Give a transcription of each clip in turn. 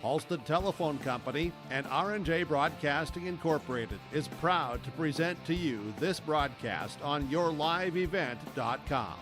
Halstead Telephone Company and R&J Broadcasting Incorporated is proud to present to you this broadcast on yourliveevent.com.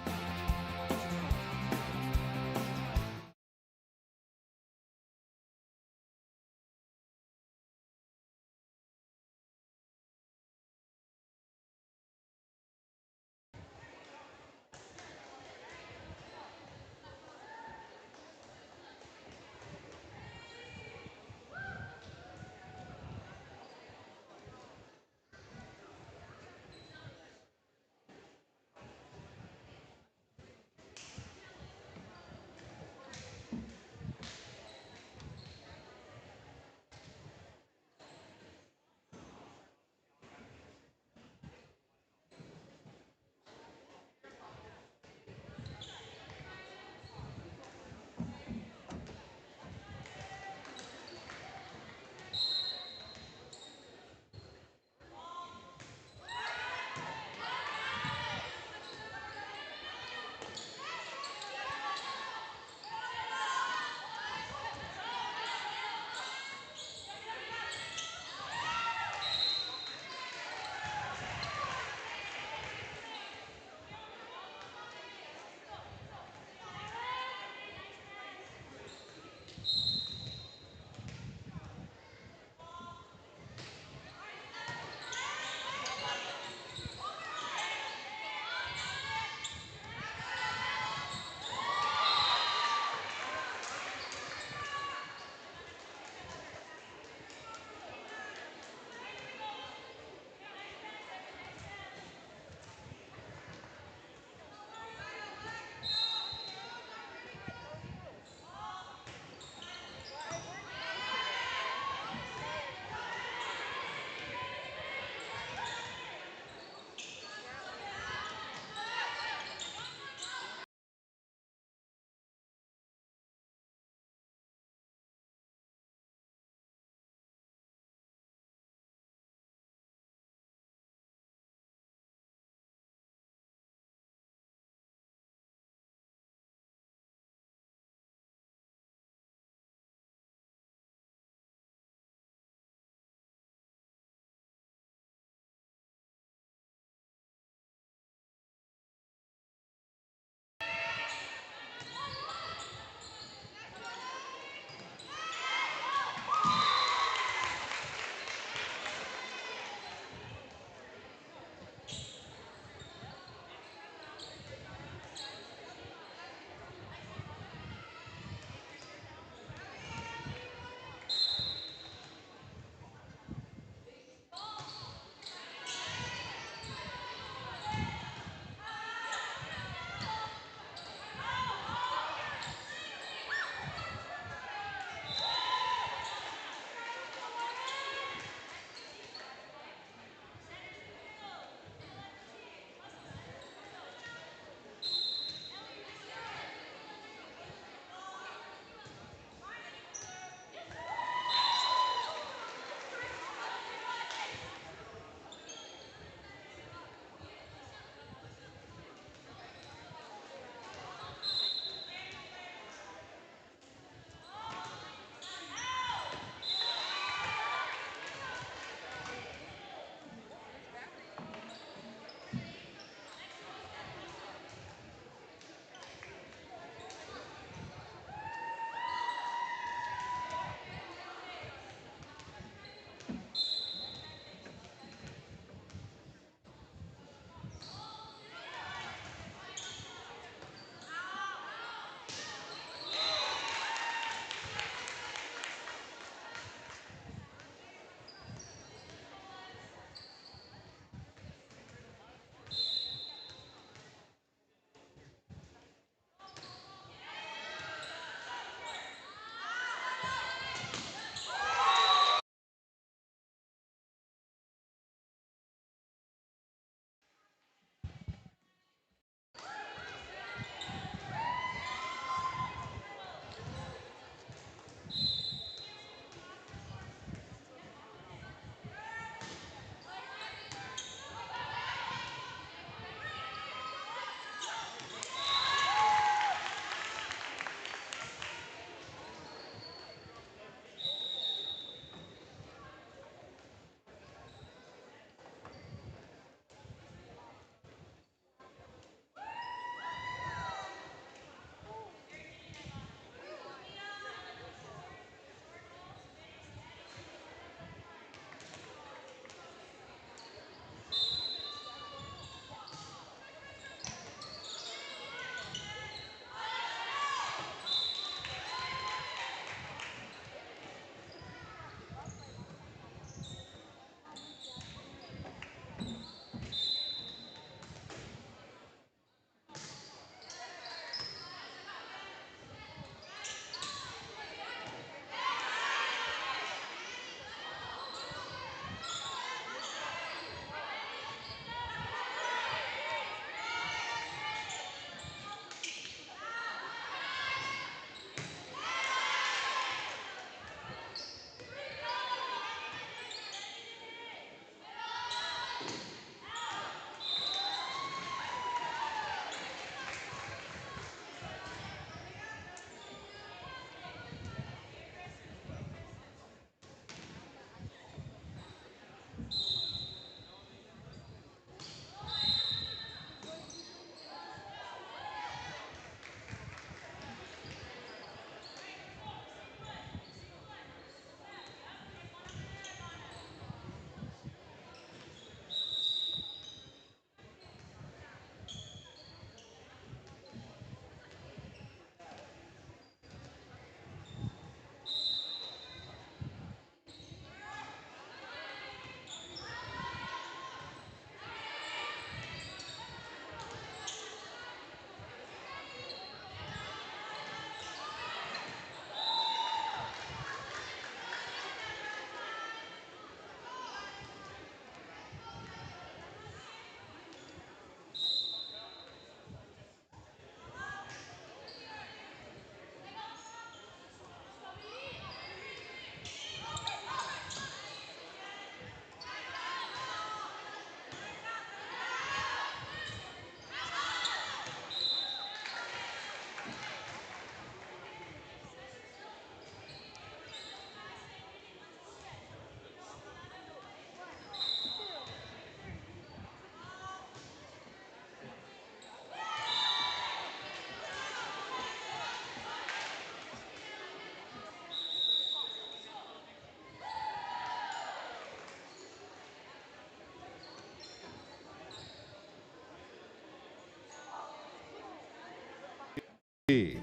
The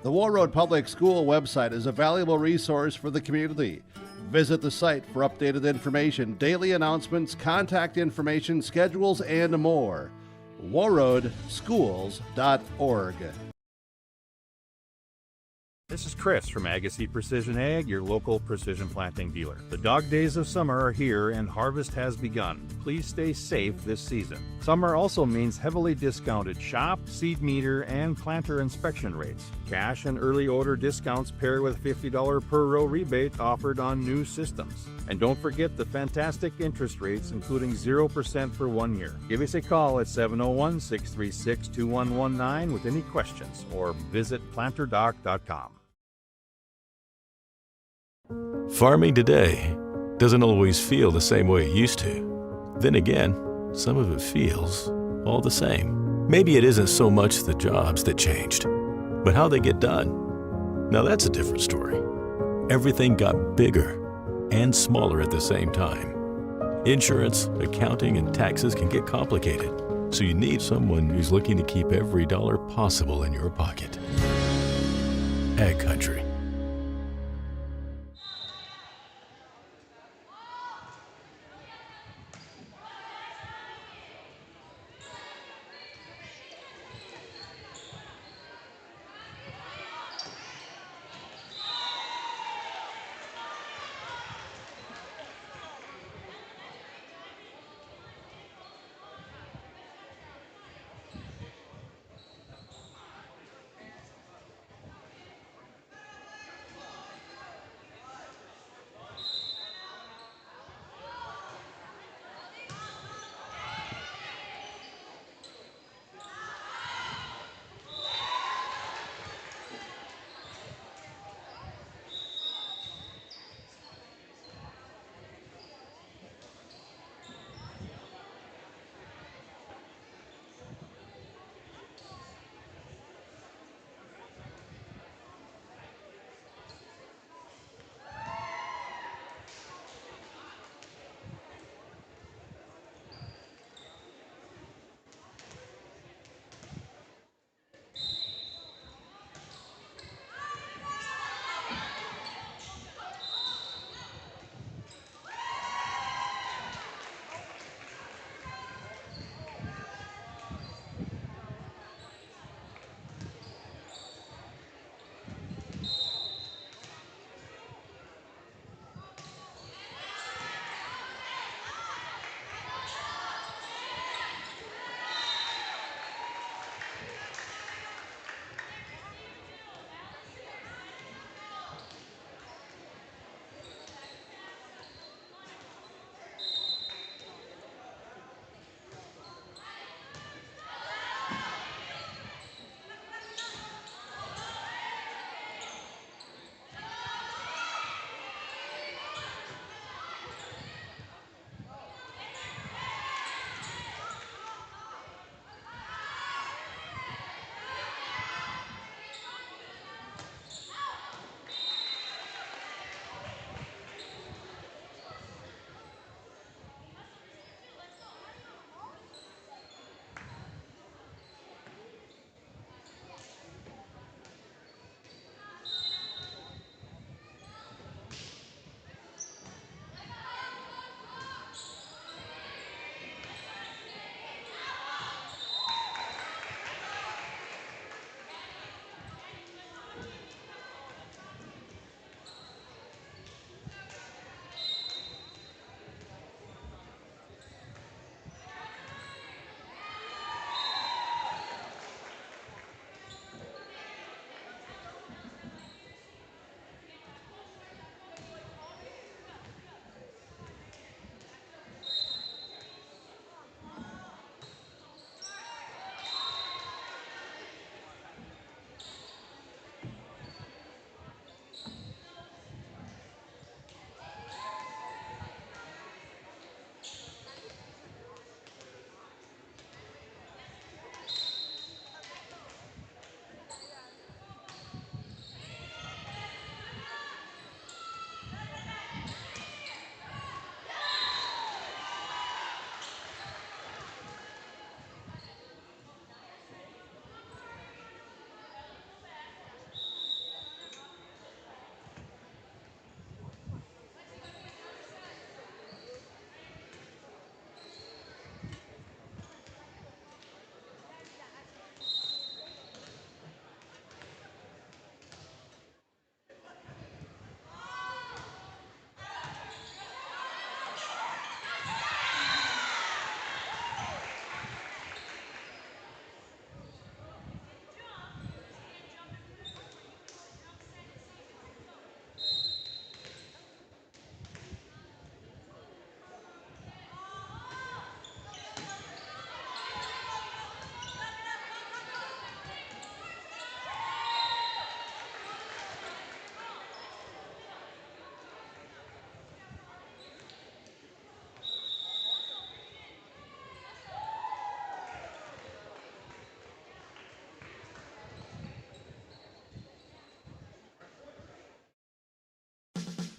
Warroad Public School website is a valuable resource for the community. Visit the site for updated information, daily announcements, contact information, schedules, and more. warroadschools.org. This is Chris from Agassiz Precision Ag, your local precision planting dealer. The dog days of summer are here and harvest has begun. Please stay safe this season. Summer also means heavily discounted shop, seed meter, and planter inspection rates. Cash and early order discounts pair with $50 per row rebate offered on new systems. And don't forget the fantastic interest rates, including 0% for 1 year. Give us a call at 701-636-2119 with any questions or visit planterdoc.com. Farming today doesn't always feel the same way it used to. Then again, some of it feels all the same. Maybe it isn't so much the jobs that changed, but how they get done. Now that's a different story. Everything got bigger and smaller at the same time. Insurance, accounting, and taxes can get complicated, so you need someone who's looking to keep every dollar possible in your pocket. Ag Country.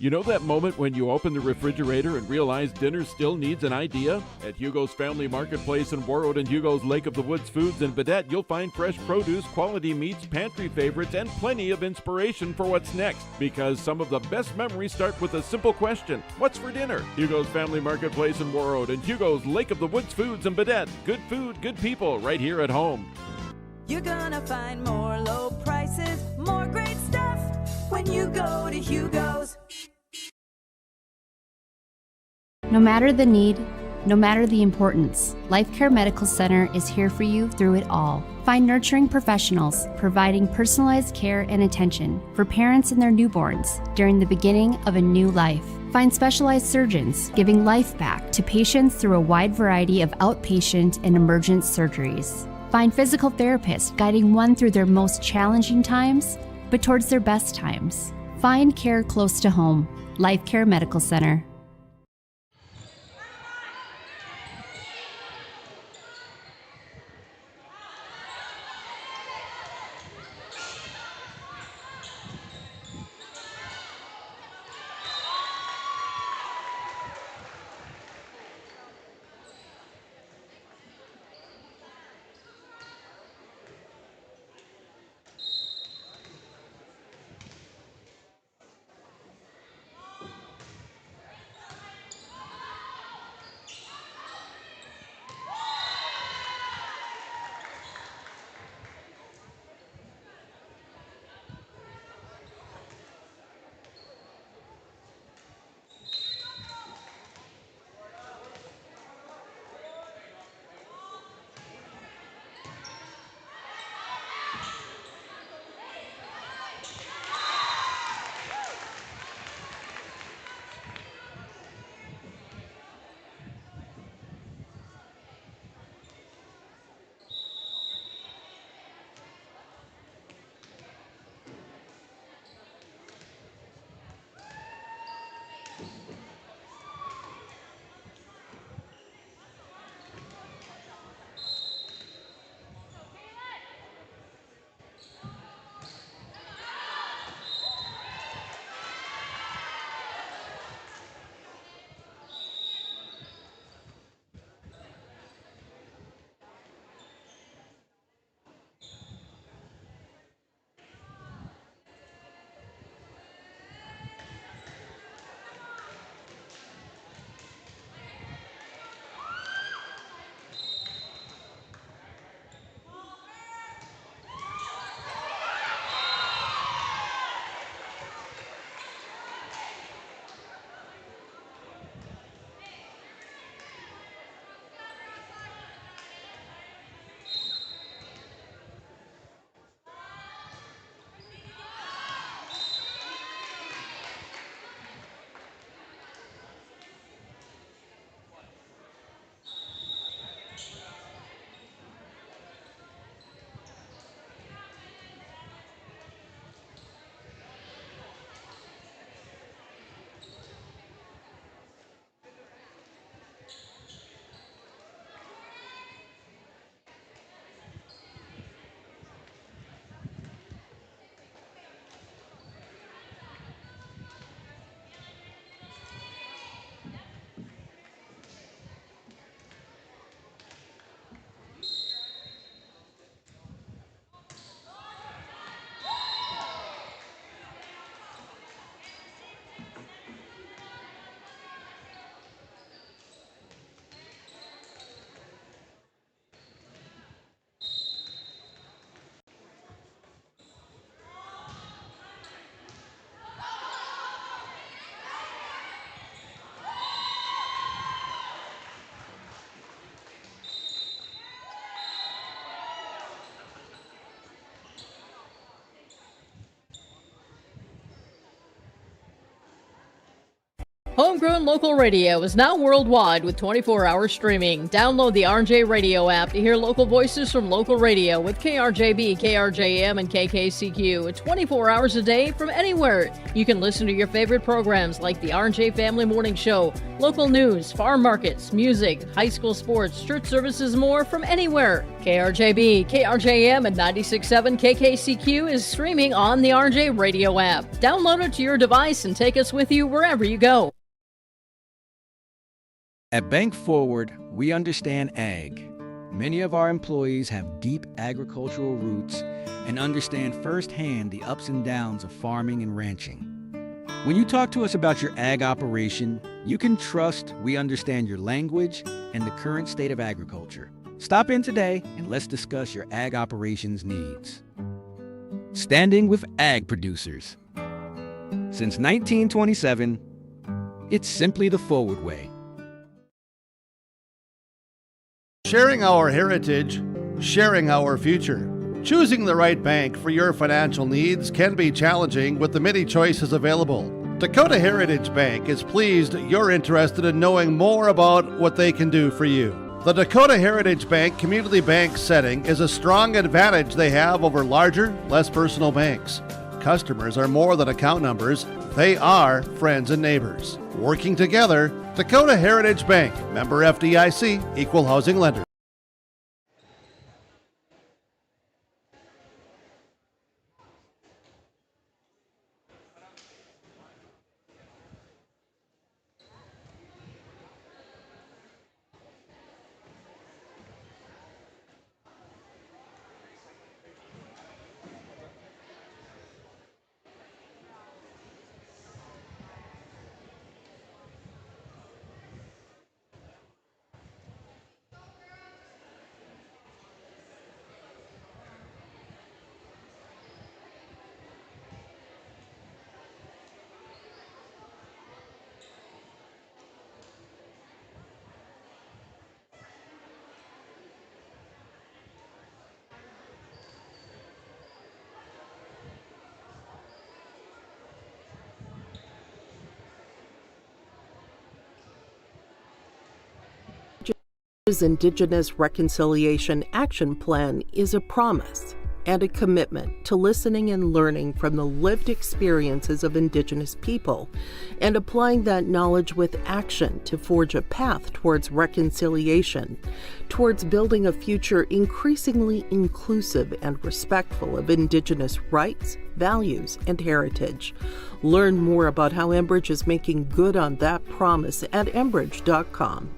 You know that moment when you open the refrigerator and realize dinner still needs an idea? At Hugo's Family Marketplace in Warroad and Hugo's Lake of the Woods Foods in Vedette, you'll find fresh produce, quality meats, pantry favorites, and plenty of inspiration for what's next. Because some of the best memories start with a simple question: what's for dinner? Hugo's Family Marketplace in Warroad and Hugo's Lake of the Woods Foods in Vedette. Good food, good people, right here at home. You're gonna find more low prices, more great stuff when you go to Hugo's. No matter the need, no matter the importance, Life Care Medical Center is here for you through it all. Find nurturing professionals providing personalized care and attention for parents and their newborns during the beginning of a new life. Find specialized surgeons giving life back to patients through a wide variety of outpatient and emergent surgeries. Find physical therapists guiding one through their most challenging times, but towards their best times. Find care close to home. Life Care Medical Center. Homegrown local radio is now worldwide with 24-hour streaming. Download the RJ Radio app to hear local voices from local radio with KRJB, KRJM, and KKCQ 24 hours a day from anywhere. You can listen to your favorite programs like the RJ Family Morning Show, local news, farm markets, music, high school sports, church services, more from anywhere. KRJB, KRJM, and 96.7 KKCQ is streaming on the RJ Radio app. Download it to your device and take us with you wherever you go. At Bank Forward, we understand ag. Many of our employees have deep agricultural roots and understand firsthand the ups and downs of farming and ranching. When you talk to us about your ag operation, you can trust we understand your language and the current state of agriculture. Stop in today and let's discuss your ag operations needs. Standing with ag producers. Since 1927, it's simply the Forward way. Sharing our heritage, sharing our future. Choosing the right bank for your financial needs can be challenging with the many choices available. Dakota Heritage Bank is pleased you're interested in knowing more about what they can do for you. The Dakota Heritage Bank community bank setting is a strong advantage they have over larger, less personal banks. Customers are more than account numbers, they are friends and neighbors. Working together, Dakota Heritage Bank, member FDIC, equal housing lender. Indigenous Reconciliation Action Plan is a promise and a commitment to listening and learning from the lived experiences of Indigenous people and applying that knowledge with action to forge a path towards reconciliation, towards building a future increasingly inclusive and respectful of Indigenous rights, values, and heritage. Learn more about how Enbridge is making good on that promise at Enbridge.com.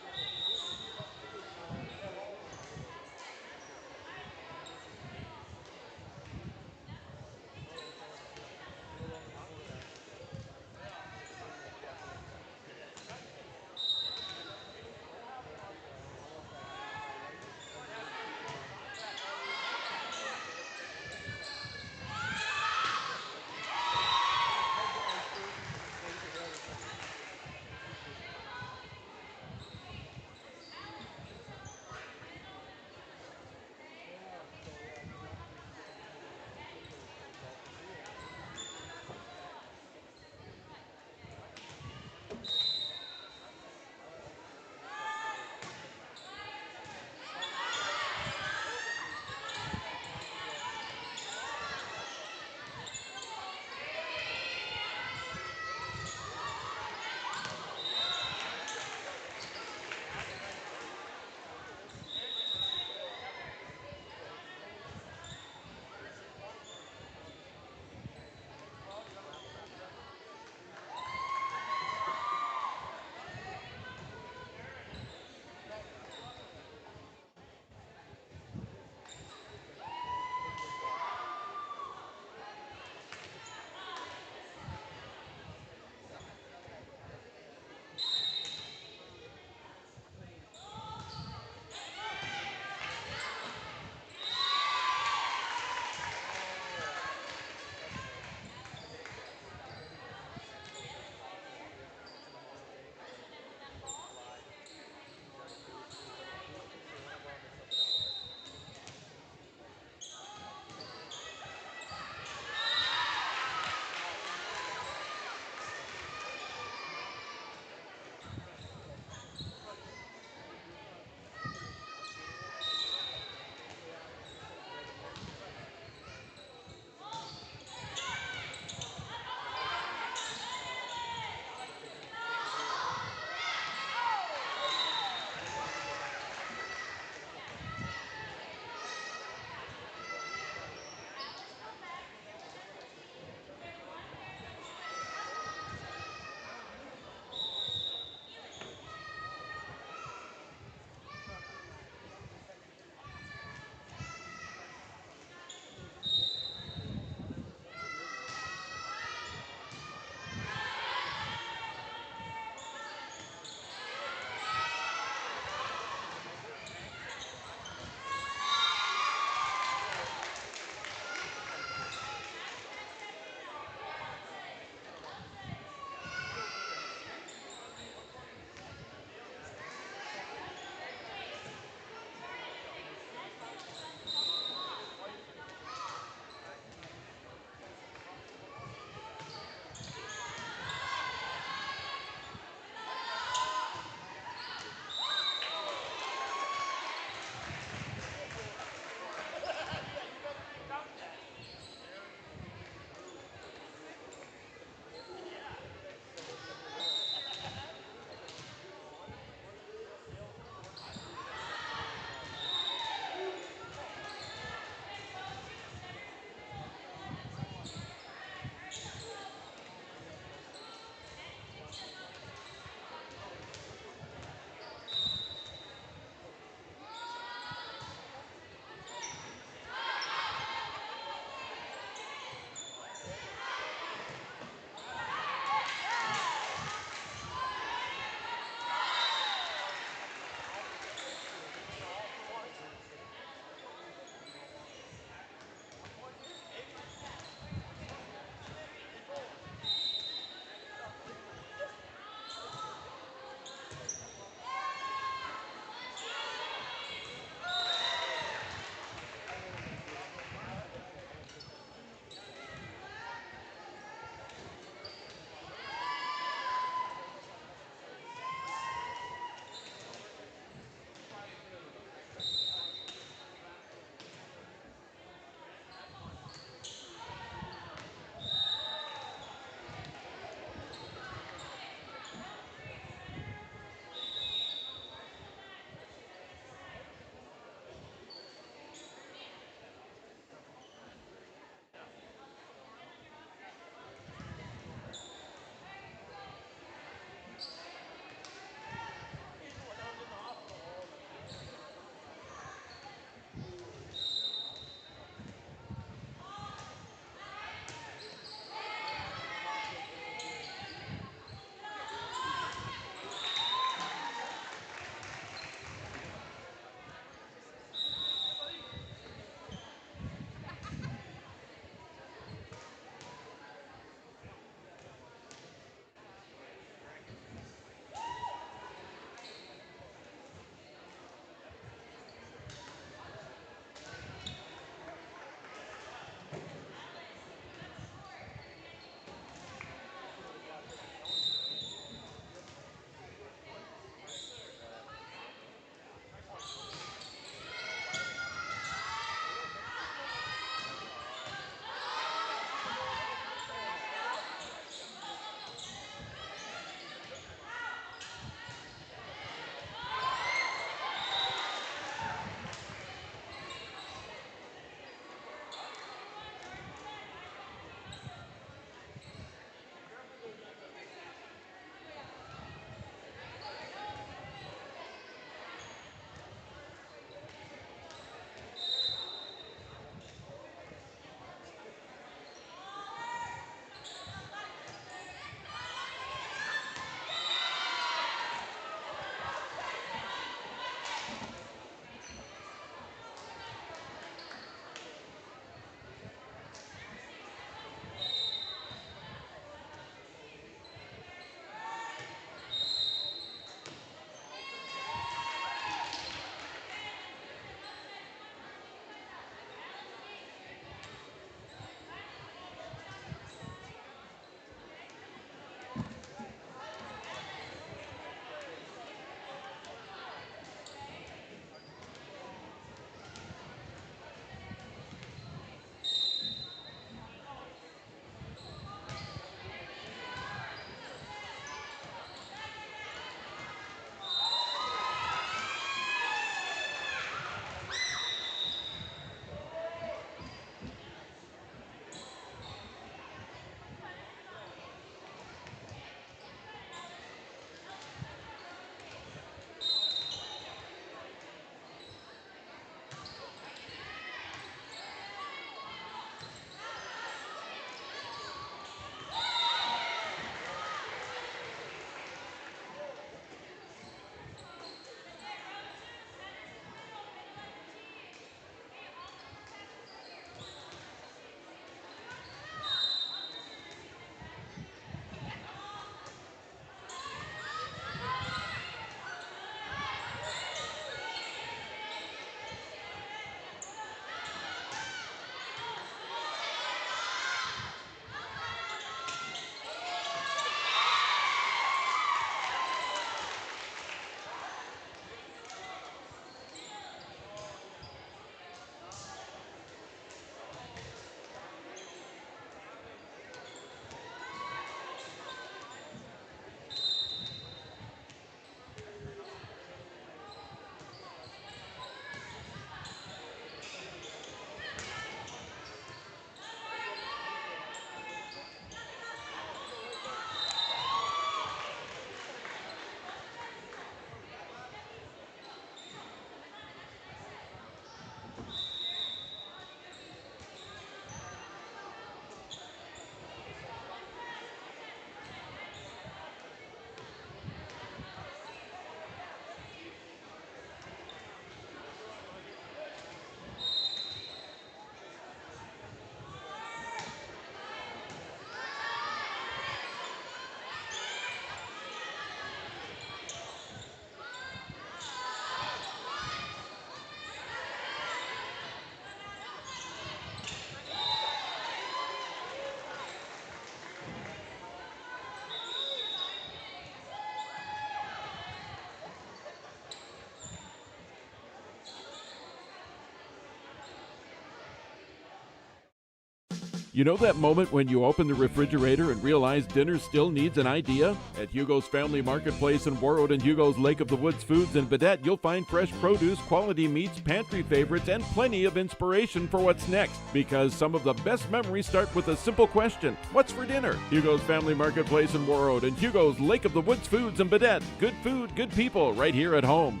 You know that moment when you open the refrigerator and realize dinner still needs an idea? At Hugo's Family Marketplace in Warroad and Hugo's Lake of the Woods Foods in Vedette, you'll find fresh produce, quality meats, pantry favorites, and plenty of inspiration for what's next. Because some of the best memories start with a simple question: what's for dinner? Hugo's Family Marketplace in Warroad and Hugo's Lake of the Woods Foods in Vedette. Good food, good people, right here at home.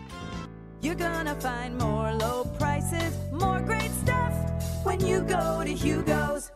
You're gonna find more low prices, more great stuff when you go to Hugo's.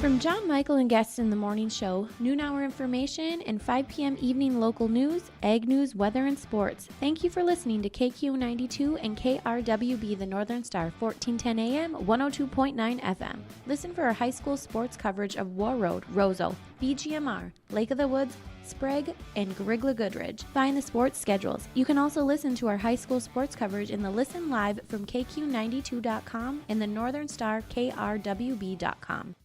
From John Michael and guests in the morning show, noon hour information, and 5 p.m. evening local news, ag news, weather, and sports. Thank you for listening to KQ92 and KRWB The Northern Star, 1410 AM, 102.9 FM. Listen for our high school sports coverage of Warroad, Roseau, BGMR, Lake of the Woods, Sprague, and Grgyla Goodridge. Find the sports schedules. You can also listen to our high school sports coverage in the Listen Live from KQ92.com and the Northern Star KRWB.com.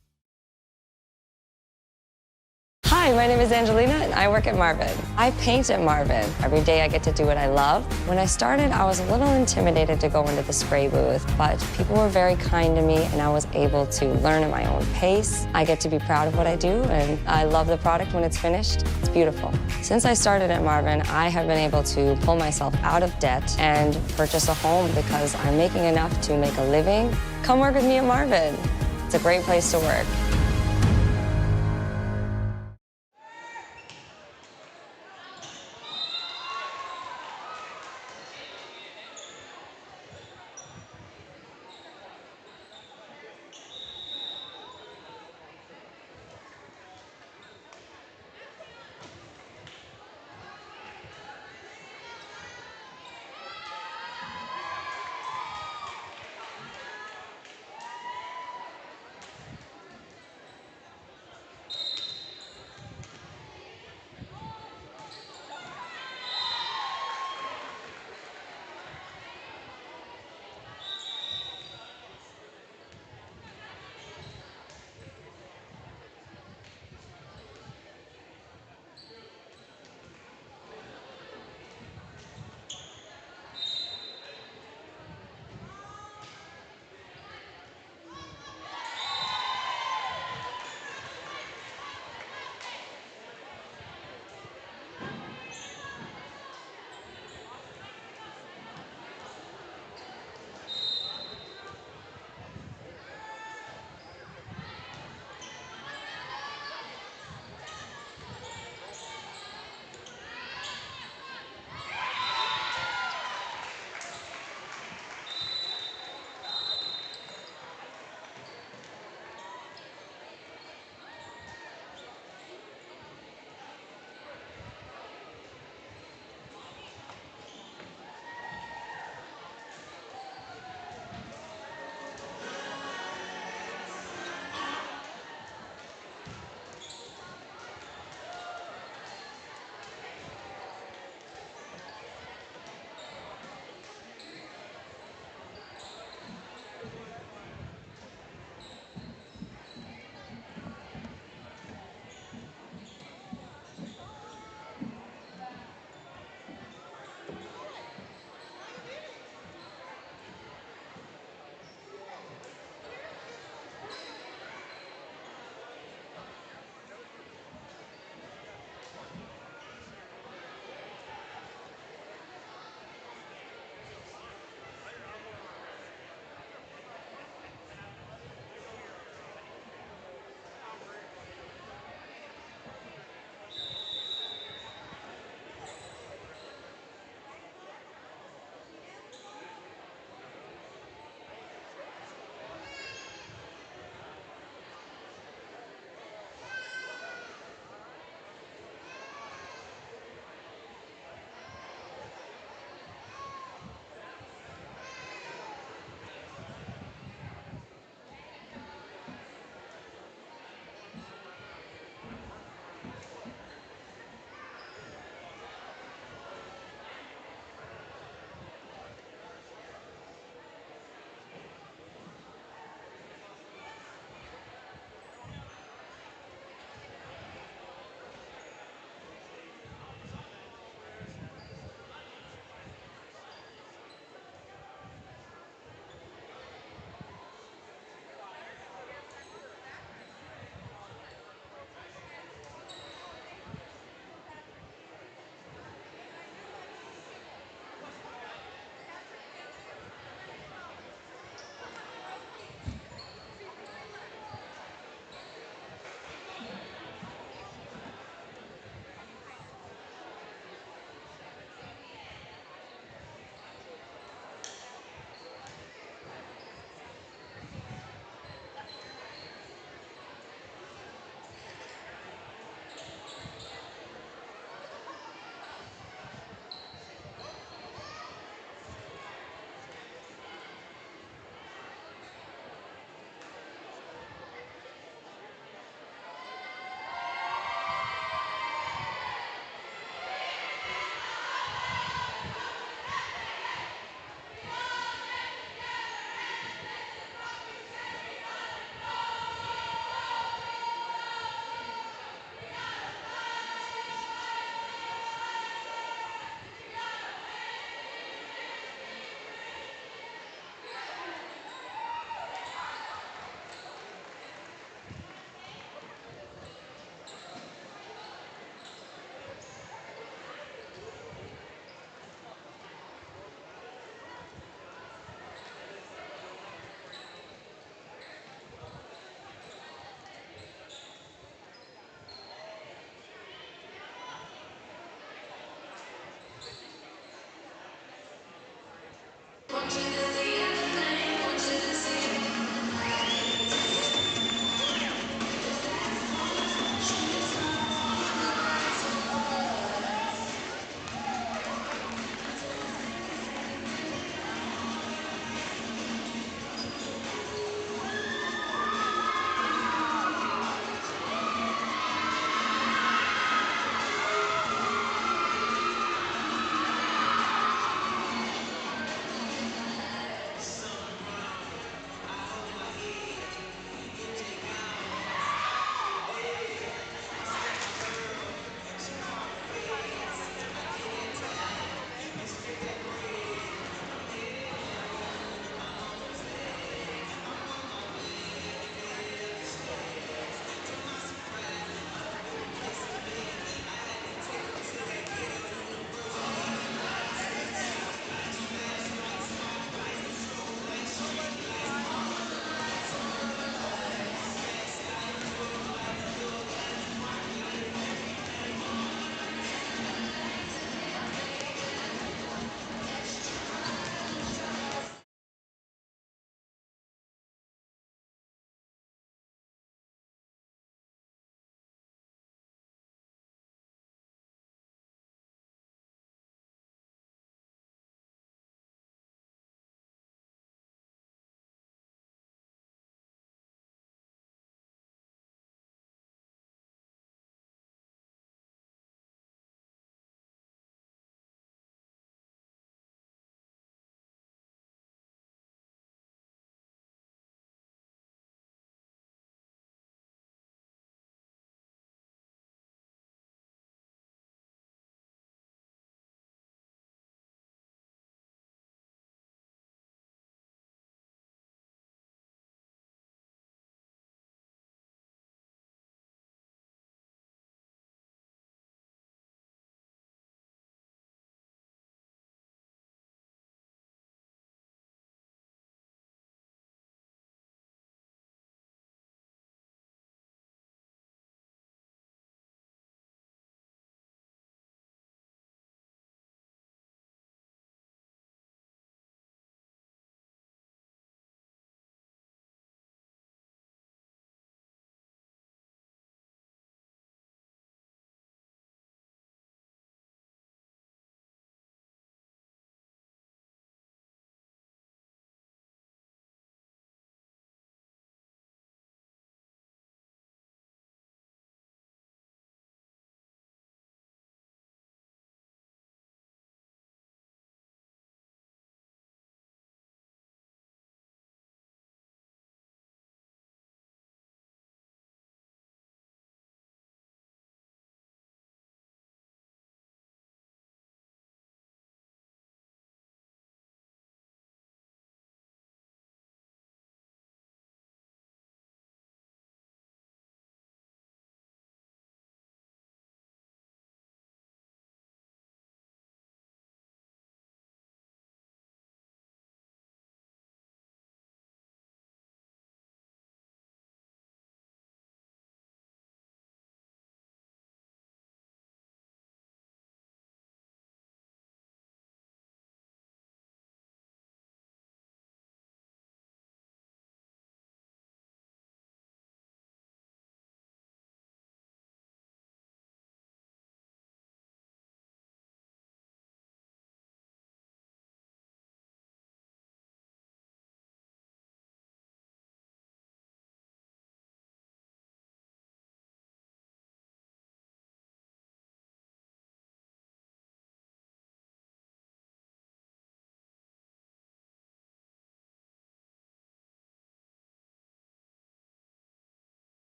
Hi, my name is Angelina and I work at Marvin. I paint at Marvin. Every day I get to do what I love. When I started, I was a little intimidated to go into the spray booth, but people were very kind to me and I was able to learn at my own pace. I get to be proud of what I do and I love the product when it's finished. It's beautiful. Since I started at Marvin, I have been able to pull myself out of debt and purchase a home because I'm making enough to make a living. Come work with me at Marvin. It's a great place to work.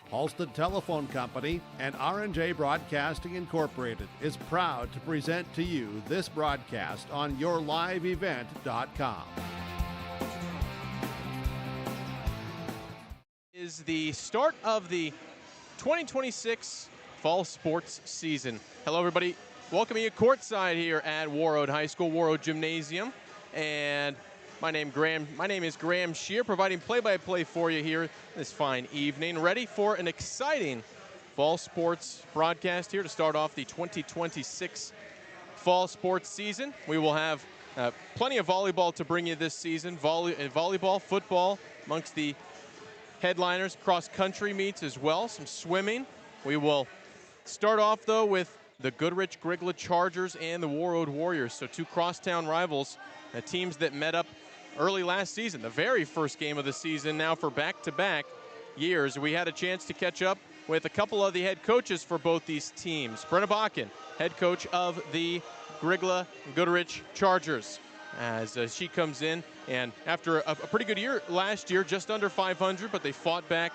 Halstead Telephone Company and R&J Broadcasting Incorporated is proud to present to you this broadcast on yourliveevent.com. Is the start of the 2026 fall sports season. Hello, everybody. Welcoming you courtside here at Warroad High School, Warroad Gymnasium. And my name is Graham Shear, providing play-by-play for you here this fine evening. Ready for an exciting fall sports broadcast here to start off the 2026 fall sports season. We will have plenty of volleyball to bring you this season. Volleyball, football amongst the headliners, cross-country meets as well, some swimming. We will start off, though, with the Goodridge Grgyla Chargers and the Warroad Warriors, so two crosstown rivals, teams that met up early last season, the very first game of the season now for back-to-back years. We had a chance to catch up with a couple of the head coaches for both these teams. Brenna Bakken, head coach of the Grgyla Goodridge Chargers, as she comes in, and after a pretty good year last year, just under 500, but they fought back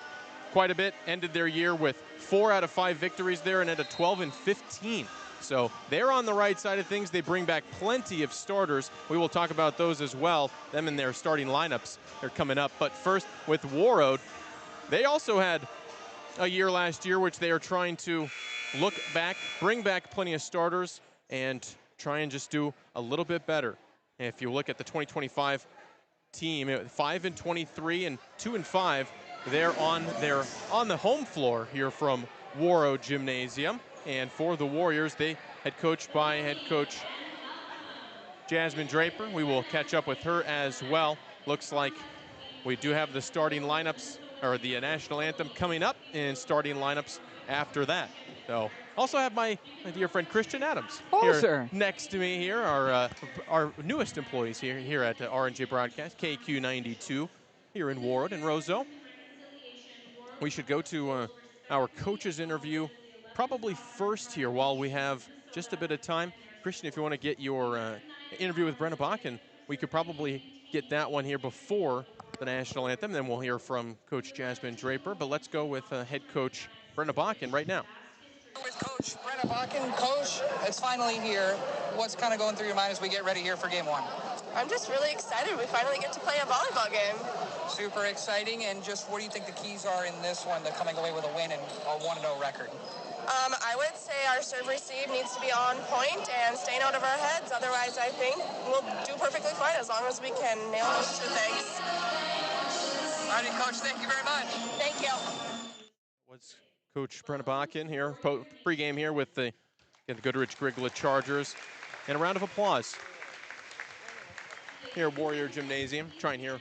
quite a bit, ended their year with 4 out of 5 victories there and at a 12-15. So they're on the right side of things. They bring back plenty of starters. We will talk about those as well, them and their starting lineups are coming up. But first, with Warroad, they also had a year last year which they are trying to look back, bring back plenty of starters, and try and just do a little bit better. And if you look at the 2025 team, 5-23 and 2-5, they're on the home floor here from Warroad Gymnasium. And for the Warriors, they head coached by head coach Jasmine Draper. We will catch up with her as well. Looks like we do have the starting lineups, or the national anthem coming up, and starting lineups after that. So also have my dear friend Christian Adams here next to me here, our newest employees here at R&J Broadcast, KQ92 here in Warroad and Roseau. We should go to our coaches interview probably first here while we have just a bit of time. Christian, if you want to get your interview with Brenna Bakken, we could probably get that one here before the national anthem. Then we'll hear from Coach Jasmine Draper. But let's go with head coach Brenna Bakken right now. With Coach Brenna Bakken. Coach, it's finally here. What's kind of going through your mind as we get ready here for game one? I'm just really excited. We finally get to play a volleyball game. Super exciting. And just what do you think the keys are in this one to coming away with a win and a 1-0 record? I would say our serve receive needs to be on point and staying out of our heads. Otherwise, I think we'll do perfectly fine as long as we can nail those two things. All right, Coach, thank you very much. Thank you. What's Coach Brenna Bakken here, pregame here with the Goodridge Grgyla Chargers. And a round of applause here at Warrior Gymnasium. Try and hear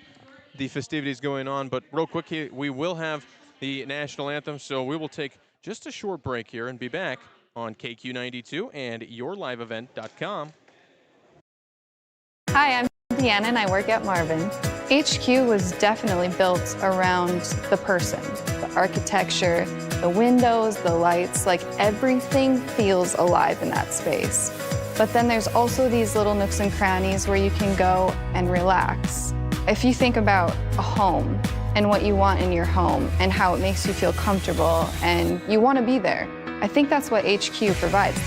the festivities going on, but real quick, we will have the national anthem, so we will take just a short break here and be back on KQ92 and yourliveevent.com. Hi, I'm Deanna and I work at Marvin. HQ was definitely built around the person, the architecture, the windows, the lights, like everything feels alive in that space. But then there's also these little nooks and crannies where you can go and relax. If you think about a home and what you want in your home and how it makes you feel comfortable and you want to be there, I think that's what HQ provides.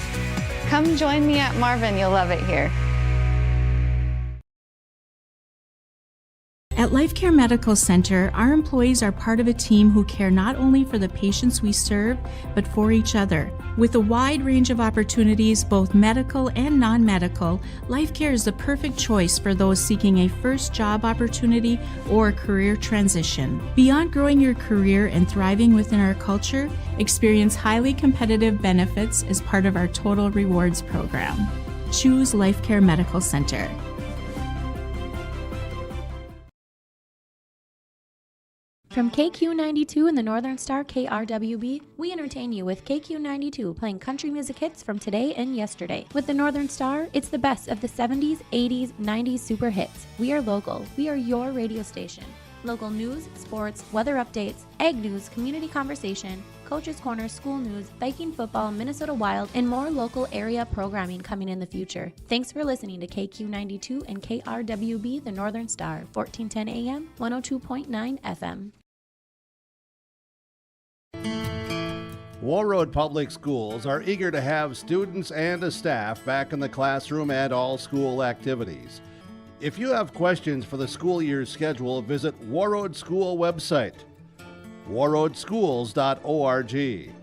Come join me at Marvin, you'll love it here. At Life Care Medical Center, our employees are part of a team who care not only for the patients we serve, but for each other. With a wide range of opportunities, both medical and non-medical, Life Care is the perfect choice for those seeking a first job opportunity or career transition. Beyond growing your career and thriving within our culture, experience highly competitive benefits as part of our Total Rewards program. Choose Life Care Medical Center. From KQ92 and the Northern Star KRWB, we entertain you with KQ92 playing country music hits from today and yesterday. With the Northern Star, it's the best of the 70s, 80s, 90s super hits. We are local. We are your radio station. Local news, sports, weather updates, ag news, community conversation, Coach's Corner, school news, Viking football, Minnesota Wild, and more local area programming coming in the future. Thanks for listening to KQ92 and KRWB, the Northern Star, 1410 AM, 102.9 FM. Warroad Public Schools are eager to have students and a staff back in the classroom and all school activities. If you have questions for the school year's schedule, visit Warroad School website, warroadschools.org. The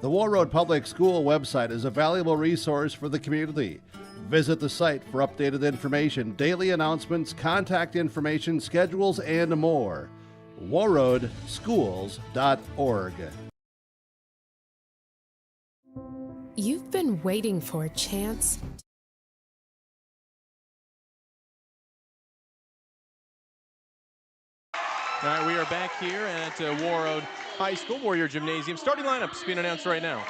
Warroad Public School website is a valuable resource for the community. Visit the site for updated information, daily announcements, contact information, schedules, and more. warroadschools.org. You've been waiting for a chance. All right, we are back here at Warroad High School, Warrior Gymnasium. Starting lineups being announced right now.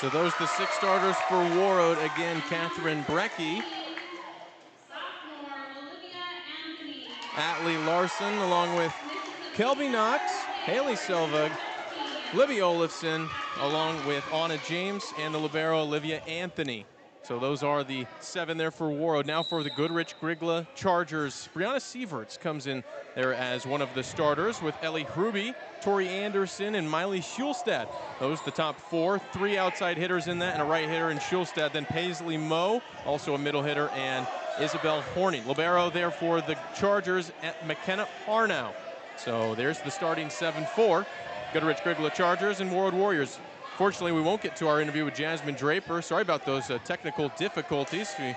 So those are the 6 starters for Warroad. Again, Catherine Brecky, Atlee Larson, along with Kelby Knox, Haley Selvig, Libby Olafson, along with Anna James, and the libero Olivia Anthony. So those are the 7 there for Warroad. Now for the Goodridge Grgyla Chargers, Brianna Sieverts comes in there as one of the starters with Ellie Hruby, Tori Anderson, and Miley Schulstad. Those the top 4. 3 outside hitters in that and a right hitter in Schulstad. Then Paisley Moe, also a middle hitter, and Isabel Horning. Libero there for the Chargers at McKenna Harnow. So there's the starting 7 for Goodridge Grgyla Chargers and Warroad Warriors. Fortunately, we won't get to our interview with Jasmine Draper. Sorry about those technical difficulties. We're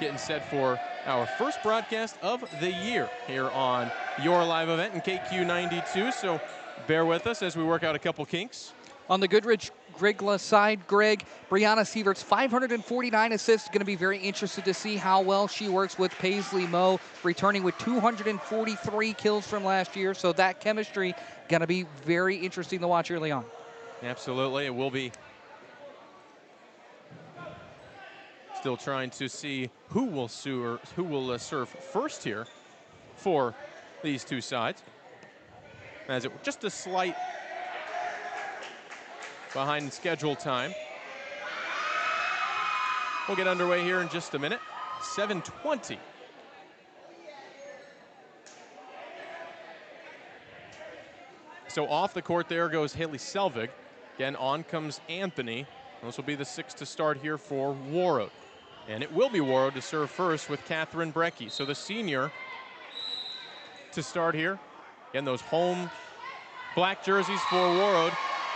getting set for our first broadcast of the year here on your live event in KQ92. So bear with us as we work out a couple kinks. On the Goodridge Grgyla side, Greg, Brianna Sieverts, 549 assists. Going to be very interested to see how well she works with Paisley Moe, returning with 243 kills from last year. So that chemistry going to be very interesting to watch early on. Absolutely, it will be. Still trying to see who will serve first here for these two sides. As it just a slight behind schedule time. We'll get underway here in just a minute. 7:20. So off the court there goes Haley Selvig. Again, on comes Anthony. This will be the 6 to start here for Warroad. And it will be Warroad to serve first with Catherine Brecky. So the senior to start here. Again, those home black jerseys for Warroad.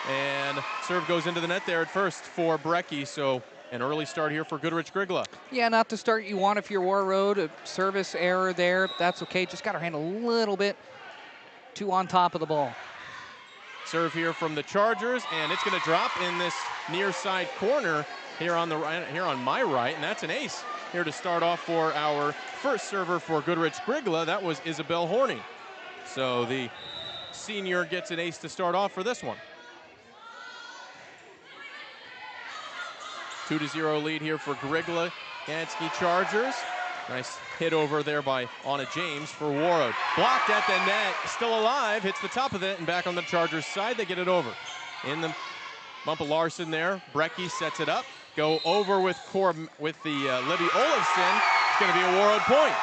And serve goes into the net there at first for Brecky. So an early start here for Goodridge Grgyla. Yeah, not the start you want if you're Warroad. A service error there. That's okay. Just got her hand a little bit too on top of the ball. Serve here from the Chargers, and it's going to drop in this near side corner here on the right, here on my right, and that's an ace here to start off for our first server for Goodridge Grgyla. That was Isabel Horning. So the senior gets an ace to start off for this one. 2-0 lead here for Grgyla. Gansky Chargers. Nice hit over there by Anna James for Warroad. Blocked at the net, still alive, hits the top of it, and back on the Chargers side, they get it over. In the bump of Larson there, Brecky sets it up. Go over with Libby Olafson. It's going to be a Warroad point.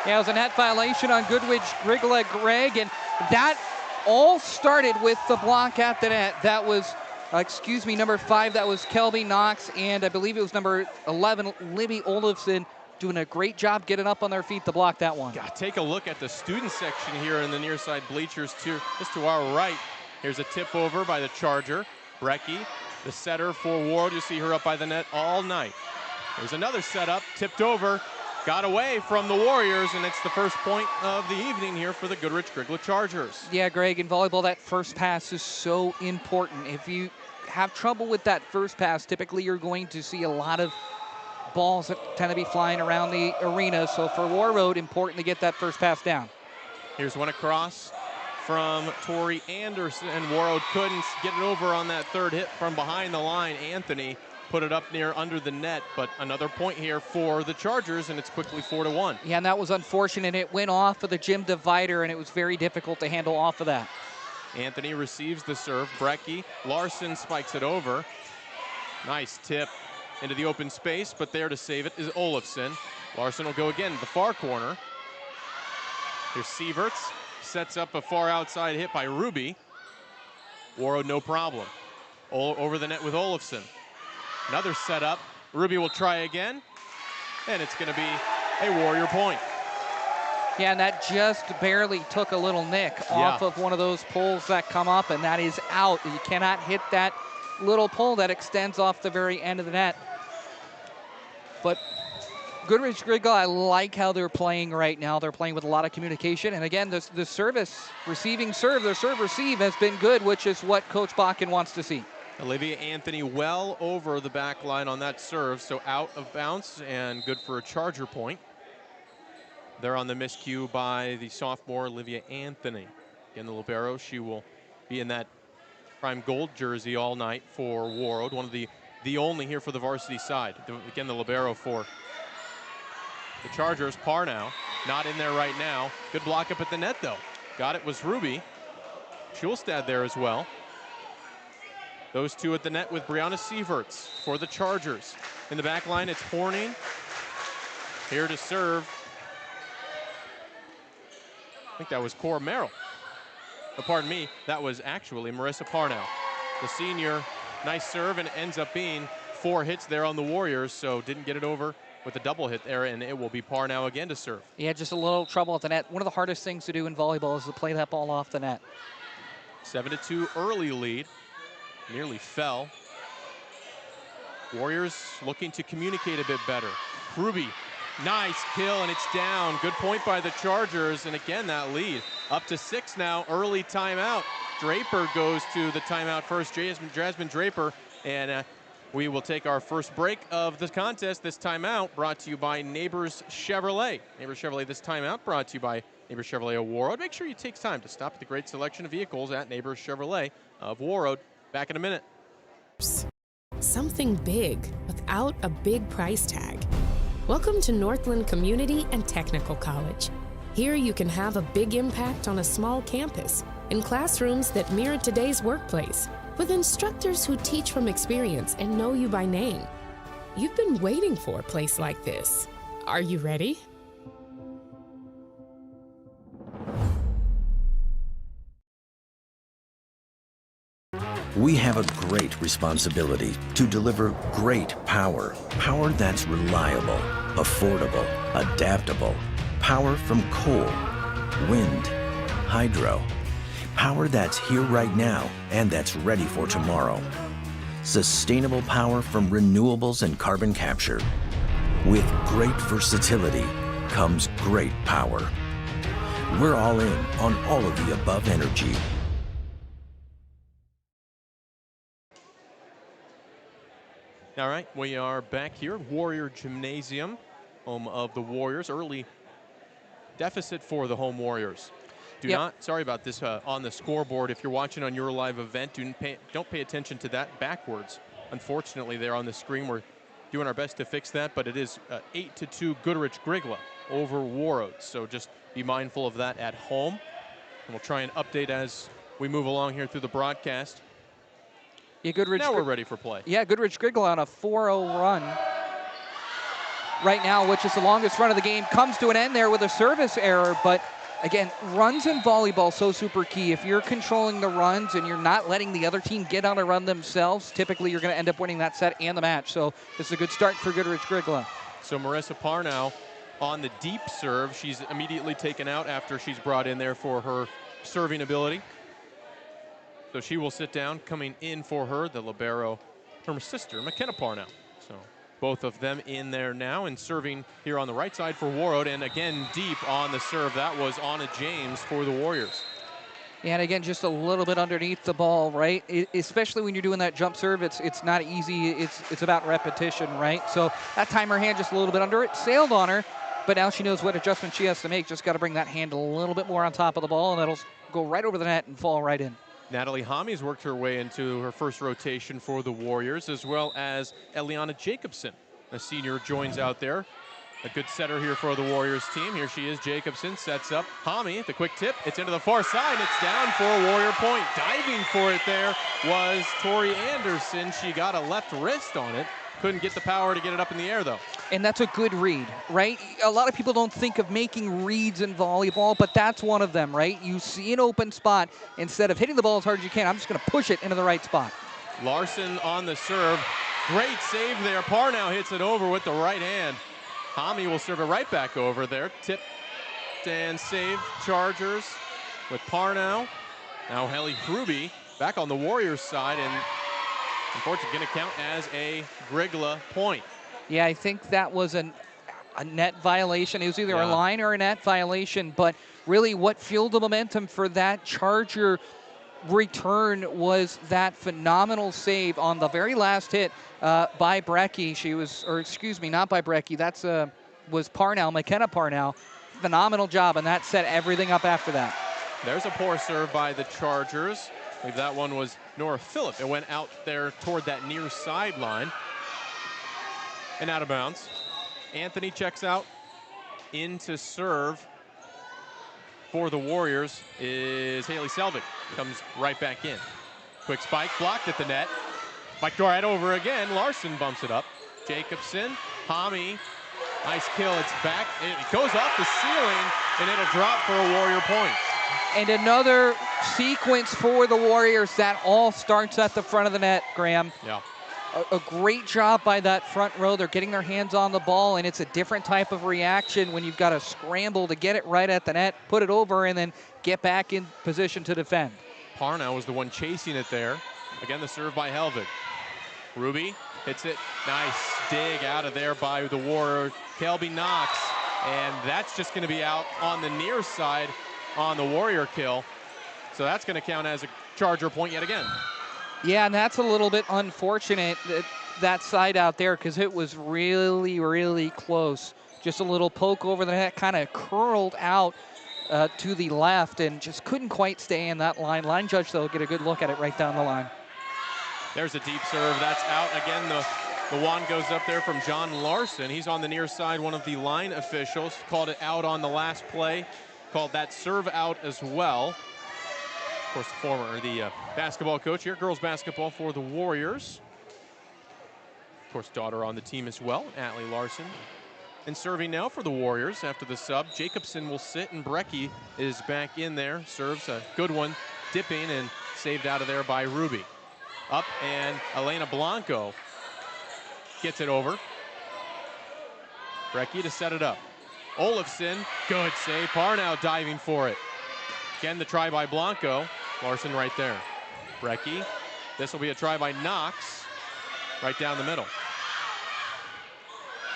Yeah, it was a net violation on Goodridge Grgyla, Greg, and that all started with the block at the net. That was, number 5, that was Kelby Knox, and I believe it was number 11, Libby Olafson, doing a great job getting up on their feet to block that one. Yeah, take a look at the student section here in the near side bleachers just to our right. Here's a tip over by the Charger. Brecky, the setter for Warroad. You see her up by the net all night. There's another setup, tipped over, got away from the Warriors, and it's the first point of the evening here for the Goodridge Grgyla Chargers. Yeah, Greg, in volleyball, that first pass is so important. If you have trouble with that first pass, typically you're going to see a lot of balls that tend to be flying around the arena. So for Warroad, important to get that first pass down. Here's one across from Tori Anderson. Warroad couldn't get it over on that third hit from behind the line. Anthony put it up near under the net, but another point here for the Chargers, and it's quickly 4-1. Yeah, and that was unfortunate. It went off of the gym divider, and it was very difficult to handle off of that. Anthony receives the serve. Brecky. Larson spikes it over. Nice tip into the open space, but there to save it is Olofsson. Larson will go again to the far corner. Here's Sieverts. Sets up a far outside hit by Ruby. Warroad, no problem. Over the net with Olofsson. Another setup. Ruby will try again, and it's going to be a Warrior point. Yeah, and that just barely took a little nick off of one of those pulls that come up, and that is out. You cannot hit that little pull that extends off the very end of the net. But Goodridge, Grgyla, I like how they're playing right now. They're playing with a lot of communication. And again, the service, receiving serve, their serve receive has been good, which is what Coach Bakken wants to see. Olivia Anthony well over the back line on that serve, so out of bounds and good for a Charger point. They're on the miscue by the sophomore Olivia Anthony. Again, the libero, she will be in that prime gold jersey all night for Warroad, one of the only here for the varsity side. Again, the libero for the Chargers. Parnow not in there right now. Good block up at the net, though. Got it was Ruby. Schulstad there as well. Those two at the net with Brianna Sieverts for the Chargers. In the back line, it's Horning. Here to serve. I think that was Cora Merrill. Oh, pardon me, that was actually Marissa Parnow. The senior, nice serve, and it ends up being 4 hits there on the Warriors, so didn't get it over with a double hit there, and it will be Parnow again to serve. Yeah, just a little trouble at the net. One of the hardest things to do in volleyball is to play that ball off the net. 7-2 early lead. Nearly fell. Warriors looking to communicate a bit better. Ruby, nice kill, and it's down. Good point by the Chargers, and again, that lead up to 6 now. Early timeout. Draper goes to the timeout first. Jasmine Draper, and we will take our first break of the contest. This timeout brought to you by Neighbors Chevrolet. Neighbors Chevrolet, this timeout brought to you by Neighbors Chevrolet of Warroad. Make sure you take time to stop at the great selection of vehicles at Neighbors Chevrolet of Warroad. Back in a minute. Something big without a big price tag. Welcome to Northland Community and Technical College. Here you can have a big impact on a small campus in classrooms that mirror today's workplace, with instructors who teach from experience and know you by name. You've been waiting for a place like this. Are you ready? We have a great responsibility to deliver great power. Power that's reliable, affordable, adaptable. Power from coal, wind, hydro. Power that's here right now and that's ready for tomorrow. Sustainable power from renewables and carbon capture. With great versatility comes great power. We're all in on all of the above energy. All right, we are back here at Warrior Gymnasium, home of the Warriors. Early deficit for the home Warriors. Sorry about this on the scoreboard. If you're watching on your live event, don't pay attention to that backwards. Unfortunately, there on the screen, we're doing our best to fix that, but it is 8-2 Goodridge Grgyla over Warroad. So just be mindful of that at home. And we'll try and update as we move along here through the broadcast. Yeah, Goodridge. Now we're ready for play. Yeah, Goodridge Grgyla on a 4-0 run right now, which is the longest run of the game. Comes to an end there with a service error, but again, runs in volleyball so super key. If you're controlling the runs and you're not letting the other team get on a run themselves, typically you're going to end up winning that set and the match. So this is a good start for Goodridge Grgyla. So Marissa Parnow on the deep serve. She's immediately taken out after she's brought in there for her serving ability. So she will sit down. Coming in for her, the libero, her sister, McKenna Parnow. So both of them in there now, and serving here on the right side for Warroad, and again deep on the serve. That was Anna James for the Warriors. And again, just a little bit underneath the ball, right? Especially when you're doing that jump serve, it's not easy. It's about repetition, right? So that time her hand just a little bit under it, sailed on her, but now she knows what adjustment she has to make. Just got to bring that hand a little bit more on top of the ball, and that'll go right over the net and fall right in. Natalie Hami's worked her way into her first rotation for the Warriors, as well as Eliana Jacobson, a senior, joins out there. A good setter here for the Warriors team. Here she is, Jacobson sets up. Hami, the quick tip, it's into the far side, it's down for a Warrior point. Diving for it there was Tori Anderson. She got a left wrist on it. Couldn't get the power to get it up in the air, though. And that's a good read, right? A lot of people don't think of making reads in volleyball, but that's one of them, right? You see an open spot, instead of hitting the ball as hard as you can, I'm just going to push it into the right spot. Larson on the serve. Great save there. Parnow hits it over with the right hand. Hami will serve it right back over there. Tip and save, Chargers with Parnow. Now Helly Ruby back on the Warriors side, and unfortunately going to count as a Grgyla point. Yeah, I think that was a net violation. It was either a line or a net violation, but really what fueled the momentum for that Charger return was that phenomenal save on the very last hit by Brecky. She was, or excuse me, not by Brecky. That's was Parnow, McKenna Parnow. Phenomenal job, and that set everything up after that. There's a poor serve by the Chargers. I believe that one was Nora Phillip. It went out there toward that near sideline and out of bounds. Anthony checks out. In to serve for the Warriors is Haley Selvig. Comes right back in. Quick spike, blocked at the net. Mike Dorad over again. Larson bumps it up. Jacobson, Hami, nice kill. It's back. It goes off the ceiling, and it'll drop for a Warrior point. And another sequence for the Warriors that all starts at the front of the net, Graham. Yeah. A great job by that front row. They're getting their hands on the ball, and it's a different type of reaction when you've got to scramble to get it right at the net, put it over, and then get back in position to defend. Parnow was the one chasing it there. Again, the serve by Helvig. Ruby hits it. Nice dig out of there by the Warrior. Kelby Knox, and that's just going to be out on the near side on the Warrior kill. So that's going to count as a Charger point yet again. Yeah, and that's a little bit unfortunate, that side out there, because it was really, really close. Just a little poke over the net, kind of curled out to the left, and just couldn't quite stay in that line. Line judge, though, get a good look at it right down the line. There's a deep serve. That's out. Again, the wand goes up there from John Larson. He's on the near side. One of the line officials called it out on the last play. Called that serve out as well. Of course, the basketball coach here, girls basketball for the Warriors. Of course, daughter on the team as well, Atlee Larson. And serving now for the Warriors after the sub. Jacobson will sit, and Brecky is back in there. Serves a good one, dipping and saved out of there by Ruby. Up, and Elena Blanco gets it over. Brecky to set it up. Olafson, good save. Parnow diving for it. Again, the try by Blanco. Larson right there. Brecky. This will be a try by Knox. Right down the middle.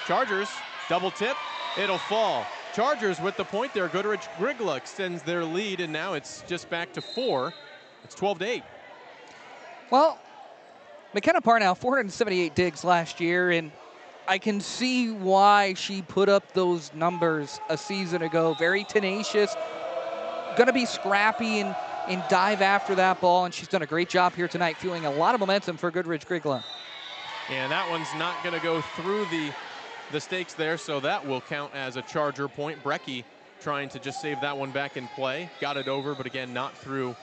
Chargers, double tip. It'll fall. Chargers with the point there. Goodridge Grgyla extends their lead, and now it's just back to 4. It's 12-8. Well, McKenna Parnow, 478 digs last year, and I can see why she put up those numbers a season ago. Very tenacious, going to be scrappy and dive after that ball, and she's done a great job here tonight, fueling a lot of momentum for Goodridge Grgyla. And that one's not going to go through the stakes there, so that will count as a Charger point. Brecky trying to just save that one back in play. Got it over, but again, not through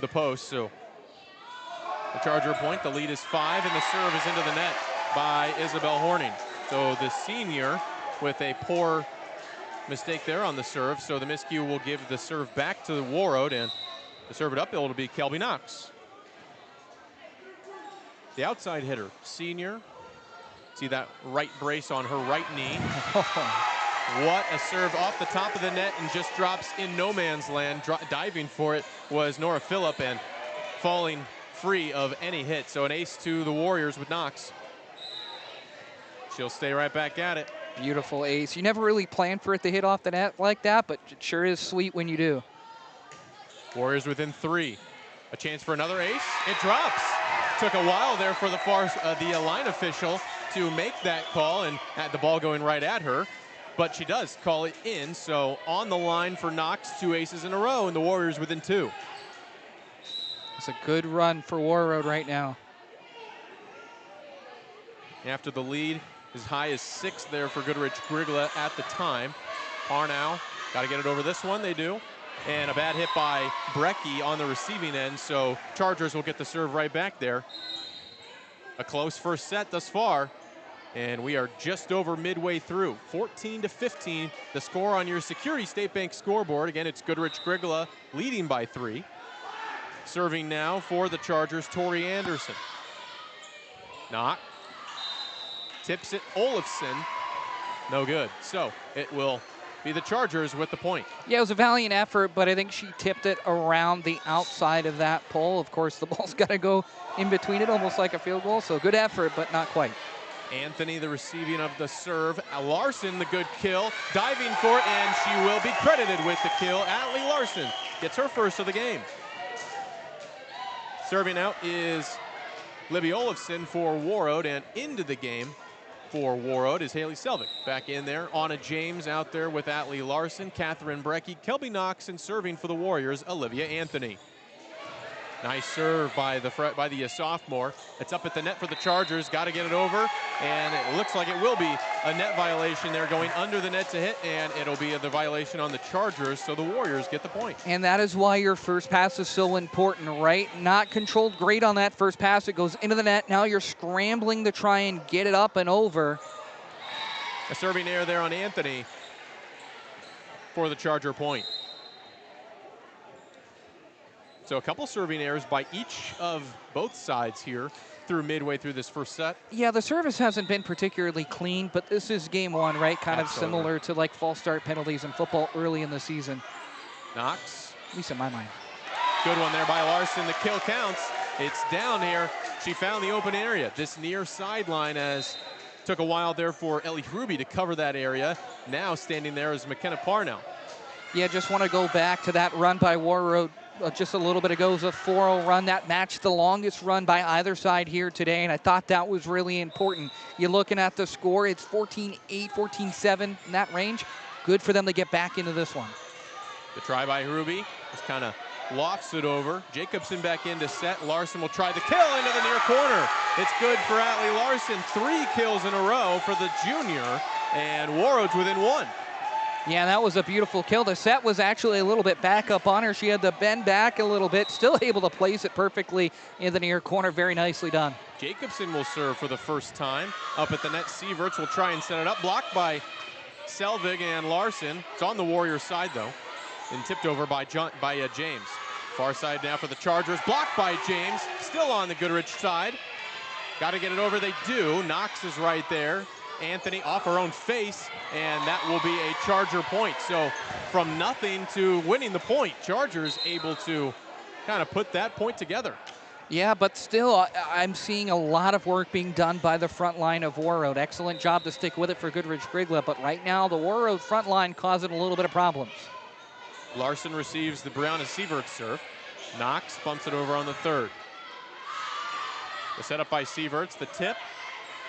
the post. So the Charger point, the lead is 5, and the serve is into the net by Isabel Horning. So the senior with a poor mistake there on the serve. So the miscue will give the serve back to the Warroad, and to serve it up, it'll be Kelby Knox. The outside hitter, senior. See that right brace on her right knee. What a serve off the top of the net and just drops in no man's land. Diving for it was Nora Phillip and falling free of any hit. So an ace to the Warriors with Knox. She'll stay right back at it. Beautiful ace. You never really plan for it to hit off the net like that, but it sure is sweet when you do. Warriors within 3. A chance for another ace. It drops. Took a while there for the line official to make that call and had the ball going right at her. But she does call it in. So on the line for Knox, 2 aces in a row, and the Warriors within 2. It's a good run for Warroad right now. After the lead, as high as 6 there for Goodridge Grgyla at the time. Parnow, got to get it over this one, they do. And a bad hit by Brecky on the receiving end, so Chargers will get the serve right back there. A close first set thus far, and we are just over midway through. 14-15, the score on your Security State Bank scoreboard. Again, it's Goodridge Grgyla leading by 3. Serving now for the Chargers, Tori Anderson. Knock. Tips it, Olafson. No good. So it will be the Chargers with the point. Yeah, it was a valiant effort, but I think she tipped it around the outside of that pole. Of course, the ball's got to go in between it, almost like a field goal. So good effort, but not quite. Anthony, the receiving of the serve. Larson, the good kill. Diving for it, and she will be credited with the kill. Atlee Larson gets her first of the game. Serving out is Libby Olafson for Warroad, and into the game for Warroad is Haley Selvig. Back in there, Anna James out there with Atlee Larson, Catherine Brecky, Kelby Knox, and serving for the Warriors, Olivia Anthony. Nice serve by the sophomore. It's up at the net for the Chargers. Got to get it over, and it looks like it will be a net violation there, going under the net to hit, and it'll be the violation on the Chargers, so the Warriors get the point. And that is why your first pass is so important, right? Not controlled great on that first pass. It goes into the net. Now you're scrambling to try and get it up and over. A serving error there on Anthony for the Charger point. So a couple serving errors by each of both sides here through midway through this first set. Yeah, the service hasn't been particularly clean, but this is game 1, right? Kind Absolutely. of similar to like false start penalties in football early in the season. Knox. At least in my mind. Good one there by Larson. The kill counts. It's down here. She found the open area. This near sideline as took a while there for Ellie Ruby to cover that area. Now standing there is McKenna Parnow. Yeah, just want to go back to that run by Warroad just a little bit ago. It was a 4-0 run that matched the longest run by either side here today, and I thought that was really important. You're looking at the score, it's 14-8, 14-7 in that range. Good for them to get back into this one. The try by Ruby just kind of lofts it over. Jacobson back into set. Larson will try the kill into the near corner. It's good for Atlee Larson. 3 kills in a row for the junior, and Warroad's within 1. Yeah, that was a beautiful kill. The set was actually a little bit back up on her. She had to bend back a little bit, still able to place it perfectly in the near corner. Very nicely done. Jacobson will serve for the first time. Up at the net, Sieverts will try and set it up. Blocked by Selvig and Larson. It's on the Warriors side, though, and tipped over by James. Far side now for the Chargers. Blocked by James. Still on the Goodridge side. Got to get it over. They do. Knox is right there. Anthony off her own face, and that will be a Charger point. So from nothing to winning the point, Chargers able to kind of put that point together. Yeah, but still, I'm seeing a lot of work being done by the front line of Warroad. Excellent job to stick with it for Goodridge Grgyla, but right now the Warroad front line causing a little bit of problems. Larson receives the Brianna Sieverts serve. Knox bumps it over on the third. The setup by Sieverts, the tip.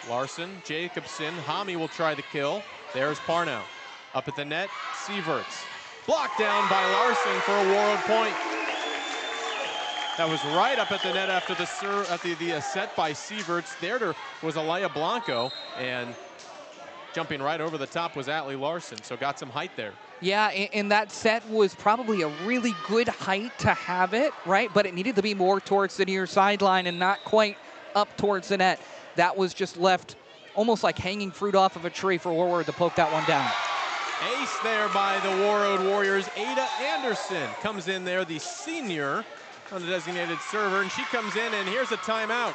Larson, Jacobson, Hami will try the kill. There's Parnow. Up at the net, Sieverts. Blocked down by Larson for a Warroad point. That was right up at the net after the set by Sieverts. There was Alaya Blanco, and jumping right over the top was Atlee Larson, so got some height there. Yeah, and that set was probably a really good height to have it, right? But it needed to be more towards the near sideline and not quite up towards the net. That was just left almost like hanging fruit off of a tree for Warroad to poke that one down. Ace there by the Warroad Warriors. Ada Anderson comes in there, the senior on the designated server, and she comes in, and here's a timeout.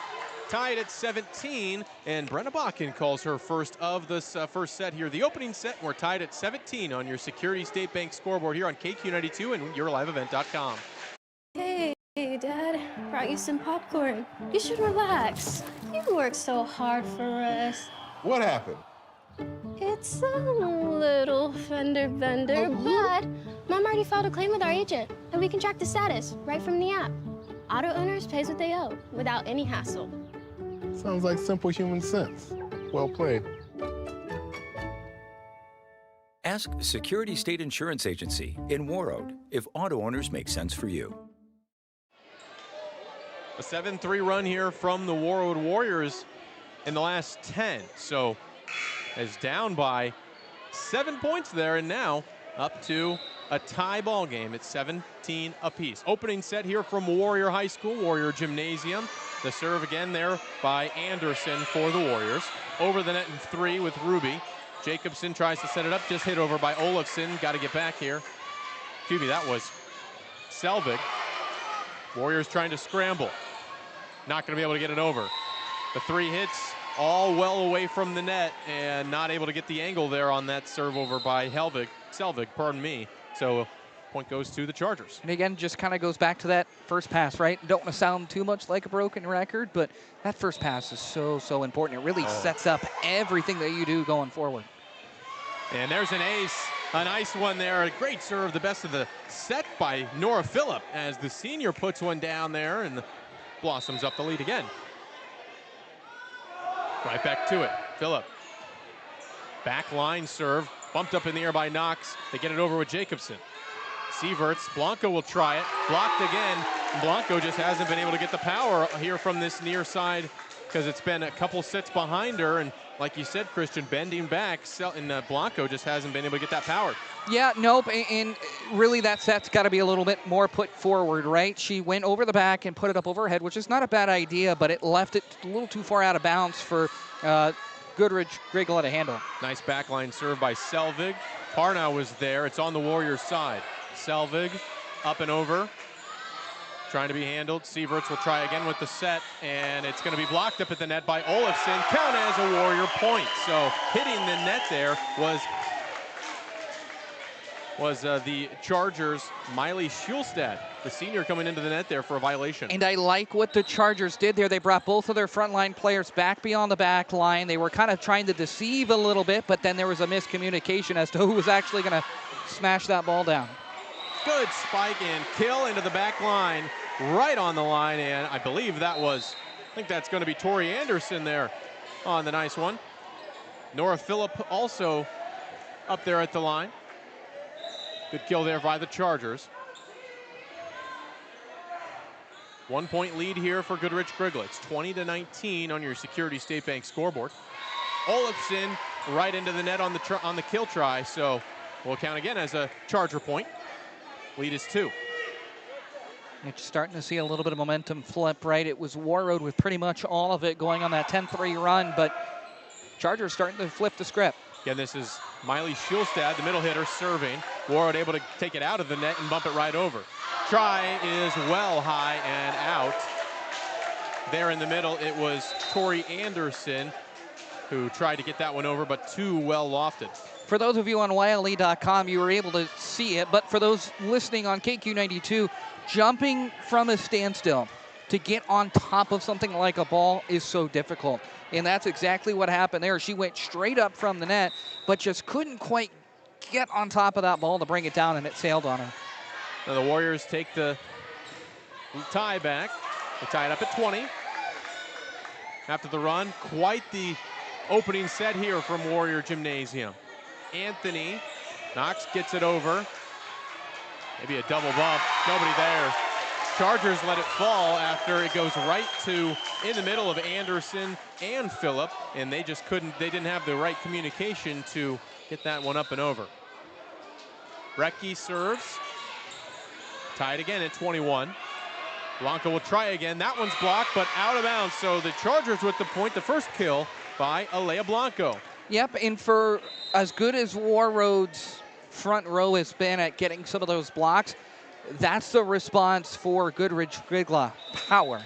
Tied at 17, and Brenna Bakken calls her first of this first set here. The opening set, we're tied at 17 on your Security State Bank scoreboard here on KQ92 and YourLiveEvent.com. Hey, Dad, brought you some popcorn. You should relax. You worked so hard for us. What happened? It's a little fender bender, but Mom already filed a claim with our agent. And we can track the status right from the app. Auto owners pays what they owe without any hassle. Sounds like simple human sense. Well played. Ask Security State Insurance Agency in Warroad if auto owners make sense for you. A 7-3 run here from the Warroad Warriors in the last 10. So is down by 7 points there, and now up to a tie ball game. It's 17 apiece. Opening set here from Warrior High School, Warrior Gymnasium. The serve again there by Anderson for the Warriors. Over the net in 3 with Ruby. Jacobson tries to set it up, just hit over by Olafson. Got to get back here. Excuse me, that was Selvig. Warriors trying to scramble. Not going to be able to get it over. The 3 hits, all well away from the net, and not able to get the angle there on that serve over by Selvig, pardon me. So point goes to the Chargers. And again, just kind of goes back to that first pass, right? Don't want to sound too much like a broken record, but that first pass is so important. It really sets up everything that you do going forward. And there's an ace, a nice one there. A great serve, the best of the set by Nora Phillip as the senior puts one down there and blossoms up the lead again. Right back to it, Phillip. Back line serve, bumped up in the air by Knox. They get it over with Jacobson. Sieverts, Blanco will try it, blocked again. Blanco just hasn't been able to get the power here from this near side because it's been a couple sets behind her, and like you said, Christian, bending back, and Blanco just hasn't been able to get that power. Yeah, nope, and really that set's got to be a little bit more put forward, right? She went over the back and put it up over her head, which is not a bad idea, but it left it a little too far out of bounds for Goodridge, Grgyla to handle. Nice backline serve by Selvig. Parnow was there. It's on the Warriors' side. Selvig up and over, trying to be handled. Sieverts will try again with the set, and it's going to be blocked up at the net by Olafson. Count as a Warrior point. So hitting the net there was the Chargers' Miley Schulstad, the senior, coming into the net there for a violation. And I like what the Chargers did there. They brought both of their frontline players back beyond the back line. They were kind of trying to deceive a little bit, but then there was a miscommunication as to who was actually going to smash that ball down. Good spike and kill into the back line, right on the line, and I believe I think that's going to be Tori Anderson there on the nice one. Nora Phillip also up there at the line. Good kill there by the Chargers. 1 point lead here for Goodridge Grgyla. It's 20-19 on your Security State Bank scoreboard. Olafson right into the net on the kill try, so we'll count again as a Charger point. Lead is 2. You're starting to see a little bit of momentum flip, right? It was Warroad with pretty much all of it going on that 10-3 run, but Chargers starting to flip the script. Again, this is Miley Schulstad, the middle hitter, serving. Warroad able to take it out of the net and bump it right over. Try is well high and out. There in the middle, it was Tori Anderson who tried to get that one over, but too well lofted. For those of you on YLE.com, you were able to see it, but for those listening on KQ92, jumping from a standstill to get on top of something like a ball is so difficult. And that's exactly what happened there. She went straight up from the net, but just couldn't quite get on top of that ball to bring it down, and it sailed on her. Now the Warriors take the tie back. They tie it up at 20. After the run, quite the opening set here from Warrior Gymnasium. Anthony Knox gets it over. Maybe a double bump. Nobody there. Chargers let it fall after it goes right to in the middle of Anderson and Phillip, and they didn't have the right communication to get that one up and over. Brecky serves. Tied again at 21. Blanco will try again. That one's blocked, but out of bounds. So the Chargers with the point, the first kill by Alea Blanco. Yep, and for as good as Warroad's front row has been at getting some of those blocks, that's the response for Goodridge Grgyla. Power,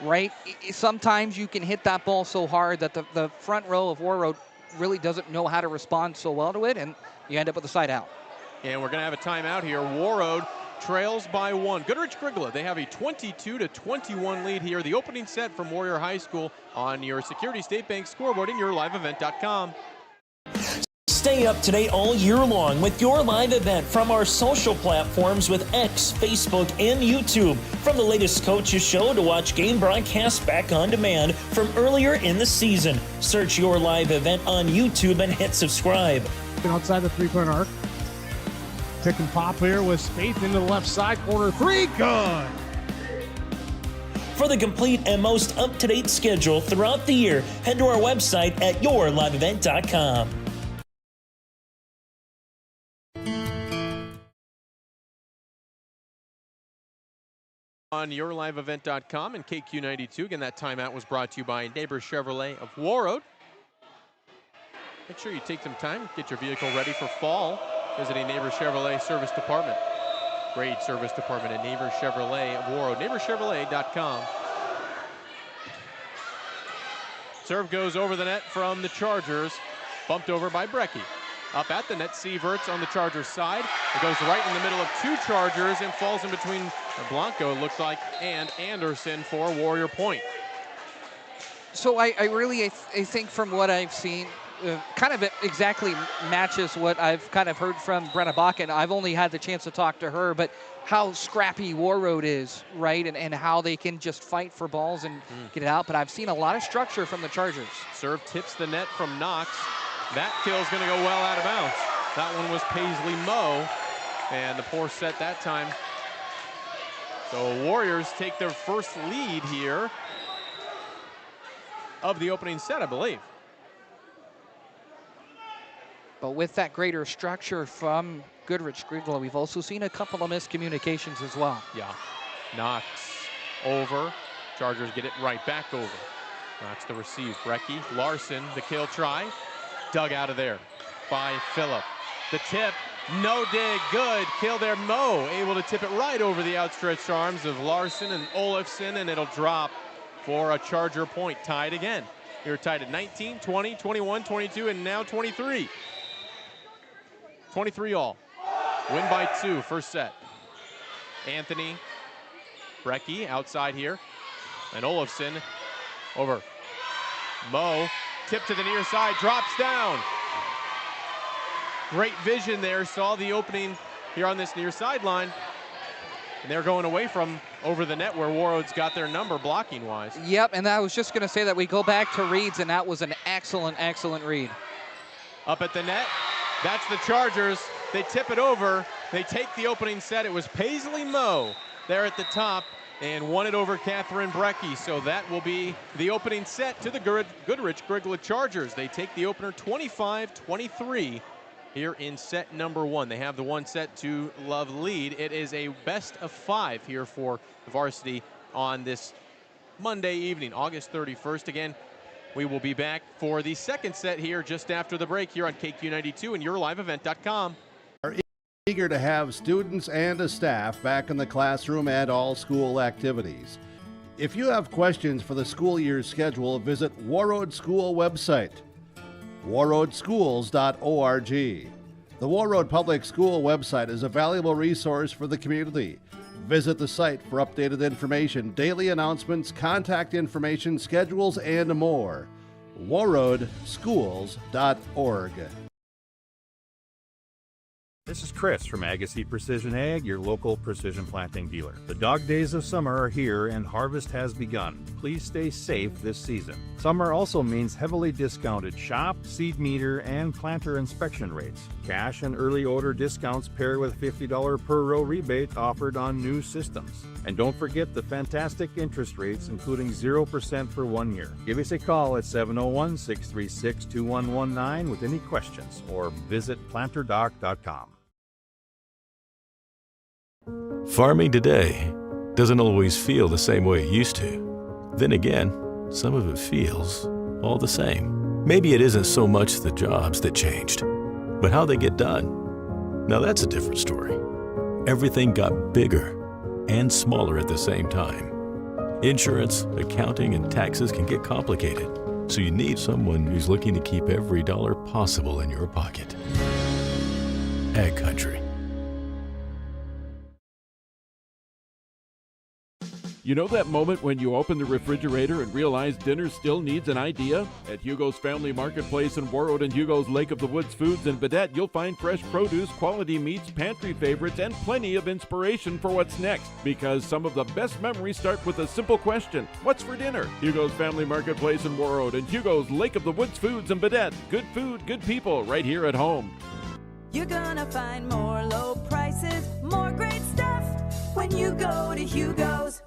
right? Sometimes you can hit that ball so hard that the front row of Warroad really doesn't know how to respond so well to it, and you end up with a side out. And we're going to have a timeout here. Warroad trails by 1. Goodridge Grgyla, they have a 22-21 lead here. The opening set from Warrior High School on your Security State Bank scoreboard and your liveevent.com. Stay up to date all year long with your live event from our social platforms with X, Facebook, and YouTube. From the latest coaches show to watch game broadcasts back on demand from earlier in the season. Search your live event on YouTube and hit subscribe. Outside the three-point arc. Pick and pop here with Spaeth into the left side corner. Three, good. For the complete and most up-to-date schedule throughout the year, head to our website at yourliveevent.com. On yourliveevent.com and KQ92. Again, that timeout was brought to you by Neighbor Chevrolet of Warroad. Make sure you take some time, get your vehicle ready for fall. Visiting Neighbor Chevrolet Service Department. Great service department at Neighbor Chevrolet of Warroad. NeighborChevrolet.com. Serve goes over the net from the Chargers. Bumped over by Brecky. Up at the net, Sieverts on the Chargers side. It goes right in the middle of two Chargers and falls in between Blanco, it looks like, and Anderson for Warrior Point. So I really think from what I've seen, kind of exactly matches what I've kind of heard from Brenna Bakken. I've only had the chance to talk to her, but how scrappy Warroad is, right? And how they can just fight for balls and get it out. But I've seen a lot of structure from the Chargers. Serve tips the net from Knox. That kill's going to go well out of bounds. That one was Paisley Moe, and the poor set that time. So Warriors take their first lead here of the opening set, I believe. But with that greater structure from Goodridge, Grgyla, we've also seen a couple of miscommunications as well. Yeah. Knox over. Chargers get it right back over. Knox to receive. Brecky, Larson, the kill try. Dug out of there by Phillip. The tip, no dig, good. Kill there, Moe, able to tip it right over the outstretched arms of Larson and Olofsson, and it'll drop for a Charger point. Tied again. You're tied at 19, 20, 21, 22, and now 23. 23 all. Win by 2, first set. Anthony, Brecky outside here, and Olofsson over. Moe, tip to the near side, drops down. Great vision there, saw the opening here on this near sideline. And they're going away from over the net where Warroad's got their number blocking-wise. Yep, and I was just going to say that we go back to reads, and that was an excellent, excellent read. Up at the net, that's the Chargers. They tip it over. They take the opening set. It was Paisley Moe there at the top and won it over Catherine Brecky. So that will be the opening set to the Goodridge Grgyla Chargers. They take the opener 25-23 here in set number 1. They have the 1-2 love lead. It is a best of 5 here for the varsity on this Monday evening, August 31st. Again, we will be back for the second set here just after the break here on KQ92 and yourliveevent.com. Eager to have students and a staff back in the classroom and all school activities. If you have questions for the school year's schedule, visit Warroad School website, warroadschools.org. The Warroad Public School website is a valuable resource for the community. Visit the site for updated information, daily announcements, contact information, schedules, and more. warroadschools.org. This is Chris from Agassiz Precision Ag, your local precision planting dealer. The dog days of summer are here and harvest has begun. Please stay safe this season. Summer also means heavily discounted shop, seed meter, and planter inspection rates. Cash and early order discounts pair with $50 per row rebate offered on new systems. And don't forget the fantastic interest rates, including 0% for 1 year. Give us a call at 701-636-2119 with any questions or visit planterdoc.com. Farming today doesn't always feel the same way it used to. Then again, some of it feels all the same. Maybe it isn't so much the jobs that changed, but how they get done. Now that's a different story. Everything got bigger and smaller at the same time. Insurance, accounting, and taxes can get complicated, so you need someone who's looking to keep every dollar possible in your pocket. Ag Country. You know that moment when you open the refrigerator and realize dinner still needs an idea? At Hugo's Family Marketplace in Warroad and Hugo's Lake of the Woods Foods in Vedette, you'll find fresh produce, quality meats, pantry favorites, and plenty of inspiration for what's next. Because some of the best memories start with a simple question: what's for dinner? Hugo's Family Marketplace in Warroad and Hugo's Lake of the Woods Foods in Vedette. Good food, good people, right here at home. You're gonna find more low prices, more great stuff when you go to Hugo's.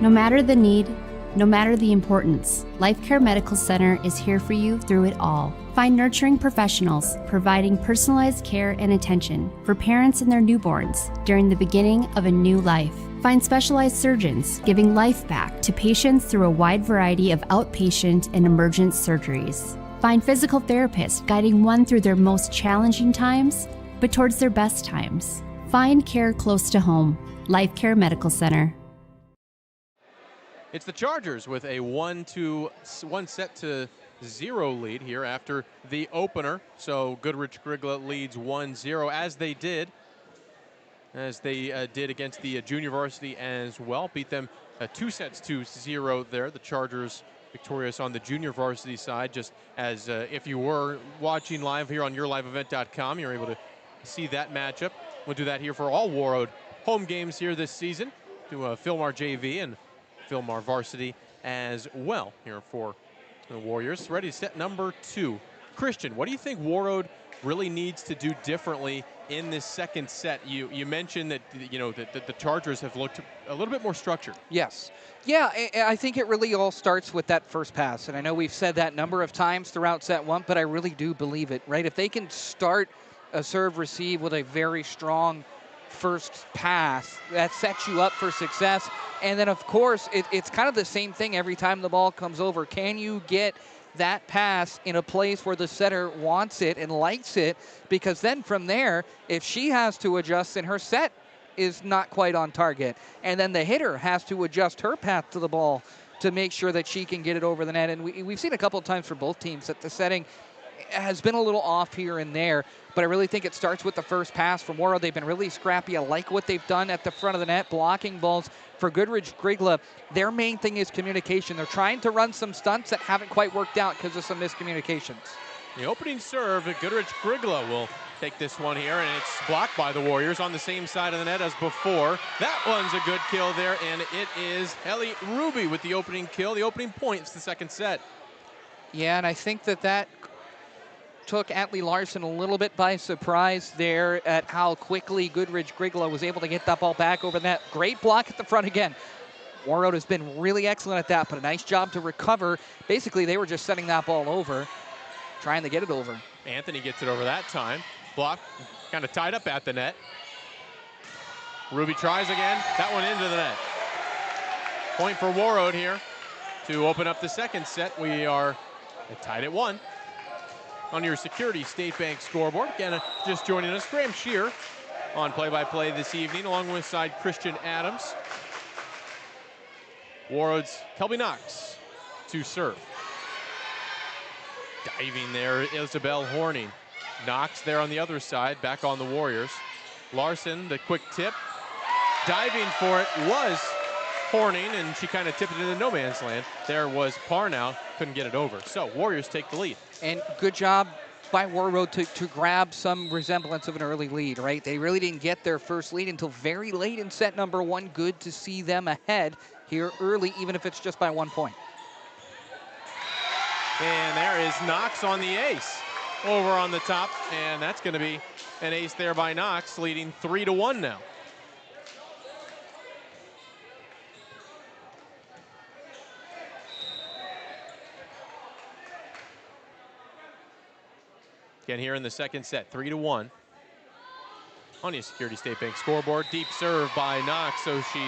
No matter the need, no matter the importance, Life Care Medical Center is here for you through it all. Find nurturing professionals providing personalized care and attention for parents and their newborns during the beginning of a new life. Find specialized surgeons giving life back to patients through a wide variety of outpatient and emergent surgeries. Find physical therapists guiding one through their most challenging times, but towards their best times. Find care close to home. Life Care Medical Center. It's the Chargers with a 1-0 lead here after the opener. So Goodridge Grgyla leads 1-0 as they did against the junior varsity as well. Beat them 2-0 there. The Chargers victorious on the junior varsity side, just as if you were watching live here on yourliveevent.com, you're able to see that matchup. We'll do that here for all Warroad home games here this season. Do Philmar JV and Philmar varsity as well here for the Warriors. Ready to set number 2. Christian, what do you think Warroad really needs to do differently in this second set? You mentioned that the Chargers have looked a little bit more structured. Yes. Yeah, I think it really all starts with that first pass. And I know we've said that a number of times throughout set 1, but I really do believe it, right? If they can start a serve receive with a very strong first pass, that sets you up for success. And then, of course, it's kind of the same thing every time the ball comes over. Can you get that pass in a place where the setter wants it and likes it? Because then from there, if she has to adjust and her set is not quite on target, and then the hitter has to adjust her path to the ball to make sure that she can get it over the net. And we've seen a couple of times for both teams that the setting has been a little off here and there, but I really think it starts with the first pass from Warroad. They've been really scrappy. I like what they've done at the front of the net, blocking balls. For Goodridge Grgyla, their main thing is communication. They're trying to run some stunts that haven't quite worked out because of some miscommunications. The opening serve, Goodridge Grgyla will take this one here, and it's blocked by the Warriors on the same side of the net as before. That one's a good kill there, and it is Ellie Ruby with the opening kill, the opening point. It's the second set. Yeah, and I think that took Atlee Larson a little bit by surprise there at how quickly Goodridge Grgyla was able to get that ball back over the net. Great block at the front again. Warroad has been really excellent at that, but a nice job to recover. Basically, they were just setting that ball over, trying to get it over. Anthony gets it over that time. Block kind of tied up at the net. Ruby tries again. That one into the net. Point for Warroad here to open up the second set. We are tied at 1. On your Security State Bank scoreboard. Again, just joining us, Graham Shear on play-by-play this evening, along with side Christian Adams. Warroad's Kelby Knox to serve. Diving there, Isabel Horning. Knox there on the other side, back on the Warriors. Larson, the quick tip. Diving for it was Horning, and she kind of tipped it into no man's land. There was Parnow, couldn't get it over. So Warriors take the lead. And good job by Warroad to grab some resemblance of an early lead, right? They really didn't get their first lead until very late in set number 1. Good to see them ahead here early, even if it's just by 1 point. And there is Knox on the ace over on the top, and that's going to be an ace there by Knox, leading 3-1 now. Again here in the second set, 3-1. On your Security State Bank scoreboard, deep serve by Knox, so she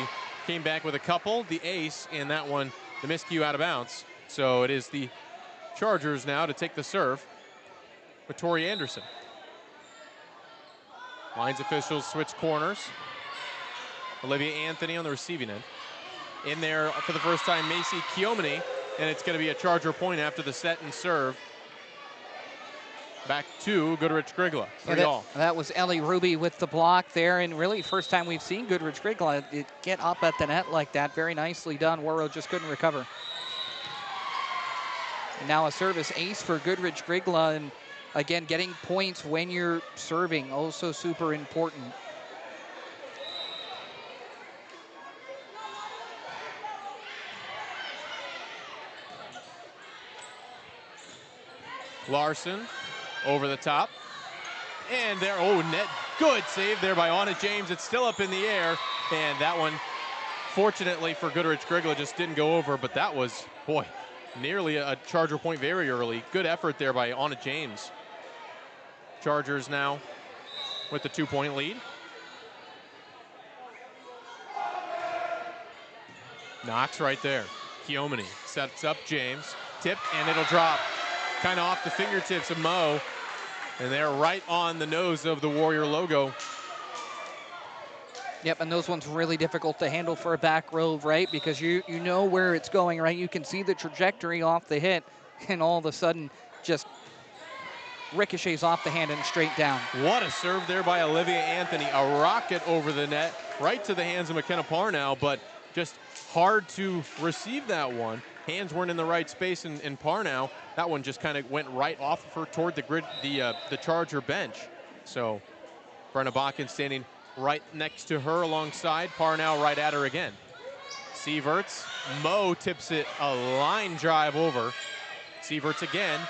came back with a couple, the ace, and that one, the miscue out of bounds. So it is the Chargers now to take the serve with Tori Anderson. Lines officials switch corners. Olivia Anthony on the receiving end. In there for the first time, Macy Kiomini, and it's going to be a Charger point after the set and serve. back to Goodridge Grgyla. 3-all. That was Ellie Ruby with the block there, and really first time we've seen Goodridge Grgyla get up at the net like that. Very nicely done. Warroad just couldn't recover. And now a service ace for Goodridge Grgyla, and again, getting points when you're serving, also super important. Larson over the top. And there, net. Good save there by Anna James. It's still up in the air. And that one, fortunately for Goodridge Grgyla, just didn't go over. But that was, boy, nearly a Charger point very early. Good effort there by Anna James. Chargers now with the 2-point lead. Knox right there. Keomini sets up James. Tipped, and it'll drop. Kind of off the fingertips of Mo. And they're right on the nose of the Warrior logo. Yep, and those ones really difficult to handle for a back row, right? Because you know where it's going, right? You can see the trajectory off the hit, and all of a sudden just ricochets off the hand and straight down. What a serve there by Olivia Anthony. A rocket over the net, right to the hands of McKenna Parnow, but just hard to receive that one. Hands weren't in the right space, and Parnow, that one just kind of went right off of her toward the Charger bench. So Brenna Bakken standing right next to her alongside. Parnow right at her again. Sieverts, Mo tips it a line drive over. Sieverts again.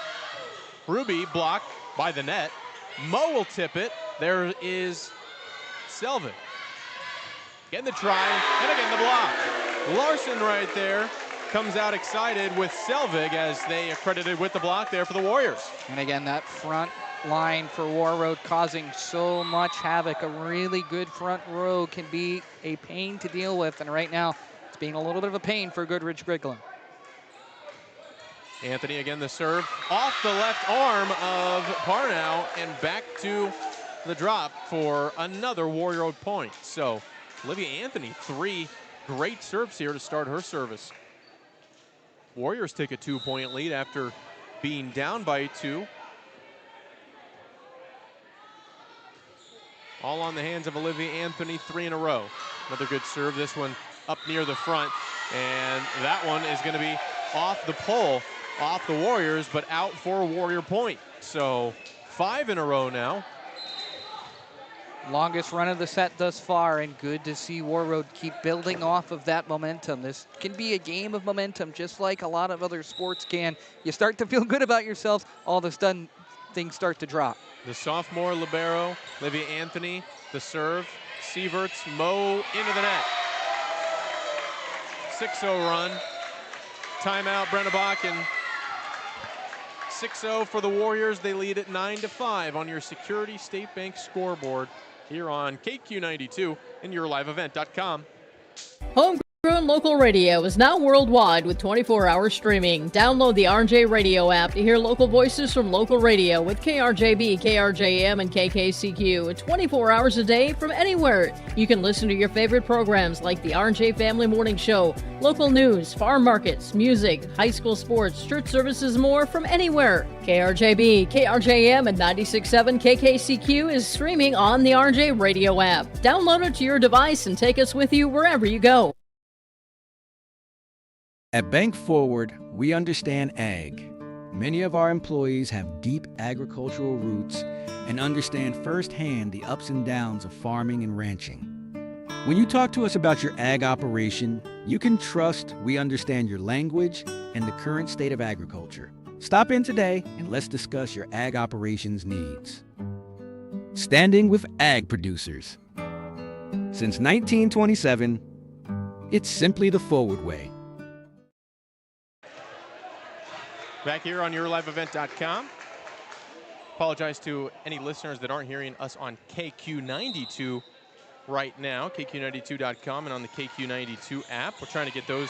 Ruby blocked by the net. Mo will tip it. There is Selvig. Getting the try, and again the block. Larson right there comes out excited with Selvig as they accredited with the block there for the Warriors. And again, that front line for Warroad causing so much havoc. A really good front row can be a pain to deal with, and right now it's being a little bit of a pain for Goodridge Grgyla. Anthony again the serve off the left arm of Parnow and back to the drop for another Warrior point. So Olivia Anthony, 3 great serves here to start her service. Warriors take a 2-point lead after being down by 2. All on the hands of Olivia Anthony, 3 in a row. Another good serve, this one up near the front. And that one is going to be off the pole, off the Warriors, but out for a Warrior point. So 5 in a row now. Longest run of the set thus far, and good to see Warroad keep building off of that momentum. This can be a game of momentum, just like a lot of other sports can. You start to feel good about yourself, all of a sudden things start to drop. The sophomore libero, Olivia Anthony, the serve, Sieverts, Mo into the net. 6-0 run. Timeout, Brenna Bakken. 6-0 for the Warriors. They lead at 9-5 on your Security State Bank scoreboard here on KQ92 and YourLiveEvent.com. Homegrown local radio is now worldwide with 24-hour streaming. Download the RJ Radio app to hear local voices from local radio with KRJB, KRJM, and KKCQ. 24 hours a day from anywhere. You can listen to your favorite programs like the RJ Family Morning Show, local news, farm markets, music, high school sports, church services, more from anywhere. KRJB, KRJM, and 96.7 KKCQ is streaming on the RJ Radio app. Download it to your device and take us with you wherever you go. At Bank Forward, we understand ag. Many of our employees have deep agricultural roots and understand firsthand the ups and downs of farming and ranching. When you talk to us about your ag operation, you can trust we understand your language and the current state of agriculture. Stop in today and let's discuss your ag operations needs. Standing with ag producers. Since 1927, it's simply the Forward way. Back here on YourLiveEvent.com. Apologize to any listeners that aren't hearing us on KQ92 right now, KQ92.com and on the KQ92 app. We're trying to get those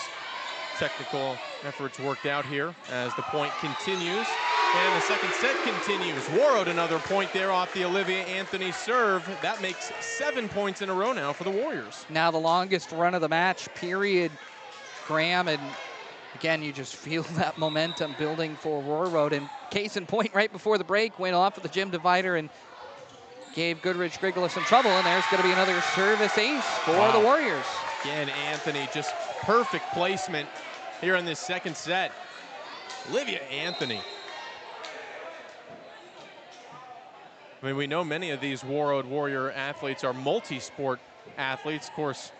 technical efforts worked out here as the point continues. And the second set continues. Warroad another point there off the Olivia Anthony serve. That makes 7 points in a row now for the Warriors. Now the longest run of the match, period, Graham, and again, you just feel that momentum building for Warroad. And case in point, right before the break, went off of the gym divider and gave Goodridge Grgyla some trouble, and there's going to be another service ace for the Warriors. Again, Anthony, just perfect placement here in this second set. Olivia Anthony. I mean, we know many of these Warroad Warrior athletes are multi-sport athletes. Of course,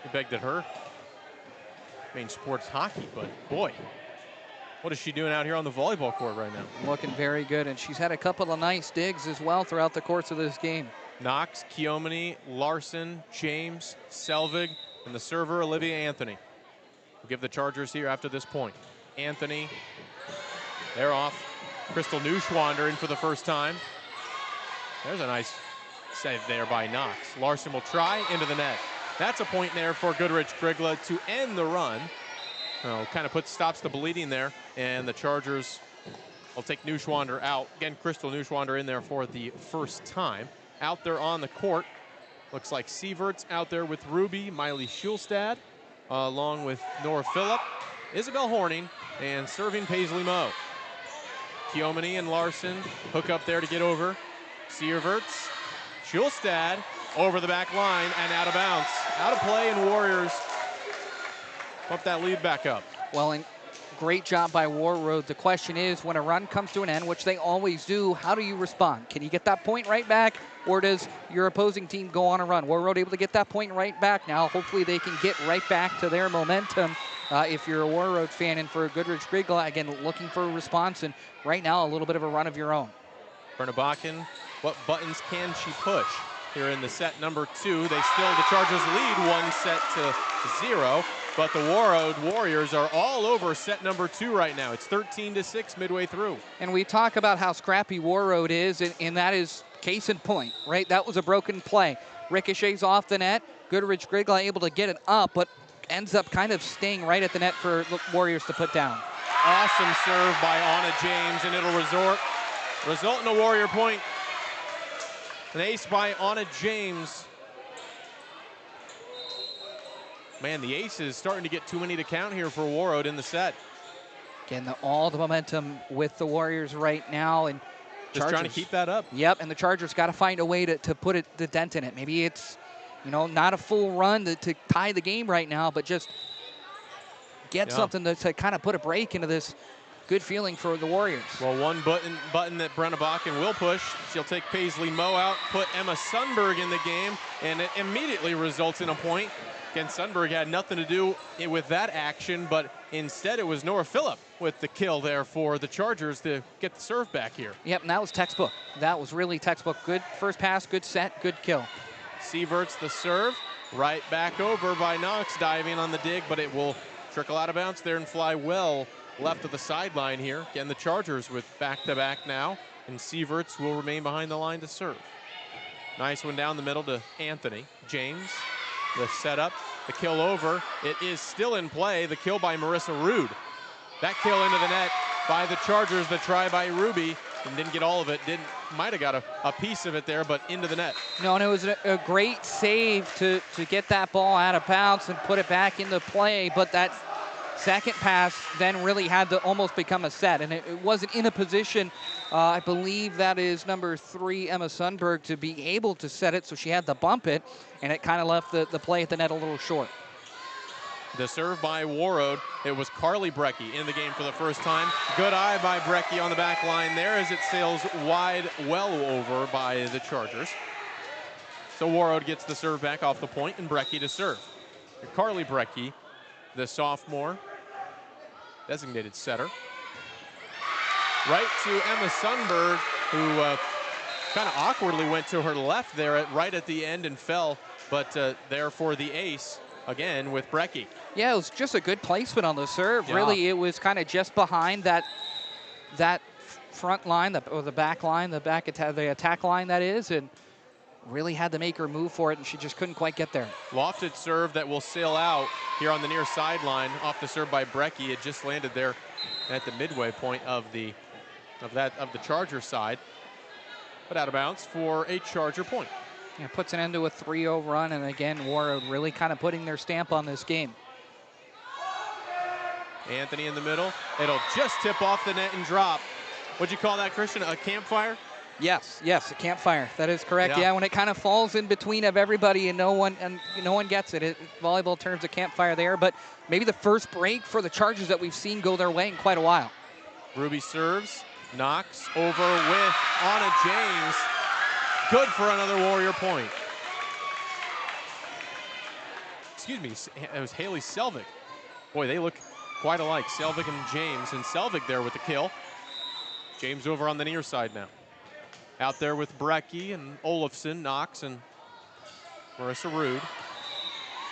we begged at her main sport's hockey, but boy, what is she doing out here on the volleyball court right now? Looking very good, and she's had a couple of nice digs as well throughout the course of this game. Knox, Kiomini, Larson, James, Selvig, and the server, Olivia Anthony. We'll give the Chargers here after this point. Anthony, they're off. Crystal Neuschwander in for the first time. There's a nice save there by Knox. Larson will try into the net. That's a point there for Goodridge Grgyla to end the run. Well, kind of stops the bleeding there, and the Chargers will take Neuschwander out. Again, Crystal Neuschwander in there for the first time. Out there on the court, looks like Sievert's out there with Ruby, Miley Schulstad, along with Nora Phillip, Isabel Horning, and serving Paisley Moe. Kiomini and Larson hook up there to get over. Sievert's, Schulstad over the back line and out of bounds. Out of play, and Warriors pump that lead back up. Well, and great job by Warroad. The question is, when a run comes to an end, which they always do, how do you respond? Can you get that point right back, or does your opposing team go on a run? Warroad able to get that point right back now. Hopefully they can get right back to their momentum. If you're a Warroad fan, and for Goodridge Grgyla, again, looking for a response, and right now a little bit of a run of your own. Bernabakken, what buttons can she push here in the set number 2? The Chargers lead 1-0, but the Warroad Warriors are all over set number 2 right now. It's 13-6 midway through. And we talk about how scrappy Warroad is, and that is case in point, right? That was a broken play. Ricochets off the net. Goodridge Grgyla able to get it up, but ends up kind of staying right at the net for the Warriors to put down. Awesome serve by Anna James, and it'll result in a Warrior point. An ace by Anna James. Man, the ace is starting to get too many to count here for Warroad in the set. Again, all the momentum with the Warriors right now, and just trying to keep that up. Yep, and the Chargers got to find a way to put the dent in it. Maybe it's, not a full run to tie the game right now, but just get something to kind of put a break into this good feeling for the Warriors. Well, one button that Bernabakken will push. She'll take Paisley Moe out, put Emma Sundberg in the game, and it immediately results in a point. Again, Sundberg had nothing to do with that action, but instead it was Nora Phillip with the kill there for the Chargers to get the serve back here. Yep, and that was textbook. That was really textbook. Good first pass, good set, good kill. Sievert's the serve, right back over by Knox, diving on the dig, but it will trickle out of bounds there and fly well left of the sideline here. Again, the Chargers with back-to-back now, and Sievert's will remain behind the line to serve. Nice one down the middle to Anthony. James, the setup, the kill over. It is still in play, the kill by Marissa Rude. That kill into the net by the Chargers, the try by Ruby, and didn't get all of it. Might have got a piece of it there, but into the net. No, and it was a great save to get that ball out of bounds and put it back into play, but that second pass then really had to almost become a set, and it wasn't in a position, I believe that is number 3, Emma Sundberg, to be able to set it, so she had to bump it, and it kind of left the play at the net a little short. The serve by Warroad. It was Carly Brecky in the game for the first time. Good eye by Brecky on the back line there as it sails wide, well over by the Chargers. So Warroad gets the serve back off the point, and Brecky to serve. Carly Brecky, the sophomore, designated setter. Right to Emma Sundberg, who kind of awkwardly went to her left there right at the end and fell, but there for the ace again with Brecky. Yeah, it was just a good placement on the serve. Yeah. Really, it was kind of just behind that front line, or the back line, the attack line that is, and really had to make her move for it, and she just couldn't quite get there. Lofted serve that will sail out here on the near sideline off the serve by Brecky. It just landed there at the midway point of the Charger side, but out of bounds for a Charger point. Yeah, puts an end to a 3-0 run, and again, Warroad really kind of putting their stamp on this game. Anthony in the middle. It'll just tip off the net and drop. What'd you call that, Christian? A campfire? Yes, a campfire. That is correct. Yeah. Yeah, when it kind of falls in between of everybody and no one gets it. Volleyball terms a campfire there, but maybe the first break for the Chargers that we've seen go their way in quite a while. Ruby serves, knocks over with Anna James. Good for another Warrior point. Excuse me, it was Haley Selvig. Boy, they look quite alike, Selvig and James, and Selvig there with the kill. James over on the near side now. Out there with Brecky and Olafson, Knox, and Marissa Rude.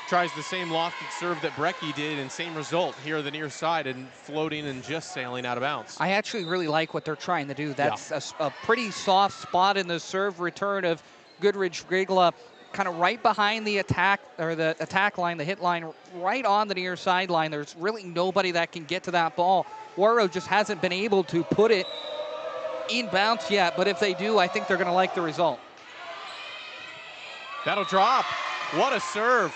Tries the same lofted serve that Brecky did, and same result here on the near side, and floating and just sailing out of bounds. I actually really like what they're trying to do. That's a pretty soft spot in the serve return of Goodridge Grgyla, kind of right behind the attack, or the attack line, the hit line, right on the near sideline. There's really nobody that can get to that ball. Warroad just hasn't been able to put it in bounce yet, but if they do, I think they're going to like the result. That'll drop. What a serve.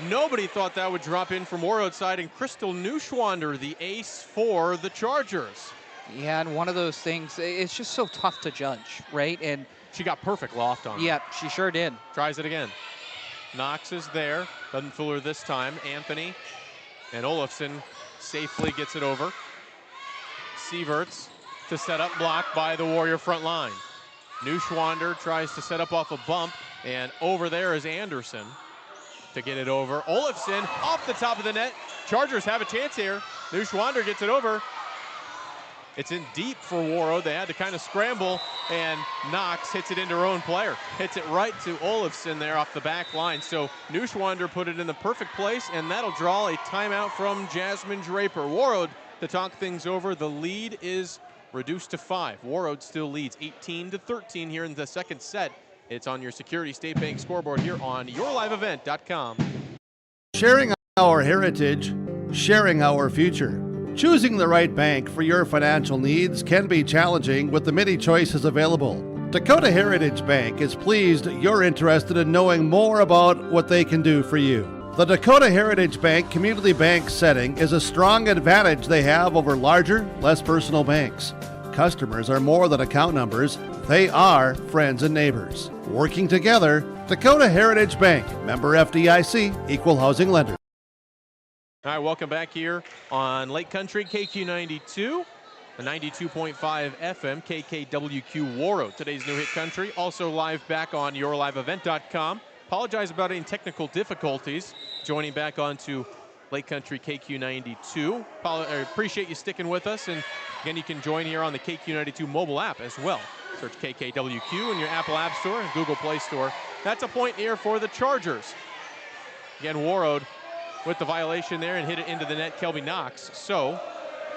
Nobody thought that would drop in from Warroad side, and Crystal Neuschwander, the ace for the Chargers. Yeah, and one of those things, it's just so tough to judge, right? And she got perfect loft on it. Yeah, she sure did. Tries it again. Knox is there. Doesn't fool her this time. Anthony and Olafson safely gets it over. Sieverts to set up, blocked by the Warrior front line. Neuschwander tries to set up off a bump, and over there is Anderson to get it over. Olafson off the top of the net. Chargers have a chance here. Neuschwander gets it over. It's in deep for Warroad. They had to kind of scramble, and Knox hits it into her own player. Hits it right to Olafson there off the back line. So Neuschwander put it in the perfect place, and that'll draw a timeout from Jasmine Draper. Warroad to talk things over. The lead is reduced to 5. Warroad still leads 18-13 here in the second set. It's on your Security State Bank scoreboard here on yourliveevent.com. Sharing our heritage, sharing our future. Choosing the right bank for your financial needs can be challenging with the many choices available. Dakota Heritage Bank is pleased you're interested in knowing more about what they can do for you. The Dakota Heritage Bank community bank setting is a strong advantage they have over larger, less personal banks. Customers are more than account numbers, they are friends and neighbors. Working together, Dakota Heritage Bank, member FDIC, equal housing lender. All right, welcome back here on Lake Country, KQ92, the 92.5 FM, KKWQ Warroad, today's new hit country. Also live back on yourliveevent.com. Apologize about any technical difficulties. Joining back onto Lake Country KQ92. I appreciate you sticking with us. And again, you can join here on the KQ92 mobile app as well. Search KKWQ in your Apple App Store and Google Play Store. That's a point here for the Chargers. Again, Warroad with the violation there and hit it into the net, Kelby Knox. So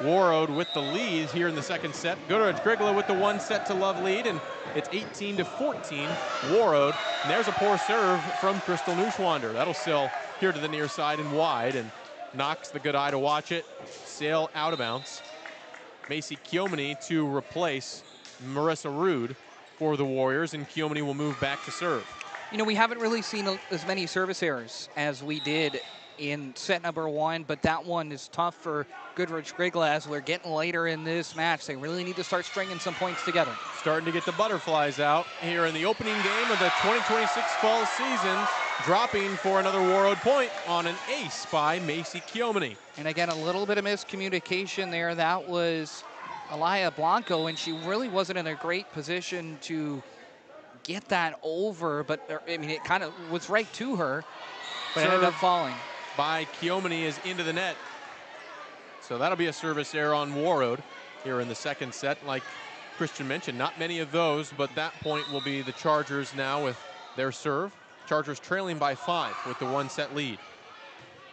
Warroad with the lead here in the second set. Goodridge Grgyla with the 1-set-to-love lead, and it's 18-14 Warroad. And there's a poor serve from Crystal Neuschwander. That'll sail here to the near side and wide, and Knox, the good eye to watch it, sail out of bounds. Macy Kiomani to replace Marissa Rude for the Warriors, and Kiomani will move back to serve. You know, we haven't really seen as many service errors as we did in set number 1, but that one is tough for Goodridge Grgyla as we're getting later in this match. They really need to start stringing some points together. Starting to get the butterflies out here in the opening game of the 2026 fall season, dropping for another Warroad point on an ace by Macy Kiomani. And again, a little bit of miscommunication there. That was Alaya Blanco, and she really wasn't in a great position to get that over, but I mean, it kind of was right to her, but it ended up falling. By Kiomani is into the net. So that'll be a service error on Warroad here in the second set. Like Christian mentioned, not many of those, but that point will be the Chargers now with their serve. Chargers trailing by 5 with the 1-set lead.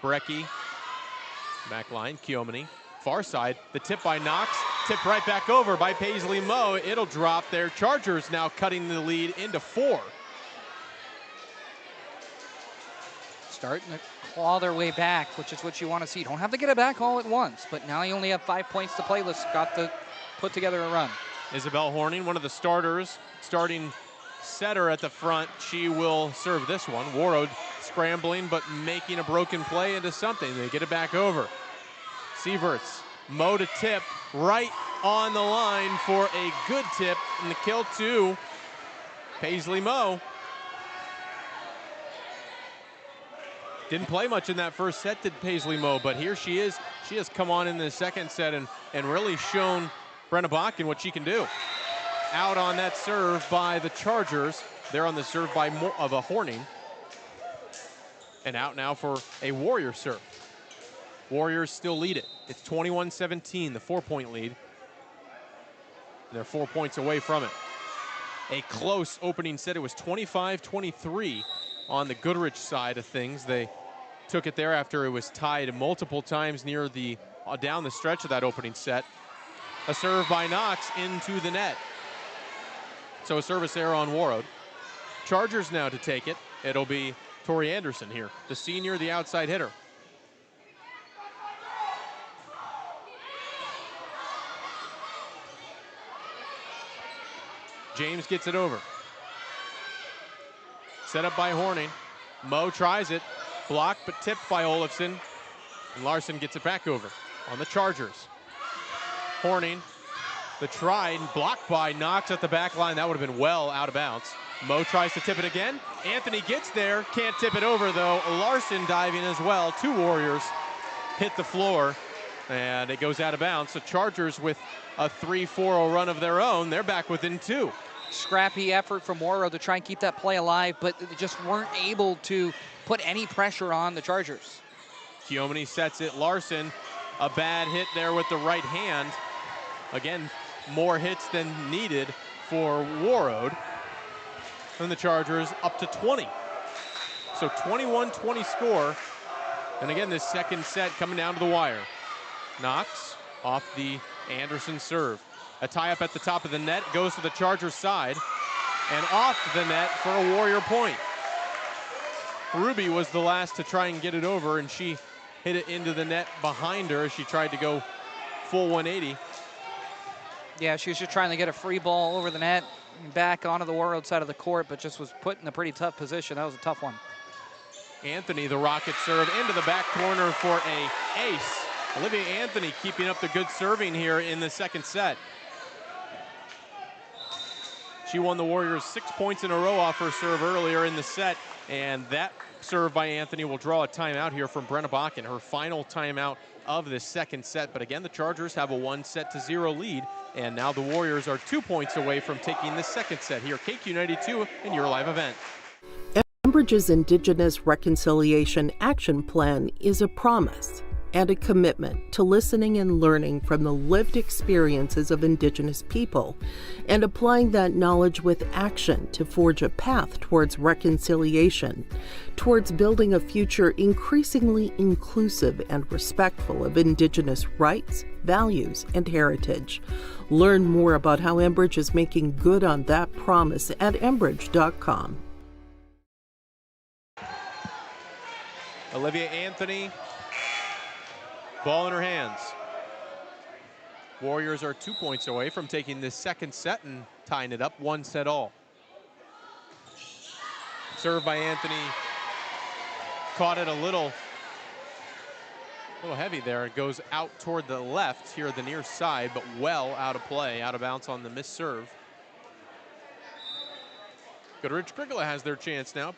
Brecky, back line, Kiomani, far side, the tip by Knox, tipped right back over by Paisley Moe. It'll drop there. Chargers now cutting the lead into 4. Starting to claw their way back, which is what you want to see. Don't have to get it back all at once, but now you only have 5 points to play. Let's got to put together a run. Isabel Horning, one of the starters, starting setter at the front. She will serve this one. Warroad scrambling, but making a broken play into something. They get it back over. Sieverts, Mo to tip, right on the line for a good tip, and the kill to Paisley Mo. Didn't play much in that first set, did Paisley Mo, but here she is. She has come on in the second set and really shown Brenna Bakken what she can do. Out on that serve by the Chargers. They're on the serve by a Horning. And out now for a Warrior serve. Warriors still lead it. It's 21-17, the 4-point lead. They're 4 points away from it. A close opening set. It was 25-23 on the Goodridge side of things. They took it there after it was tied multiple times near the down the stretch of that opening set. A serve by Knox into the net. So a service error on Warroad. Chargers now to take it. It'll be Tori Anderson here, the senior, the outside hitter. James gets it over. Set up by Horning. Mo tries it. Blocked but tipped by Olofsson. And Larson gets it back over on the Chargers. Horning, the try, and blocked by Knox at the back line. That would have been well out of bounds. Mo tries to tip it again. Anthony gets there. Can't tip it over though. Larson diving as well. Two Warriors hit the floor. And it goes out of bounds. So Chargers with a 3-4-0 run of their own. They're back within two. Scrappy effort from Warroad to try and keep that play alive, but they just weren't able to put any pressure on the Chargers. Chiomini sets it. Larson, a bad hit there with the right hand. Again, more hits than needed for Warroad. And the Chargers up to 20. So 21-20 score. And again, this second set coming down to the wire. Knox off the Anderson serve. A tie-up at the top of the net, goes to the Chargers side, and off the net for a Warrior point. Ruby was the last to try and get it over, and she hit it into the net behind her as she tried to go full 180. Yeah, she was just trying to get a free ball over the net and back onto the Warroad side of the court, but just was put in a pretty tough position. That was a tough one. Anthony, the rocket serve into the back corner for a ace. Olivia Anthony keeping up the good serving here in the second set. She won the Warriors 6 points in a row off her serve earlier in the set, and that serve by Anthony will draw a timeout here from Brenna Bakken, her final timeout of this second set. But again, the Chargers have a 1-0 lead, and now the Warriors are 2 points away from taking the second set here. KQ92 in your live event. Embridge's Indigenous Reconciliation Action Plan is a promise and a commitment to listening and learning from the lived experiences of Indigenous people and applying that knowledge with action to forge a path towards reconciliation, towards building a future increasingly inclusive and respectful of Indigenous rights, values, and heritage. Learn more about how Embridge is making good on that promise at Embridge.com. Olivia Anthony, ball in her hands. Warriors are 2 points away from taking this second set and tying it up 1-1. Serve by Anthony. Caught it a little heavy there. It goes out toward the left here, the near side, but well out of play, out of bounds on the missed serve. Goodridge Grgyla has their chance now.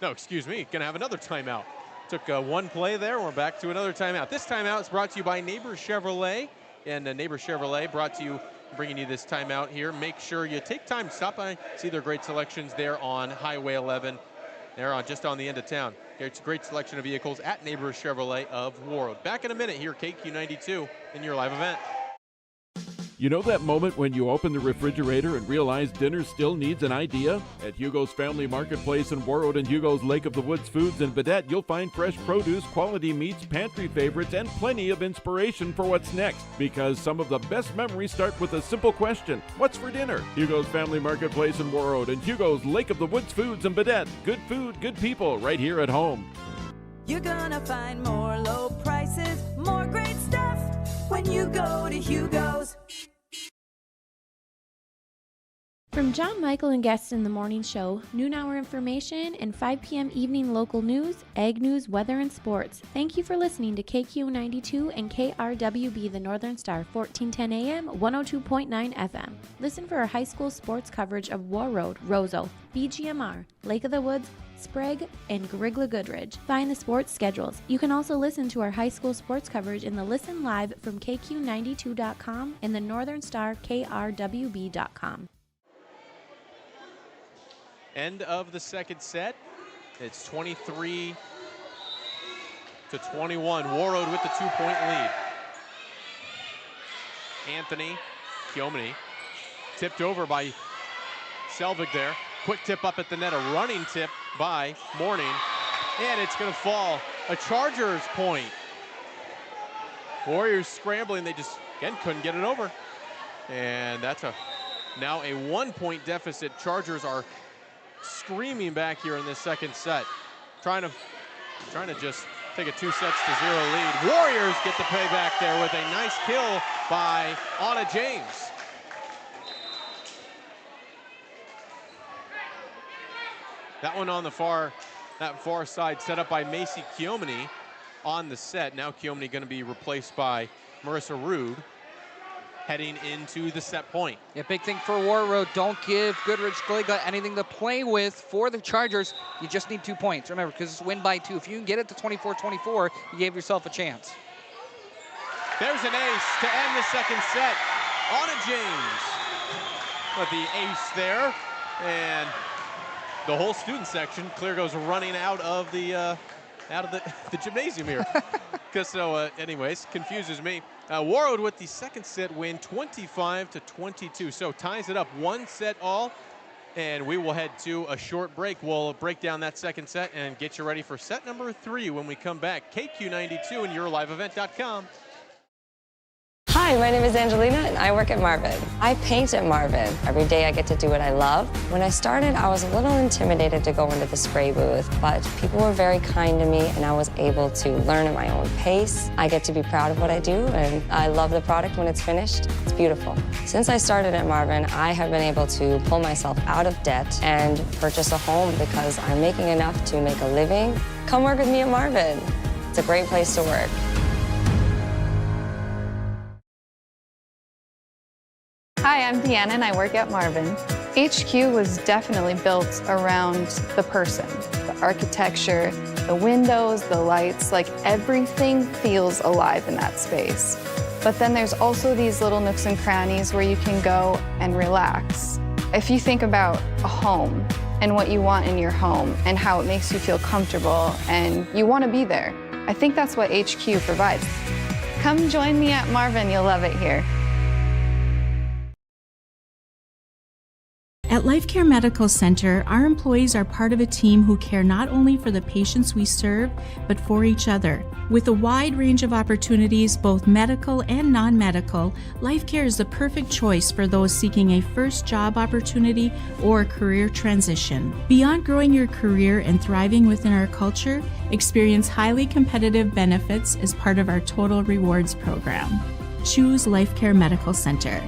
No, excuse me, gonna have another timeout. Took one play there, we're back to another timeout. This timeout is brought to you by Neighbor Chevrolet, and Neighbor Chevrolet brought to you, bringing you this timeout here. Make sure you take time to stop by, see their great selections there on Highway 11. They're just on the end of town. It's a great selection of vehicles at Neighbor Chevrolet of Warroad. Back in a minute here, KQ92 in your live event. You know that moment when you open the refrigerator and realize dinner still needs an idea? At Hugo's Family Marketplace in Warroad and Hugo's Lake of the Woods Foods in Vedette, you'll find fresh produce, quality meats, pantry favorites, and plenty of inspiration for what's next. Because some of the best memories start with a simple question: what's for dinner? Hugo's Family Marketplace in Warroad and Hugo's Lake of the Woods Foods in Vedette. Good food, good people, right here at home. You're gonna find more low prices, more great stuff when you go to Hugo's. From John Michael and guests in the morning show, noon hour information, and 5 p.m. evening local news, ag news, weather, and sports. Thank you for listening to KQ92 and KRWB, the Northern Star, 1410 AM, 102.9 FM. Listen for our high school sports coverage of Warroad, Roseau, BGMR, Lake of the Woods, Sprague, and Grgyla Goodridge. Find the sports schedules. You can also listen to our high school sports coverage in the Listen Live from KQ92.com and the Northern Star KRWB.com. End of the second set. It's 23 to 21. Warroad with the 2-point lead. Anthony Kiomini tipped over by Selvig there. Quick tip up at the net. A running tip by Morning. And it's going to fall. A Chargers point. Warriors scrambling. They just, again, couldn't get it over. And that's now a 1-point deficit. Chargers are screaming back here in this second set, trying to just take a 2-0 lead. Warriors get the payback there with a nice kill by Anna James. That one on the far side, set up by Macy Kiomini on the set. Now Kiomini going to be replaced by Marissa Rude, heading into the set point. Yeah, big thing for Warroad. Don't give Goodridge Grgyla anything to play with for the Chargers. You just need 2 points. Remember, because it's win by 2. If you can get it to 24-24, you gave yourself a chance. There's an ace to end the second set. Anna James with the ace there. And the whole student section, clear goes running out of the gymnasium here. Anyways, confuses me. Warroad with the second set win, 25-22. So ties it up 1 set all, and we will head to a short break. We'll break down that second set and get you ready for set number 3 when we come back. KQ92 and YourLiveEvent.com. Hi, my name is Angelina and I work at Marvin. I paint at Marvin. Every day I get to do what I love. When I started, I was a little intimidated to go into the spray booth, but people were very kind to me and I was able to learn at my own pace. I get to be proud of what I do and I love the product when it's finished. It's beautiful. Since I started at Marvin, I have been able to pull myself out of debt and purchase a home because I'm making enough to make a living. Come work with me at Marvin. It's a great place to work. Hi, I'm Deanna and I work at Marvin. HQ was definitely built around the person, the architecture, the windows, the lights, like everything feels alive in that space. But then there's also these little nooks and crannies where you can go and relax. If you think about a home and what you want in your home and how it makes you feel comfortable and you want to be there, I think that's what HQ provides. Come join me at Marvin, you'll love it here. At Life Care Medical Center, our employees are part of a team who care not only for the patients we serve, but for each other. With a wide range of opportunities, both medical and non-medical, Life Care is the perfect choice for those seeking a first job opportunity or career transition. Beyond growing your career and thriving within our culture, experience highly competitive benefits as part of our Total Rewards program. Choose Life Care Medical Center.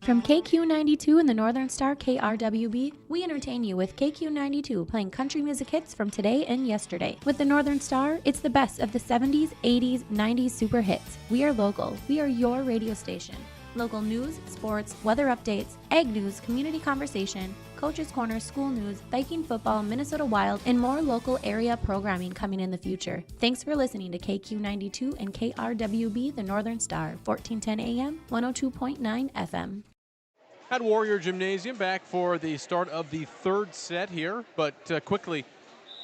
From KQ92 and the Northern Star KRWB, we entertain you with KQ92 playing country music hits from today and yesterday. With the Northern Star, it's the best of the 70s, 80s, 90s super hits. We are local. We are your radio station. Local news, sports, weather updates, ag news, community conversation, Coach's Corner, school news, Viking football, Minnesota Wild, and more local area programming coming in the future. Thanks for listening to KQ92 and KRWB, the Northern Star, 1410 AM, 102.9 FM. At Warrior Gymnasium, back for the start of the third set here, but quickly,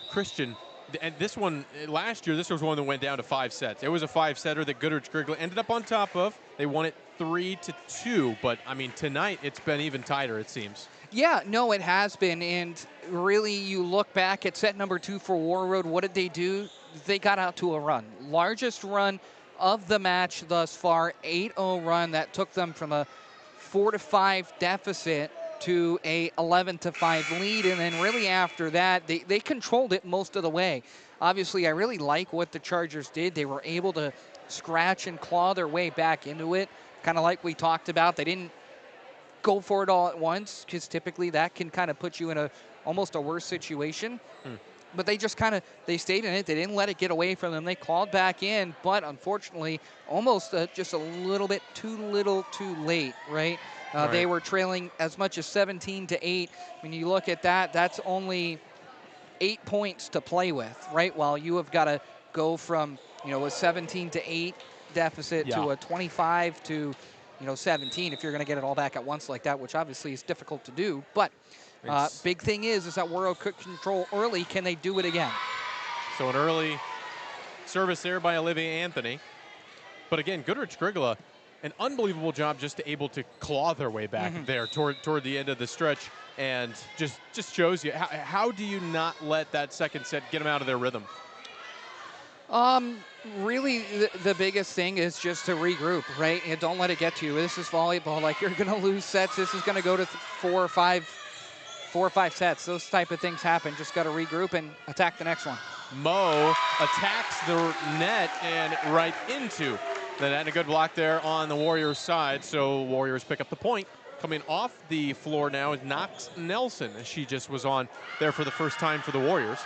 Christian, and this one, last year, this was one that went down to 5 sets. It was a 5-setter that Goodridge Grgyla ended up on top of. They won it 3-2, but I mean, tonight it's been even tighter, it seems. Yeah, no, it has been, and really you look back at set number 2 for Warroad, what did they do? They got out to a run. Largest run of the match thus far, 8-0 run that took them from a 4-5 deficit to a 11-5 lead, and then really after that, they controlled it most of the way. Obviously, I really like what the Chargers did. They were able to scratch and claw their way back into it, kind of like we talked about. They didn't go for it all at once, because typically that can kind of put you in almost a worse situation. But they just they stayed in it. They didn't let it get away from them. They clawed back in, but unfortunately, almost just a little bit too little too late, right? They were trailing as much as 17-8. When you look at that, that's only 8 points to play with, right? While you have got to go from, a 17-8 deficit to a 25 to, 17 if you're going to get it all back at once like that, which obviously is difficult to do. But big thing is that Warroad could control early. Can they do it again? So an early service there by Olivia Anthony. But again, Goodridge Grgyla, an unbelievable job just able to claw their way back there toward the end of the stretch, and just shows you how do you not let that second set get them out of their rhythm? Really, the biggest thing is just to regroup, right? And don't let it get to you. This is volleyball. Like, you're going to lose sets. This is going to go to 4 or 5 sets. Those type of things happen. Just got to regroup and attack the next one. Mo attacks the net and right into the net. A good block there on the Warriors side. So Warriors pick up the point. Coming off the floor now is Knox Nelson, as she just was on there for the first time for the Warriors.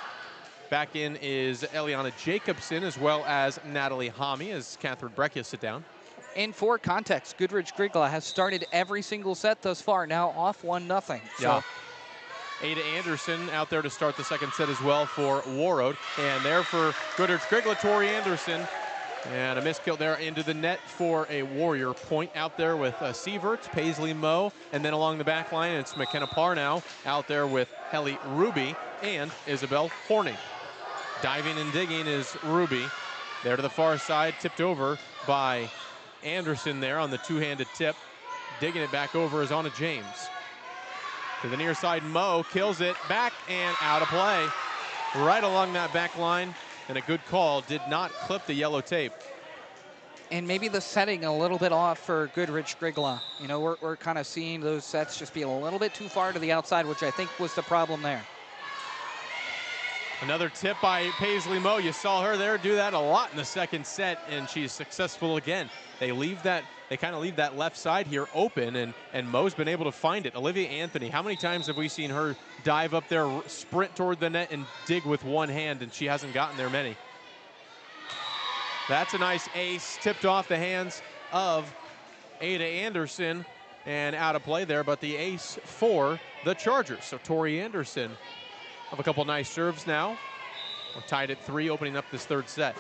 Back in is Eliana Jacobson, as well as Natalie Hami, as Catherine Breccia sit down. And for context, Goodridge Grgyla has started every single set thus far, now off 1-0. Yeah. Ada Anderson out there to start the second set as well for Warroad. And there for Goodridge Grgyla, Tori Anderson. And a miskill there into the net for a Warrior point out there with Sieverts, Paisley Moe, and then along the back line, it's McKenna Parnow out there with Helly Ruby and Isabel Horning. Diving and digging is Ruby. There to the far side, tipped over by Anderson there on the two-handed tip. Digging it back over is Anna James. To the near side, Moe kills it back and out of play. Right along that back line, and a good call. Did not clip the yellow tape. And maybe the setting a little bit off for Goodridge Grgyla. We're kind of seeing those sets just be a little bit too far to the outside, which I think was the problem there. Another tip by Paisley Moe. You saw her there do that a lot in the second set, and she's successful again. They kind of leave that left side here open, and Moe's been able to find it. Olivia Anthony, how many times have we seen her dive up there, sprint toward the net, and dig with one hand, and she hasn't gotten there many. That's a nice ace, tipped off the hands of Ada Anderson, and out of play there, but the ace for the Chargers. So Tori Anderson have a couple nice serves now. We're tied at 3, opening up this third set.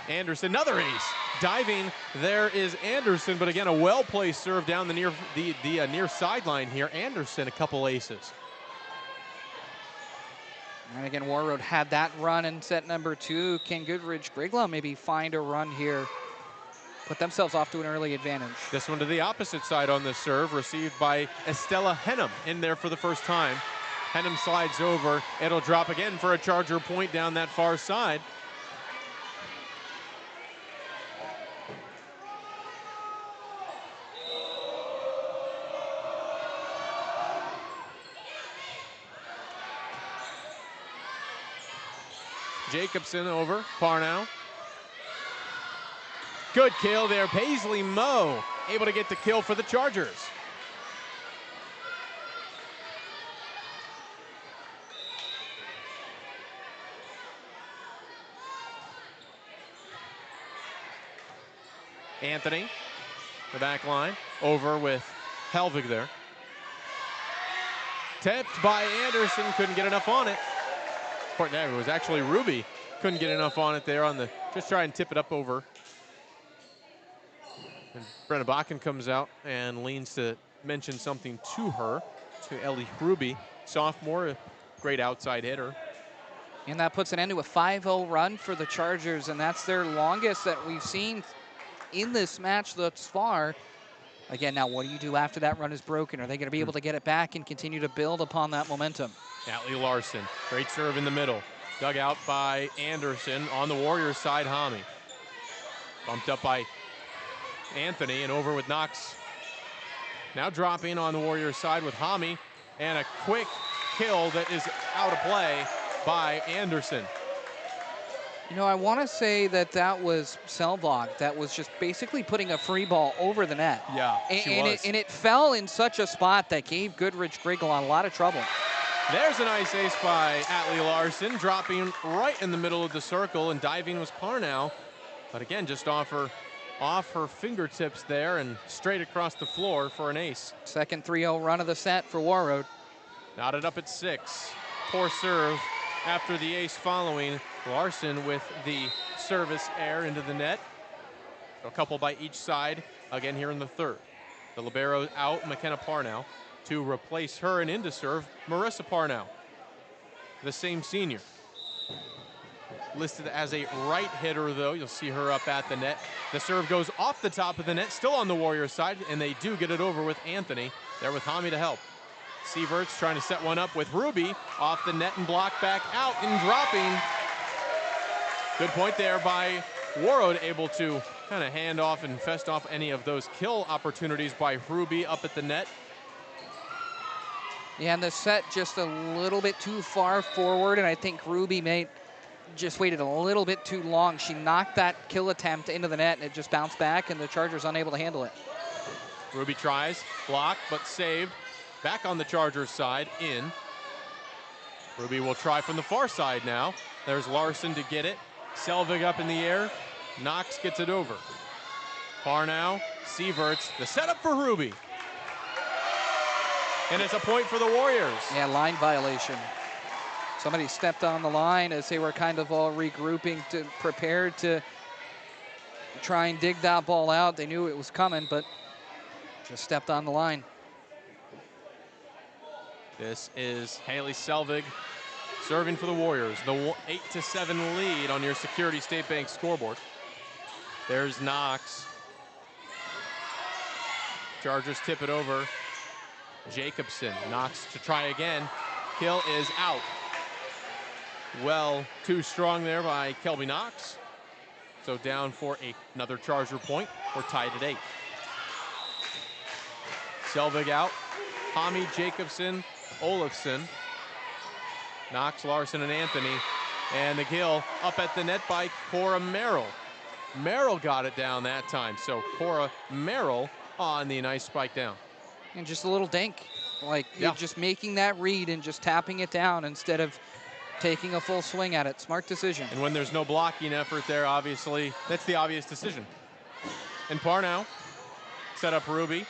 Anderson, another ace. Diving, there is Anderson, but again, a well-placed serve down the near sideline here. Anderson, a couple aces. And again, Warroad had that run in set number 2. Can Goodridge Grgyla maybe find a run here? Put themselves off to an early advantage. This one to the opposite side on the serve, received by Estella Henham in there for the first time. Henham slides over. It'll drop again for a Charger point down that far side. Jacobson over, Parnow. Good kill there, Paisley Moe able to get the kill for the Chargers. Anthony, the back line, over with Helvig there. Tipped by Anderson, couldn't get enough on it. It was actually Ruby, couldn't get enough on it there on the, just try and tip it up over. And Brenna Bakken comes out and leans to mention something to her, to Ellie Ruby, sophomore, a great outside hitter. And that puts an end to a 5-0 run for the Chargers, and that's their longest that we've seen in this match thus far. Again, now what do you do after that run is broken? Are they going to be able to get it back and continue to build upon that momentum? Atlee Larson, great serve in the middle. Dug out by Anderson. On the Warriors side, Hami. Bumped up by Anthony and over with Knox. Now dropping on the Warriors side with Hami, and a quick kill that is out of play by Anderson. You know, I want to say that was Selvog that was just basically putting a free ball over the net. Yeah, and it fell in such a spot that gave Goodridge Grgyla a lot of trouble. There's a nice ace by Atlee Larson, dropping right in the middle of the circle, and diving was Parnell. But again, just off her fingertips there and straight across the floor for an ace. Second 3-0 run of the set for Warroad. Knotted up at 6. Poor serve after the ace following. Larson with the service air into the net. A couple by each side again here in the third. The libero out, McKenna Parnell. To replace her and into serve, Marissa Parnell, the same senior. Listed as a right hitter, though. You'll see her up at the net. The serve goes off the top of the net, still on the Warriors side, and they do get it over with Anthony. There with Hami to help. Sieverts trying to set one up with Ruby. Off the net and blocked back out and dropping. Good point there by Warroad, able to kind of hand off and fest off any of those kill opportunities by Ruby up at the net. Yeah, and the set just a little bit too far forward, and I think Ruby just waited a little bit too long. She knocked that kill attempt into the net, and it just bounced back, and the Chargers unable to handle it. Ruby tries, blocked, but saved. Back on the Chargers side, in. Ruby will try from the far side now. There's Larson to get it. Selvig up in the air. Knox gets it over. Parnell, Sieverts, the setup for Ruby. And it's a point for the Warriors. Yeah, line violation. Somebody stepped on the line as they were kind of all regrouping, prepared to try and dig that ball out. They knew it was coming, but just stepped on the line. This is Haley Selvig serving for the Warriors. The 8-7 lead on your Security State Bank scoreboard. There's Knox. Chargers tip it over. Jacobson. Knox to try again. Kill is out. Well, too strong there by Kelby Knox. So down for another Charger point. We're tied at 8. Selvig out. Hami, Jacobson, Olafson. Knox, Larson, and Anthony. And the kill up at the net by Cora Merrill. Merrill got it down that time. So Cora Merrill on the nice spike down. And just a little dink. Like, you're just making that read and just tapping it down instead of taking a full swing at it. Smart decision. And when there's no blocking effort there, obviously, that's the obvious decision. And Parnell set up Ruby.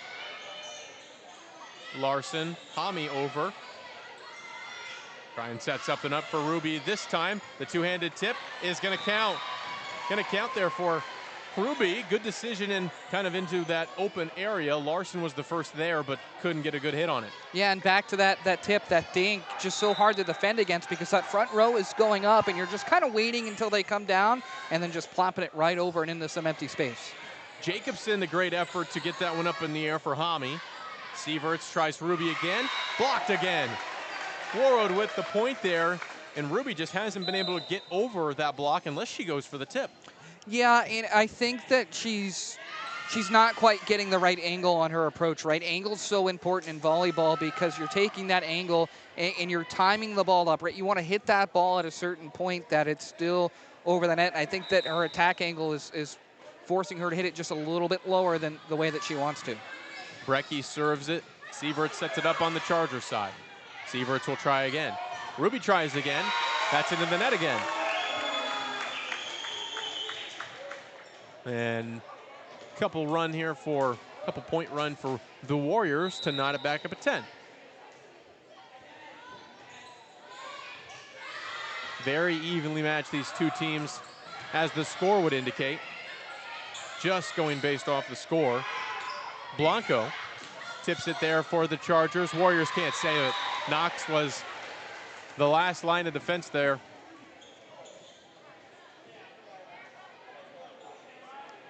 Larson, Hami over. Try and set something up for Ruby this time. The two-handed tip is going to count. Going to count there for Ruby. Good decision and kind of into that open area. Larson was the first there, but couldn't get a good hit on it. Yeah, and back to that tip, that dink, just so hard to defend against because that front row is going up and you're just kind of waiting until they come down and then just plopping it right over and into some empty space. Jacobson, the great effort to get that one up in the air for Hami. Sieverts tries Ruby again, blocked again. Warroad with the point there, and Ruby just hasn't been able to get over that block unless she goes for the tip. Yeah, and I think that she's not quite getting the right angle on her approach. Right angle's so important in volleyball because you're taking that angle and you're timing the ball up. Right, you want to hit that ball at a certain point that it's still over the net. I think that her attack angle is forcing her to hit it just a little bit lower than the way that she wants to. Brecky serves it. Sieverts sets it up on the Charger side. Sieverts will try again. Ruby tries again. That's into the net again. And couple point run for the Warriors to knot it back up at 10. Very evenly matched, these two teams, as the score would indicate. Just going based off the score. Blanco tips it there for the Chargers. Warriors can't save it. Knox was the last line of defense there.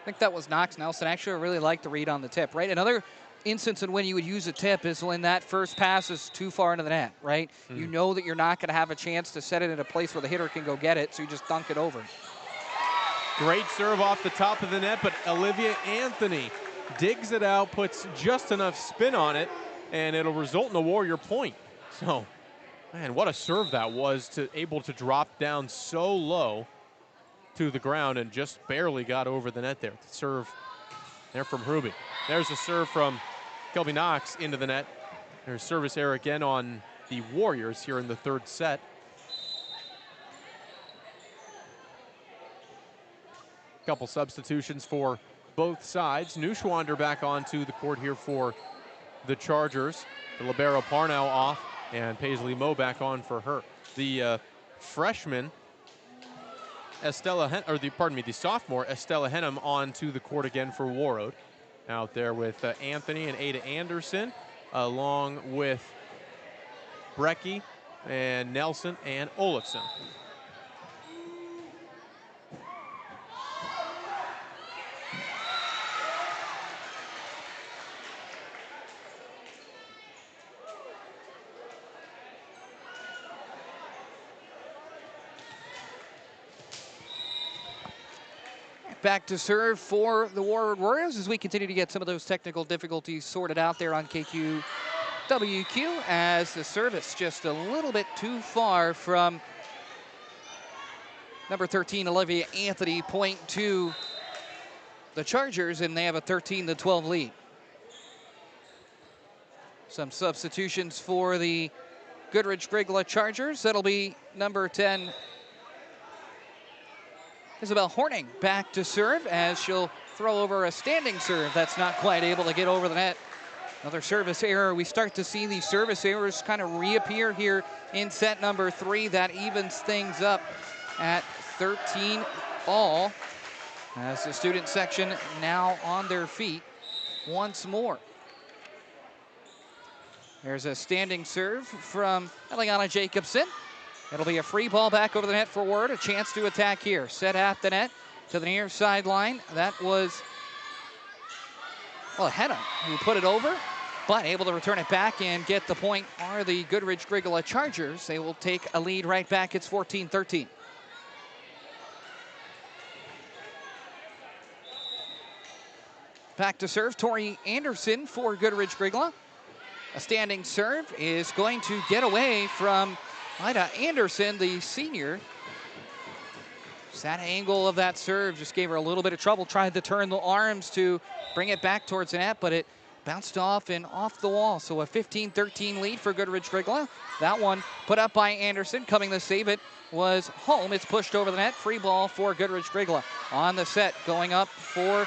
I think that was Knox Nelson. Actually, I really like the read on the tip, right? Another instance in when you would use a tip is when that first pass is too far into the net, right? You know that you're not going to have a chance to set it in a place where the hitter can go get it, so you just dunk it over. Great serve off the top of the net, but Olivia Anthony digs it out, puts just enough spin on it, and it'll result in a Warrior point. So, man, what a serve that was, able to drop down so low. to the ground and just barely got over the net there. The serve there from Ruby. There's a serve from Kelby Knox into the net. There's service error again on the Warriors here in the third set. Couple substitutions for both sides. Neuschwander back onto the court here for the Chargers. The libero Parnell off, and Paisley Moe back on for her. The freshman the sophomore Estella Henham onto the court again for Warroad. Out there with Anthony and Ada Anderson, along with Brecky and Nelson and Olafson. Back to serve for the Warroad Warriors as we continue to get some of those technical difficulties sorted out there on KQWQ, as the service just a little bit too far from number 13, Olivia Anthony, point to the Chargers, and they have a 13-12 lead. Some substitutions for the Goodridge Grgyla Chargers. That'll be number 10, Isabel Horning, back to serve as she'll throw over a standing serve. That's not quite able to get over the net. Another service error. We start to see these service errors kind of reappear here in set number 3. That evens things up at 13 all, as the student section now on their feet once more. There's a standing serve from Eliana Jacobson. It'll be a free ball back over the net for Warroad. A chance to attack here. Set at the net to the near sideline. That was, well, Henna who put it over, but able to return it back and get the point are the Goodridge Grgyla Chargers. They will take a lead right back. It's 14-13. Back to serve, Tori Anderson for Goodridge Grgyla. A standing serve is going to get away from Ida Anderson, the senior. That angle of that serve just gave her a little bit of trouble. Tried to turn the arms to bring it back towards the net, but it bounced off and off the wall. So a 15-13 lead for Goodridge Grgyla. That one put up by Anderson. Coming to save it was Home. It's pushed over the net. Free ball for Goodridge Grgyla. On the set, going up for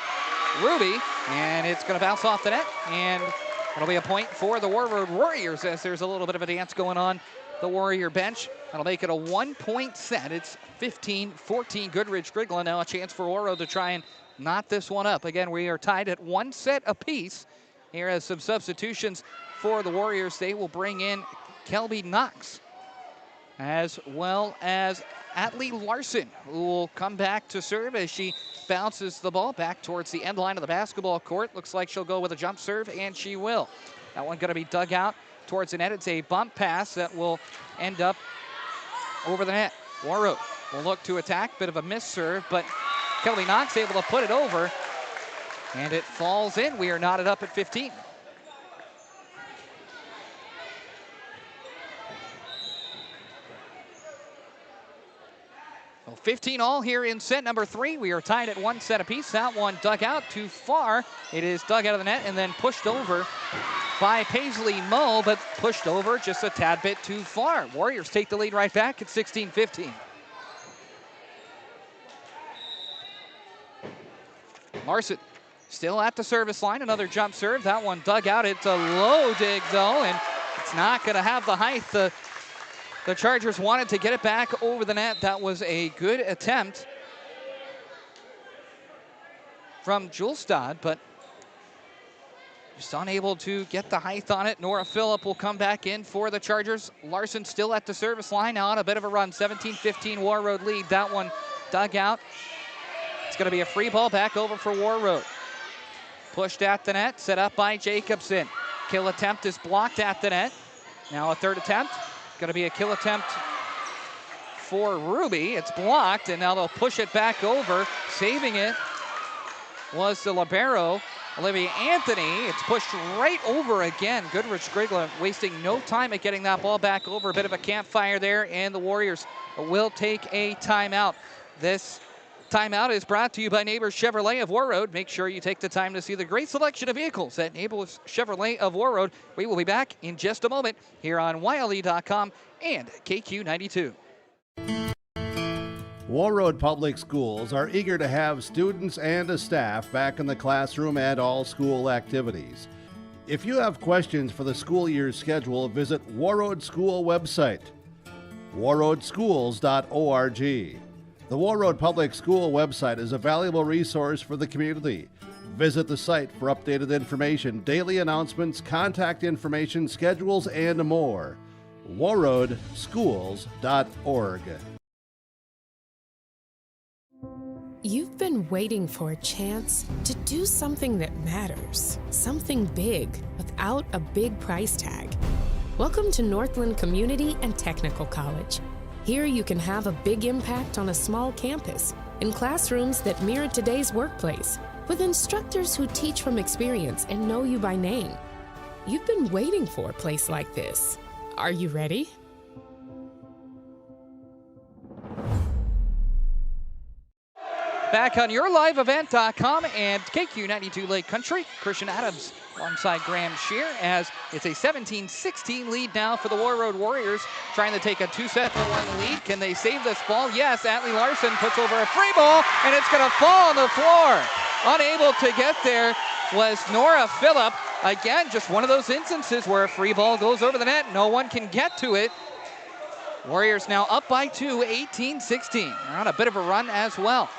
Ruby, and it's going to bounce off the net, and it'll be a point for the Warroad Warriors as there's a little bit of a dance going on the Warrior bench. That'll make it a 1-point set. It's 15-14 Goodridge Grgyla. Now a chance for Warroad to try and knot this one up. Again, we are tied at 1 set apiece. Here as some substitutions for the Warriors. They will bring in Kelby Knox, as well as Atlee Larson, who will come back to serve as she bounces the ball back towards the end line of the basketball court. Looks like she'll go with a jump serve, and she will. That one going to be dug out towards the net. It's a bump pass that will end up over the net. Warroad will look to attack. Bit of a miss serve, but Kelby Knox able to put it over, and it falls in. We are knotted up at 15. Well, 15 all here in set number 3. We are tied at 1 set apiece. That one dug out too far. It is dug out of the net and then pushed over by Paisley Moe, but pushed over just a tad bit too far. Warriors take the lead right back at 16-15. Larson still at the service line. Another jump serve. That one dug out. It's a low dig, though, and it's not going to have the height. The Chargers wanted to get it back over the net. That was a good attempt from Julstad, but just unable to get the height on it. Nora Phillip will come back in for the Chargers. Larson still at the service line, now on a bit of a run. 17-15 Warroad lead. That one dug out. It's going to be a free ball back over for Warroad. Pushed at the net, set up by Jacobson. Kill attempt is blocked at the net. Now a third attempt. Going to be a kill attempt for Ruby. It's blocked, and now they'll push it back over. Saving it was the libero, Olivia Anthony. It's pushed right over again. Goodridge Grgyla wasting no time at getting that ball back over. A bit of a campfire there, and the Warriors will take a timeout. This Timeout is brought to you by Neighbors Chevrolet of Warroad. Make sure you take the time to see the great selection of vehicles at Neighbors Chevrolet of Warroad. We will be back in just a moment here on YLE.com and KQ92. Warroad Public Schools are eager to have students and a staff back in the classroom and all school activities. If you have questions for the school year's schedule, visit Warroad School website, warroadschools.org. The Warroad Public School website is a valuable resource for the community. Visit the site for updated information, daily announcements, contact information, schedules, and more. warroadschools.org. You've been waiting for a chance to do something that matters, something big without a big price tag. Welcome to Northland Community and Technical College. Here you can have a big impact on a small campus, in classrooms that mirror today's workplace, with instructors who teach from experience and know you by name. You've been waiting for a place like this. Are you ready? Back on YourLiveEvent.com and KQ92 Lake Country. Christian Adams alongside Graham Shear as it's a 17-16 lead now for the Warroad Warriors, trying to take a 2-set-1 lead. Can they save this ball? Yes, Atlee Larson puts over a free ball, and it's going to fall on the floor. Unable to get there was Nora Phillip. Again, just one of those instances where a free ball goes over the net. No one can get to it. Warriors now up by 2, 18-16. They're on a bit of a run as well.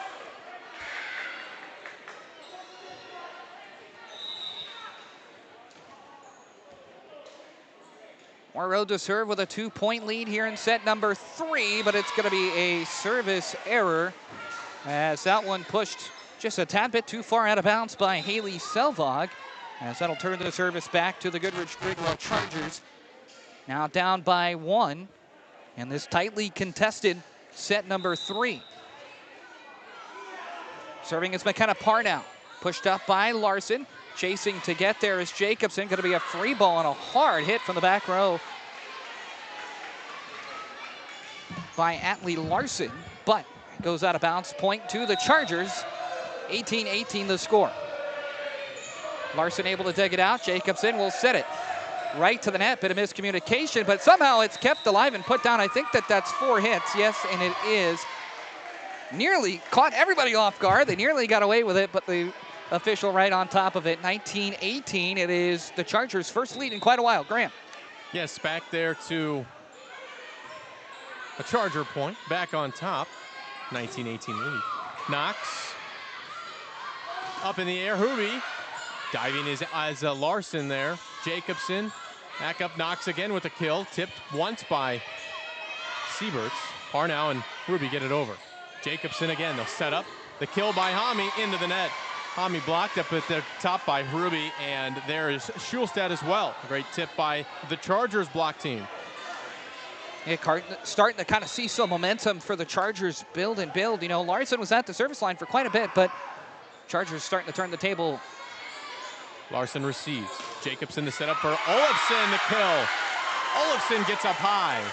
Warroad to serve with a 2-point lead here in set number 3, but it's going to be a service error as that one pushed just a tad bit too far out of bounds by Haley Selvog, as that'll turn the service back to the Goodridge Grgyla Chargers. Now down by 1, and this tightly contested set number 3. Serving is McKenna Parnow, pushed up by Larson. Chasing to get there is Jacobson. Going to be a free ball and a hard hit from the back row by Atlee Larson, but goes out of bounds. Point to the Chargers. 18-18 the score. Larson able to dig it out. Jacobson will set it right to the net. Bit of miscommunication, but somehow it's kept alive and put down. I think that's 4 hits. Yes, and it is. Nearly caught everybody off guard. They nearly got away with it, but the official right on top of it. 19-18. It is the Chargers' first lead in quite a while. Graham. Yes, back there to a Charger point. Back on top. 19-18 lead. Knox. Up in the air. Hooby. Diving is Larson there. Jacobson. Back up. Knox again with a kill. Tipped once by Sieberts. Parnow and Ruby get it over. Jacobson again. They'll set up. The kill by Hami into the net. Hami blocked up at the top by Ruby, and there is Schulstad as well. A great tip by the Chargers block team. Yeah, starting to kind of see some momentum for the Chargers build and build. You know, Larson was at the service line for quite a bit, but Chargers starting to turn the table. Larson receives. Jacobson to set up for Olofsson, the kill. Olofsson gets up high.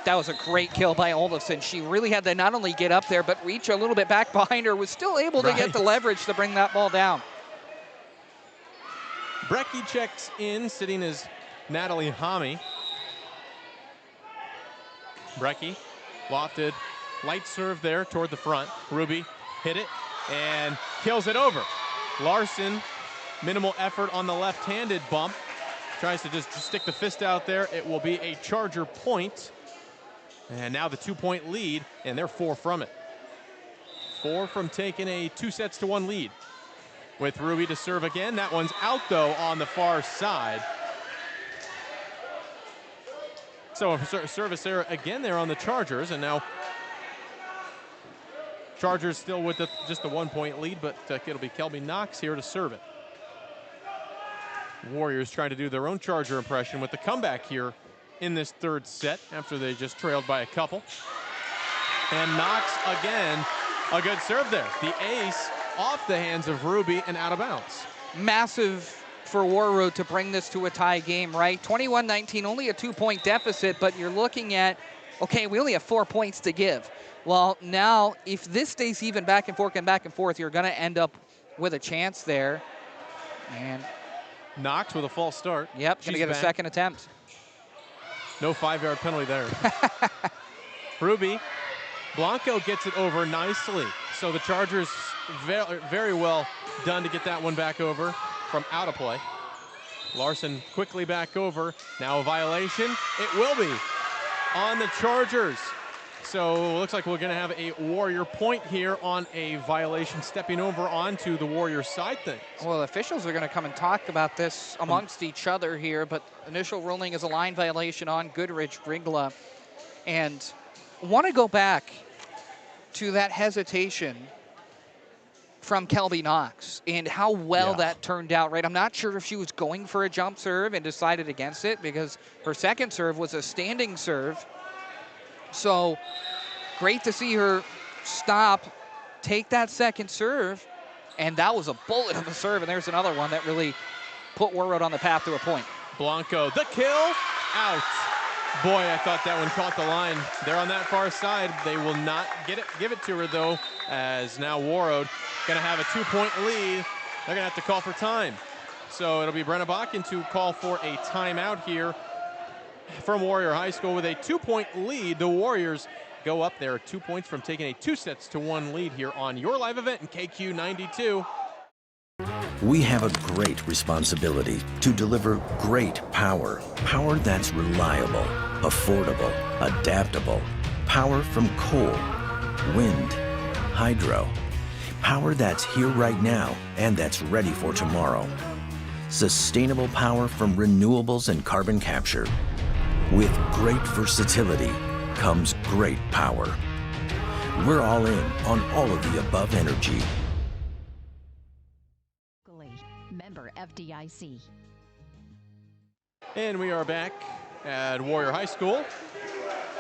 That was a great kill by Olofsson. She really had to not only get up there, but reach a little bit back behind her, was still able to get the leverage to bring that ball down. Brecky checks in, sitting as Natalie Hami. Brecky lofted, light serve there toward the front. Ruby hit it and kills it over. Larson, minimal effort on the left-handed bump. Tries to just stick the fist out there. It will be a Charger point. And now the 2-point lead, and they're 4 from it. 4 from taking a 2-1 lead. With Ruby to serve again. That one's out, though, on the far side. So a service error again there on the Chargers, and now Chargers still with just the 1-point lead, but it'll be Kelby Knox here to serve it. Warriors trying to do their own Charger impression with the comeback here in this third set after they just trailed by a couple. And Knox again, a good serve there. The ace off the hands of Ruby and out of bounds. Massive for Warroad to bring this to a tie game, right? 21-19, only a 2-point deficit, but you're looking at, okay, we only have 4 points to give. Well, now, if this stays even back and forth, you're going to end up with a chance there. And Knox with a false start. Yep, going to get a second attempt. No 5-yard penalty there. Ruby. Blanco gets it over nicely. So the Chargers very well done to get that one back over from out of play. Larson quickly back over. Now a violation. It will be on the Chargers. So it looks like we're going to have a Warrior point here on a violation, stepping over onto the Warrior side things. Well, officials are going to come and talk about this amongst each other here, but initial ruling is a line violation on Goodridge, Grgyla. And want to go back to that hesitation from Kelby Knox and how well that turned out, right? I'm not sure if she was going for a jump serve and decided against it because her second serve was a standing serve. So great to see her stop, take that second serve, and that was a bullet of a serve, and there's another one that really put Warroad on the path to a point. Blanco, the kill, out. Boy, I thought that one caught the line. They're on that far side. They will not give it to her, though, as now Warroad going to have a 2-point lead. They're going to have to call for time. So it'll be Brenna Bakken to call for a timeout here from Warrior High School with a 2-point lead. The Warriors go up there 2 points from taking a 2-1 lead here on your live event in KQ 92. We have a great responsibility to deliver great power. Power that's reliable, affordable, adaptable. Power from coal, wind, hydro. Power that's here right now and that's ready for tomorrow. Sustainable power from renewables and carbon capture. With great versatility comes great power. We're all in on all of the above energy. Member FDIC. And we are back at Warrior High School.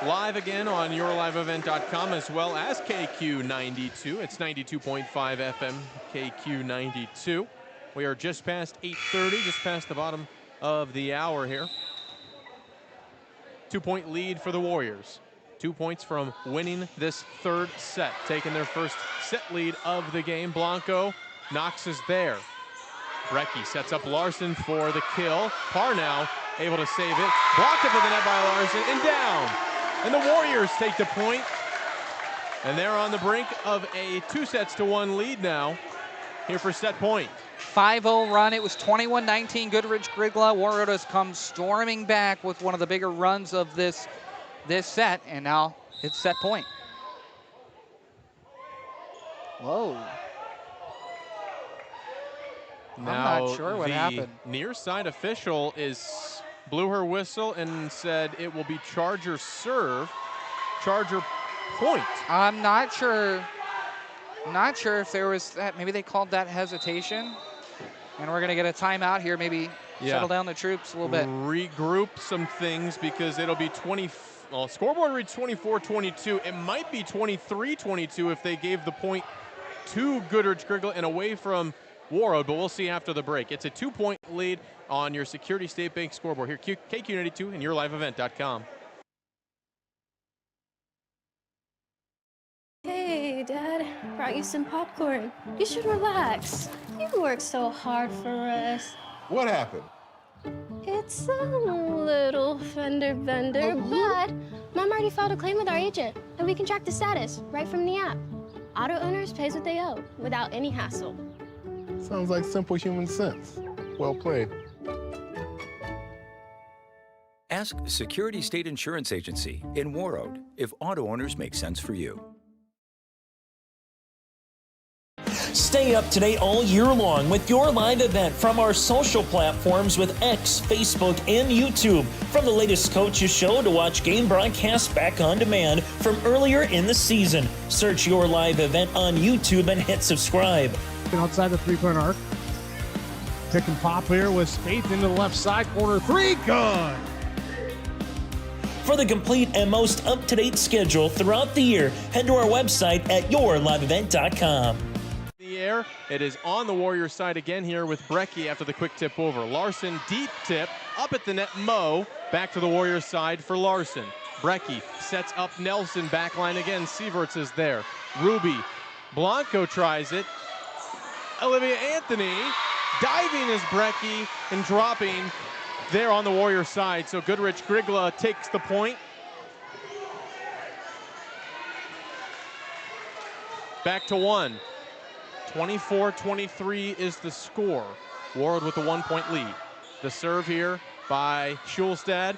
Live again on yourliveevent.com as well as KQ 92. It's 92.5 FM, KQ 92. We are just past 8:30, just past the bottom of the hour here. 2-point lead for the Warriors. 2 points from winning this third set, taking their first set lead of the game. Blanco, Knox is there. Brecky sets up Larson for the kill. Parnow able to save it. Blocked up to the net by Larson and down. And the Warriors take the point. And they're on the brink of a 2-1 lead now here for set point. 5-0 run. It was 21-19 Goodridge Grgyla. Warroad has come storming back with one of the bigger runs of this set, and now it's set point. Whoa. Now, I'm not sure what happened. Near side official blew her whistle and said it will be Charger serve, Charger point. I'm not sure. Not sure if there was that. Maybe they called that hesitation. And we're going to get a timeout here, maybe settle down the troops a little bit. Regroup some things because it'll be scoreboard reads 24-22. It might be 23-22 if they gave the point to Goodridge Grgyla and away from Warroad, but we'll see after the break. It's a 2-point lead on your Security State Bank scoreboard here, KQ92 and yourliveevent.com. Hey, Dad, brought you some popcorn. You should relax. You worked so hard for us. What happened? It's a little fender bender, but Mom already filed a claim with our agent, and we can track the status right from the app. Auto owners pays what they owe without any hassle. Sounds like simple human sense. Well played. Ask Security State Insurance Agency in Warroad if auto owners make sense for you. Stay up to date all year long with your live event from our social platforms with X, Facebook, and YouTube. From the latest coaches show to watch game broadcasts back on demand from earlier in the season. Search your live event on YouTube and hit subscribe. Outside the three-point arc. Pick and pop here with Spaeth into the left side corner. Three, good. For the complete and most up-to-date schedule throughout the year, head to our website at yourliveevent.com. The air, it is on the Warriors side again here with Brecky after the quick tip over. Larson, deep tip, up at the net, Mo, back to the Warriors side for Larson. Brecky sets up Nelson, backline again. Sieverts is there. Ruby, Blanco tries it. Olivia Anthony diving as Brecky and dropping there on the Warrior side. So Goodridge Grgyla takes the point. Back to one. 24-23 is the score. Warroad with the 1-point lead. The serve here by Schulstad.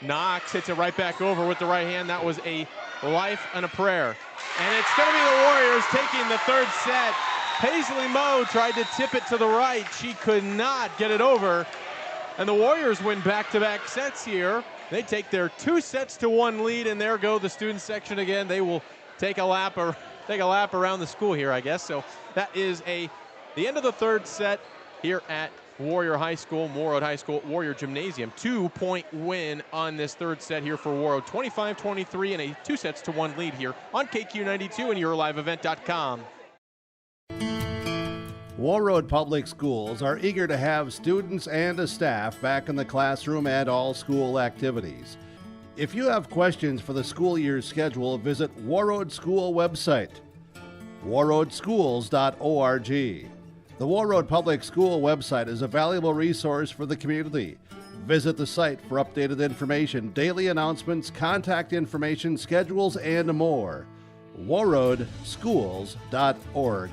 Knox hits it right back over with the right hand. That was a life and a prayer. And it's going to be the Warriors taking the third set. Paisley Moe tried to tip it to the right. She could not get it over. And the Warriors win back-to-back sets here. They take their 2-1 lead, and there go the student section again. They will take a lap around the school here, I guess. So that is the end of the third set here at Warrior High School, Warroad High School, Warrior Gymnasium. 2-point win on this third set here for Warroad. 25-23 and a 2-1 lead here on KQ92 and YourLiveEvent.com. Warroad Public Schools are eager to have students and a staff back in the classroom and all school activities. If you have questions for the school year's schedule, visit Warroad School website, warroadschools.org. The Warroad Public School website is a valuable resource for the community. Visit the site for updated information, daily announcements, contact information, schedules, and more. warroadschools.org.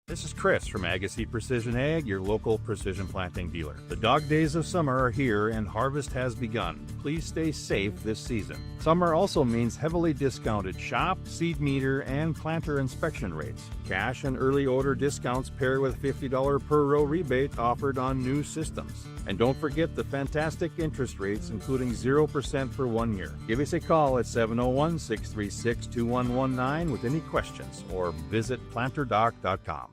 This is Chris from Agassiz Precision Ag, your local precision planting dealer. The dog days of summer are here and harvest has begun. Please stay safe this season. Summer also means heavily discounted shop, seed meter, and planter inspection rates. Cash and early order discounts paired with $50 per row rebate offered on new systems. And don't forget the fantastic interest rates, including 0% for 1 year. Give us a call at 701-636-2119 with any questions or visit planterdoc.com.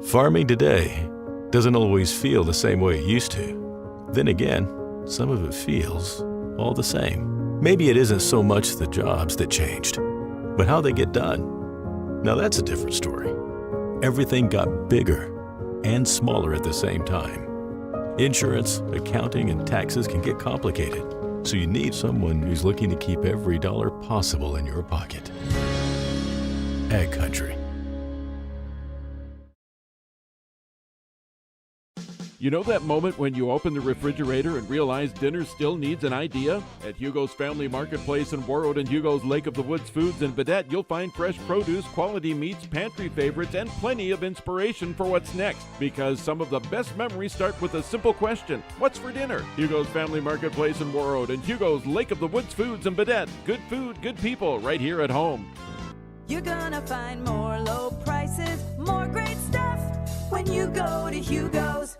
Farming today doesn't always feel the same way it used to. Then again, some of it feels all the same. Maybe it isn't so much the jobs that changed, but how they get done. Now that's a different story. Everything got bigger and smaller at the same time. Insurance, accounting, and taxes can get complicated, so you need someone who's looking to keep every dollar possible in your pocket. Ag Country. You know that moment when you open the refrigerator and realize dinner still needs an idea? At Hugo's Family Marketplace in Warroad and Hugo's Lake of the Woods Foods in Vedette, you'll find fresh produce, quality meats, pantry favorites, and plenty of inspiration for what's next. Because some of the best memories start with a simple question: what's for dinner? Hugo's Family Marketplace in Warroad and Hugo's Lake of the Woods Foods in Vedette. Good food, good people, right here at home. You're gonna find more low prices, more great stuff when you go to Hugo's.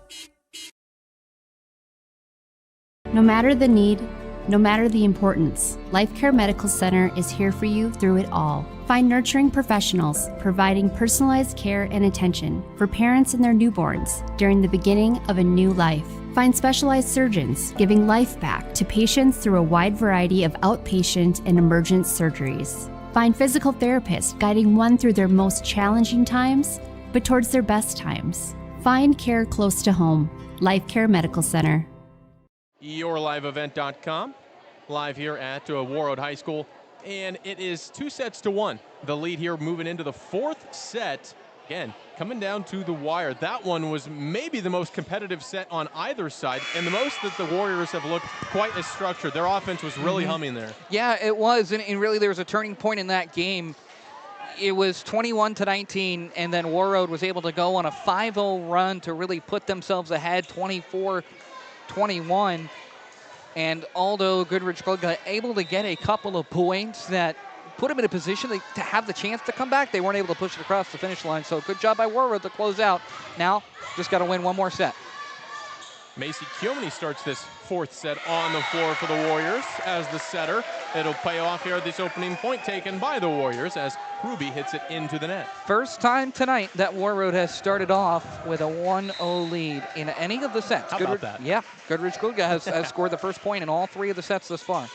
No matter the need, no matter the importance, Life Care Medical Center is here for you through it all. Find nurturing professionals providing personalized care and attention for parents and their newborns during the beginning of a new life. Find specialized surgeons giving life back to patients through a wide variety of outpatient and emergent surgeries. Find physical therapists guiding one through their most challenging times, but towards their best times. Find care close to home. Life Care Medical Center. YourLiveEvent.com, live here at Warroad High School, and it is 2-1. The lead here moving into the fourth set. Again, coming down to the wire. That one was maybe the most competitive set on either side, and the most that the Warriors have looked quite as structured. Their offense was really humming there. Yeah, it was, and really there was a turning point in that game. It was 21-19, and then Warroad was able to go on a 5-0 run to really put themselves ahead 24-21. And although Goodridge got able to get a couple of points that put them in a position to have the chance to come back, they weren't able to push it across the finish line. So good job by Warroad to close out. Now, just got to win one more set. Macy Kiomany starts this fourth set on the floor for the Warriors as the setter. It'll pay off here, this opening point taken by the Warriors as Ruby hits it into the net. First time tonight that Warroad has started off with a 1-0 lead in any of the sets. How about that? Yeah, Goodridge has scored the first point in all three of the sets thus far.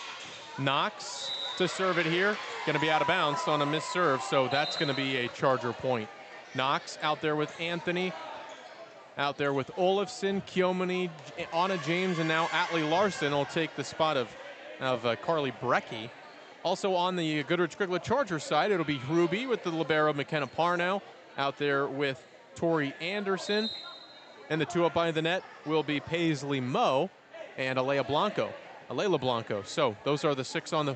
Knox to serve it here. Going to be out of bounds on a missed serve, so that's going to be a Charger point. Knox out there with Anthony. out there with Olafson, Kiomani, Anna James, and now Atlee Larson will take the spot of Carly Brecky. Also on the Goodridge Grgyla Chargers side, it'll be Ruby with the libero McKenna Parnell out there with Tori Anderson. And the two up by the net will be Paisley Moe and Alea Blanco. So those are the 6 on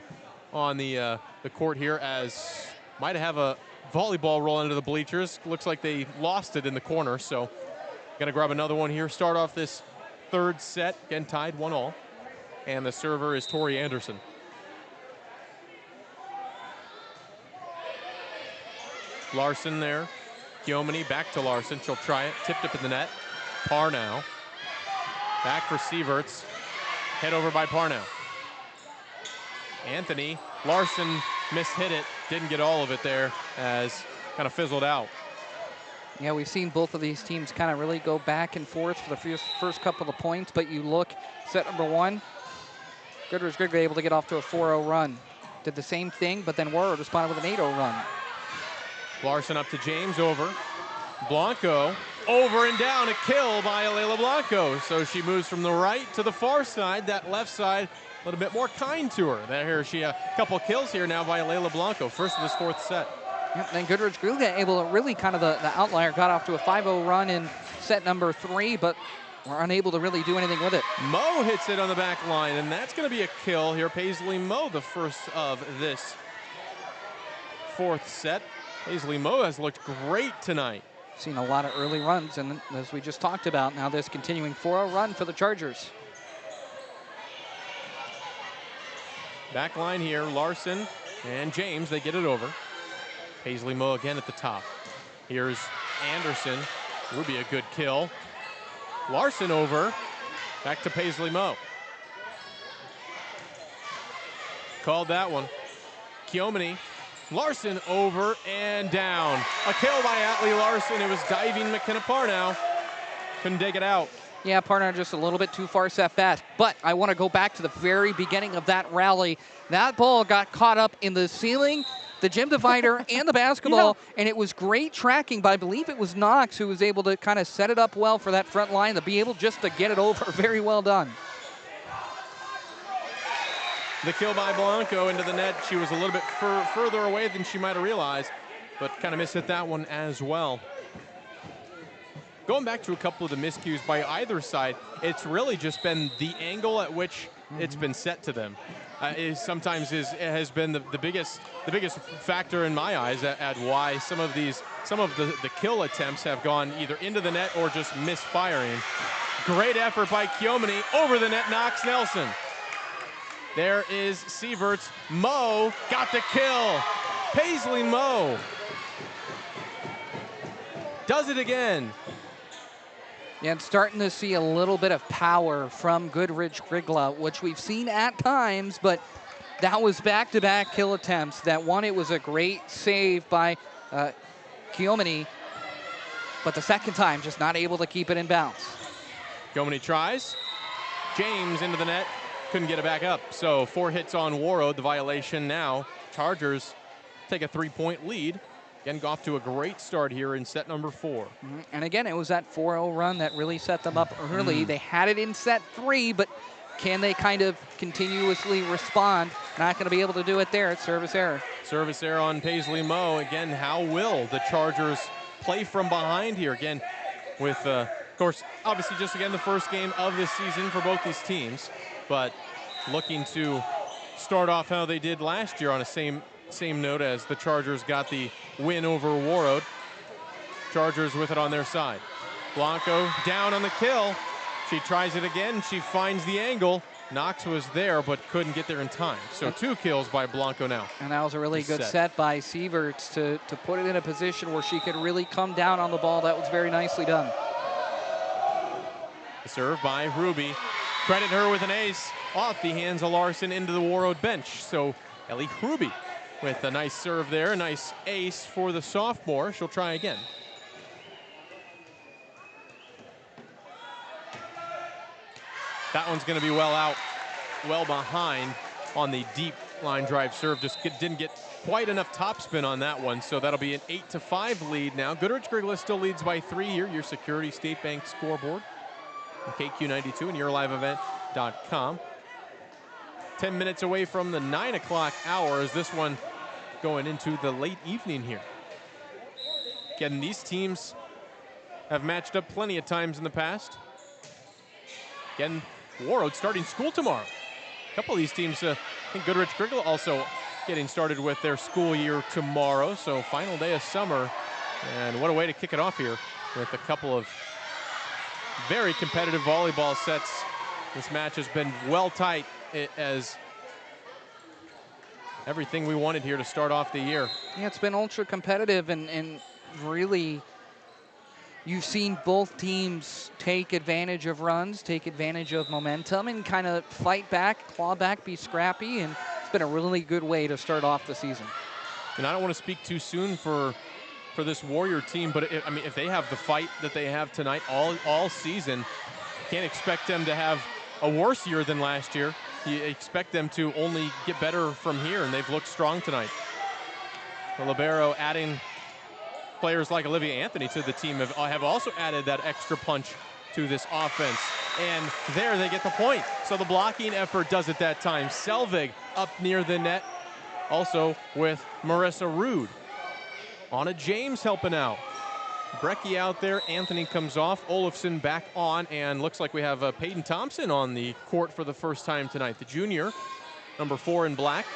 the court here, as might have a volleyball roll into the bleachers. Looks like they lost it in the corner, so gonna grab another one here. Start off this third set, again tied 1-1. And the server is Tori Anderson. Larson there. Kiomani back to Larson. She'll try it. Tipped up in the net. Parnell. Back for Sieverts. Head over by Parnell. Anthony. Larson mishit it. Didn't get all of it there as kind of fizzled out. Yeah, we've seen both of these teams kind of really go back and forth for the first couple of points, but you look, set number 1, Goodridge Grgyla able to get off to a 4-0 run. Did the same thing, but then Warroad responded with an 8-0 run. Larson up to James, over. Blanco, over and down, a kill by Alea Blanco. So she moves from the right to the far side, that left side a little bit more kind to her. There she a couple kills here now by Alea Blanco, first of this 4th set. Yep, and Goodridge Grgyla able to really kind of the outlier, got off to a 5-0 run in set number 3, but were unable to really do anything with it. Moe hits it on the back line, and that's going to be a kill here. Paisley Moe, the first of this 4th set. Paisley Moe has looked great tonight. Seen a lot of early runs, and as we just talked about, now this continuing 4-0 run for the Chargers. Back line here, Larson and James, they get it over. Paisley Moe again at the top. Here's Anderson. Would be a good kill. Larson over. Back to Paisley Moe. Called that one. Kiomani. Larson over and down. A kill by Atlee Larson. It was diving McKenna Parnell. Couldn't dig it out. Yeah, Parnell just a little bit too far set back. But I want to go back to the very beginning of that rally. That ball got caught up in the ceiling, the gym divider, and the basketball, and it was great tracking by, I believe it was Knox, who was able to kind of set it up well for that front line, to be able just to get it over. Very well done. The kill by Blanco into the net. She was a little bit further away than she might have realized, but kind of mishit that one as well. Going back to a couple of the miscues by either side, it's really just been the angle at which it's been set to them. Has been the biggest factor in my eyes at why some of the kill attempts have gone either into the net or just misfiring. Great effort by Kiomani, over the net, knocks Nelson. There is Sieverts. Moe got the kill. Paisley Moe does it again. Yeah, and starting to see a little bit of power from Goodridge Grgyla, which we've seen at times, but that was back-to-back kill attempts. That one, it was a great save by Kiomani, but the second time, just not able to keep it in bounds. Kiomani tries. James into the net. Couldn't get it back up. So 4 hits on Warroad. The violation now. Chargers take a 3-point lead. Again, go off to a great start here in set number 4. And again, it was that 4-0 run that really set them up early. They had it in set 3, but can they kind of continuously respond? Not going to be able to do it there. It's service error. Service error on Paisley Moe. Again, how will the Chargers play from behind here? Again, with, of course, obviously just, again, the first game of this season for both these teams. But looking to start off how they did last year on a same note as the Chargers got the win over Warroad. Chargers with it on their side. Blanco down on the kill. She tries it again. She finds the angle. Knox was there but couldn't get there in time. So 2 kills by Blanco now. And that was a really good set by Sieverts to put it in a position where she could really come down on the ball. That was very nicely done. The serve by Ruby. Credit her with an ace off the hands of Larson into the Warroad bench. So Ellie Ruby with a nice serve there, a nice ace for the sophomore. She'll try again. That one's going to be well out, well behind on the deep line drive serve just didn't get quite enough topspin on that one, so that'll be an 8-5 lead now. Goodridge Grgyla still leads by 3 here. Your Security State Bank scoreboard. KQ92 and yourliveevent.com. 10 minutes away from the 9 o'clock hour as this one going into the late evening here. Again, these teams have matched up plenty of times in the past. Again, Warroad starting school tomorrow. A couple of these teams, I think Goodridge Grgyla also getting started with their school year tomorrow. So final day of summer, and what a way to kick it off here with a couple of very competitive volleyball sets. This match has been well tight as everything we wanted here to start off the year. Yeah, it's been ultra competitive, and really you've seen both teams take advantage of runs, take advantage of momentum, and kind of fight back, claw back, be scrappy, and it's been a really good way to start off the season. And I don't want to speak too soon for this Warrior team, but I mean, if they have the fight that they have tonight all season, can't expect them to have a worse year than last year. You expect them to only get better from here, and they've looked strong tonight. The libero adding players like Olivia Anthony to the team have also added that extra punch to this offense. And there they get the point. So the blocking effort does it that time. Selvig up near the net, also with Marissa Rude. Anna James helping out. Brecky out there, Anthony comes off, Olafson back on, and looks like we have Peyton Thompson on the court for the first time tonight. The junior, number 4 in black,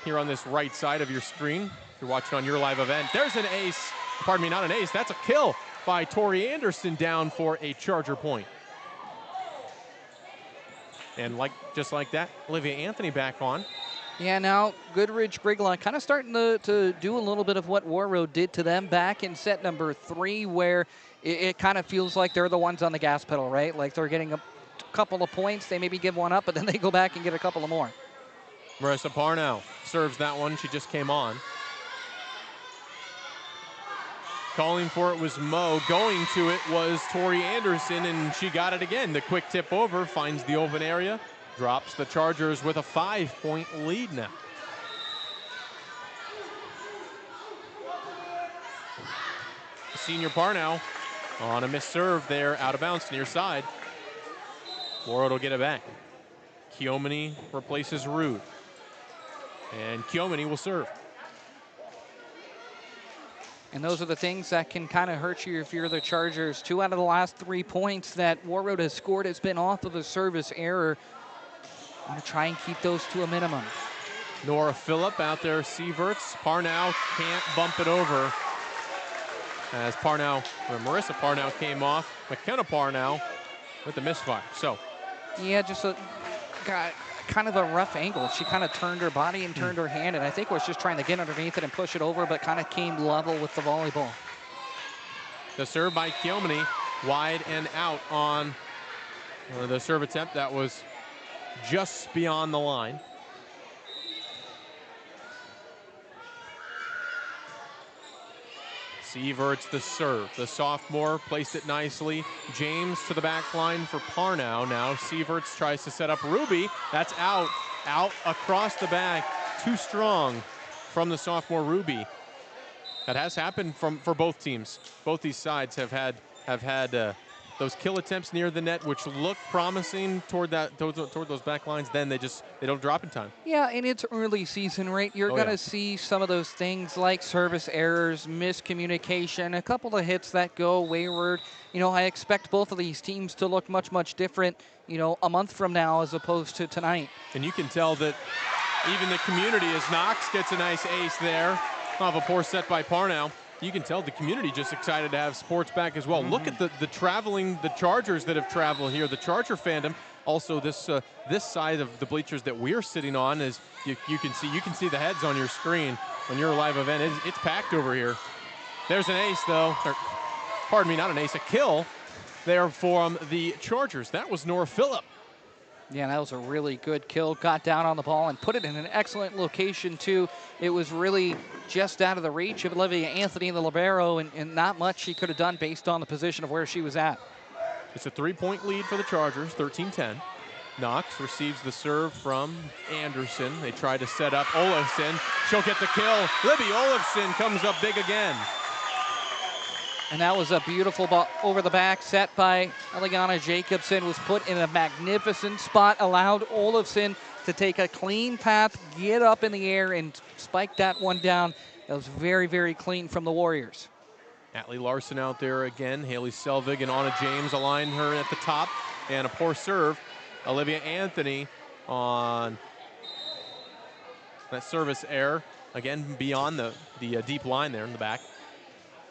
here on this right side of your screen. If you're watching on your live event, there's an ace. Pardon me, not an ace, that's a kill by Tori Anderson down for a Charger point. And just like that, Olivia Anthony back on. Yeah, now Goodridge Grgyla kind of starting to do a little bit of what Warroad did to them back in set number 3, where it kind of feels like they're the ones on the gas pedal, right? Like they're getting a couple of points, they maybe give one up, but then they go back and get a couple of more. Marissa Parnell serves that one, she just came on. Calling for it was Mo, going to it was Tori Anderson, and she got it again. The quick tip over, finds the open area. Drops the Chargers with a 5-point lead now. Senior Parnell on a missed serve there, out of bounds, near side. Warroad will get it back. Kiomini replaces Rude. And Kiomini will serve. And those are the things that can kind of hurt you if you're the Chargers. 2 out of the last 3 points that Warroad has scored has been off of a service error. Want to try and keep those to a minimum. Nora Phillip out there, Sieverts. Parnell can't bump it over. As Marissa Parnell came off. McKenna Parnell with the misfire. So, yeah, just got kind of a rough angle. She kind of turned her body and turned her hand, and I think was just trying to get underneath it and push it over, but kind of came level with the volleyball. The serve by Kiomini, wide and out on the serve attempt that was just beyond the line. Sieverts the serve. The sophomore placed it nicely. James to the back line for Parnell. Now Sieverts tries to set up Ruby. That's out. Out across the back. Too strong from the sophomore Ruby. That has happened for both teams. Both these sides have had those kill attempts near the net, which look promising toward those back lines. Then they don't drop in time. Yeah, and it's early season, right? You're going to see some of those things like service errors, miscommunication, a couple of hits that go wayward. You know, I expect both of these teams to look much, much different, you know, a month from now as opposed to tonight. And you can tell that even the community, as Knox gets a nice ace there off a poor set by Parnell. You can tell the community just excited to have sports back as well. Look at the Chargers that have traveled here, the Charger fandom. Also, this side of the bleachers that we're sitting on, is you can see the heads on your screen on your live event. It's packed over here. There's an ace though, or, pardon me, not an ace, a kill there from the Chargers. That was Nora Phillip. Yeah, that was a really good kill. Got down on the ball and put it in an excellent location, too. It was really just out of the reach of Olivia Anthony in the libero, and not much she could have done based on the position of where she was at. It's a 3-point lead for the Chargers, 13-10. Knox receives the serve from Anderson. They try to set up Olofsson. She'll get the kill. Libby Olofsson comes up big again. And that was a beautiful ball over the back set by Eliana Jacobson. Was put in a magnificent spot, allowed Olofsson to take a clean path, get up in the air, and spike that one down. That was very, very clean from the Warriors. Atlee Larson out there again. Haley Selvig and Anna James align her at the top. And a poor serve. Olivia Anthony on that service error. Again, beyond the deep line there in the back.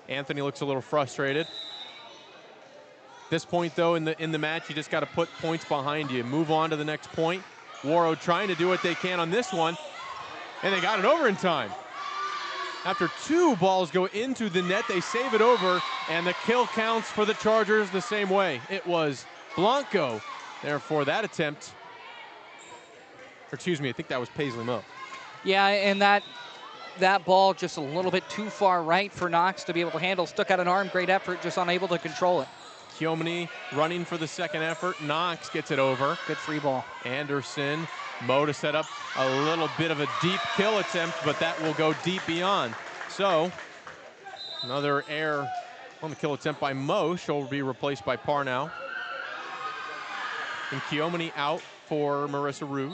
Anthony looks a little frustrated. This point, though, in the match, you just got to put points behind you. Move on to the next point. Warroad trying to do what they can on this one, and they got it over in time. After 2 balls go into the net, they save it over, and the kill counts for the Chargers the same way. It was Blanco there for that attempt. Or excuse me, I think that was Paisley Moe. Yeah, and that ball just a little bit too far right for Knox to be able to handle. Stuck out an arm, great effort, just unable to control it. Kiomani running for the second effort. Knox gets it over. Good free ball. Anderson, Moe to set up a little bit of a deep kill attempt, but that will go deep beyond. So, another error on the kill attempt by Moe. She'll be replaced by Parnow. And Kiomani out for Marissa Rude.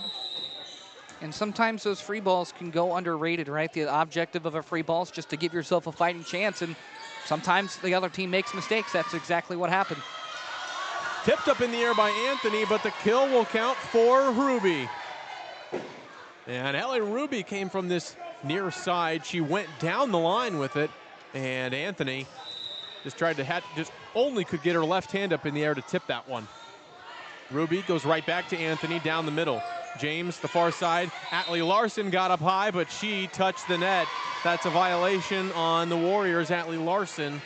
And sometimes those free balls can go underrated, right? The objective of a free ball is just to give yourself a fighting chance, and sometimes the other team makes mistakes. That's exactly what happened. Tipped up in the air by Anthony, but the kill will count for Ruby. And Ellen Ruby came from this near side. She went down the line with it, and Anthony just tried to just only could get her left hand up in the air to tip that one. Ruby goes right back to Anthony down the middle. James, the far side. Atlee Larson got up high, but she touched the net. That's a violation on the Warriors. Atlee Larson,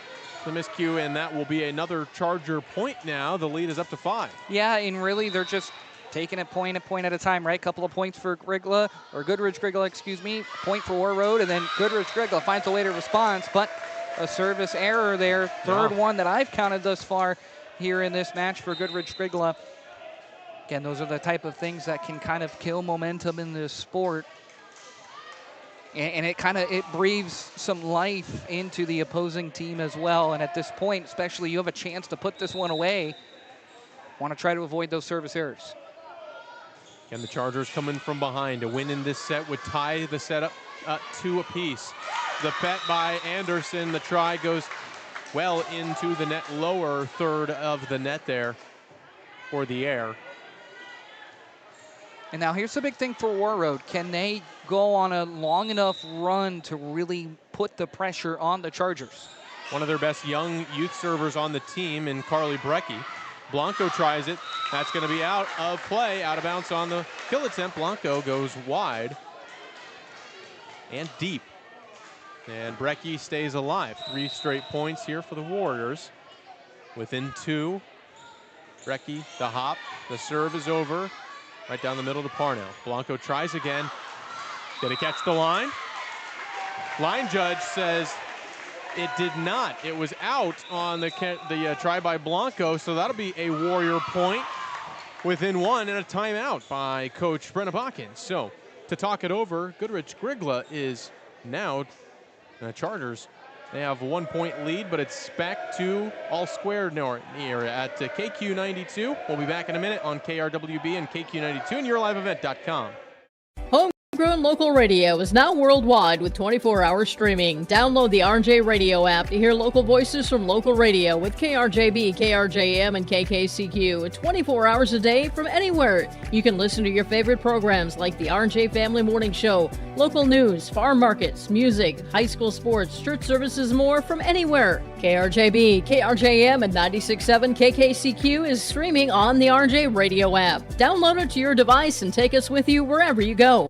the miscue, and that will be another Charger point now. The lead is up to 5. Yeah, and really they're just taking it point at a time, right? Couple of points for Grgyla, or Goodridge Grgyla, excuse me. Point for Warroad, and then Goodridge Grgyla finds a later response, but a service error there. Third one that I've counted thus far here in this match for Goodridge Grgyla. Again, those are the type of things that can kind of kill momentum in this sport. And it breathes some life into the opposing team as well. And at this point, especially, you have a chance to put this one away. Want to try to avoid those service errors. And the Chargers coming from behind. A win in this set would tie the set up 2 apiece. The bet by Anderson. The try goes well into the net, lower third of the net there for the air. And now here's the big thing for Warroad. Can they go on a long enough run to really put the pressure on the Chargers? One of their best young youth servers on the team in Carly Brecky. Blanco tries it. That's going to be out of play, out of bounds on the kill attempt. Blanco goes wide and deep. And Brecky stays alive. 3 straight points here for the Warriors. Within 2. Brecky, the hop. The serve is over. Right down the middle to Parnell. Blanco tries again. Did it catch the line? Line judge says it did not. It was out on the try by Blanco, so that'll be a Warrior point within 1 and a timeout by Coach Brenna Botkins. So to talk it over, Goodridge Grgyla is now Chargers. They have a 1-point lead, but it's back to all square here at KQ92. We'll be back in a minute on KRWB and KQ92 and YourLiveEvent.com. Homegrown local radio is now worldwide with 24-hour streaming. Download the RJ Radio app to hear local voices from local radio with KRJB, KRJM, and KKCQ 24 hours a day from anywhere. You can listen to your favorite programs like the RJ Family Morning Show, local news, farm markets, music, high school sports, church services, more from anywhere. KRJB, KRJM, and 96.7 KKCQ is streaming on the RJ Radio app. Download it to your device and take us with you wherever you go.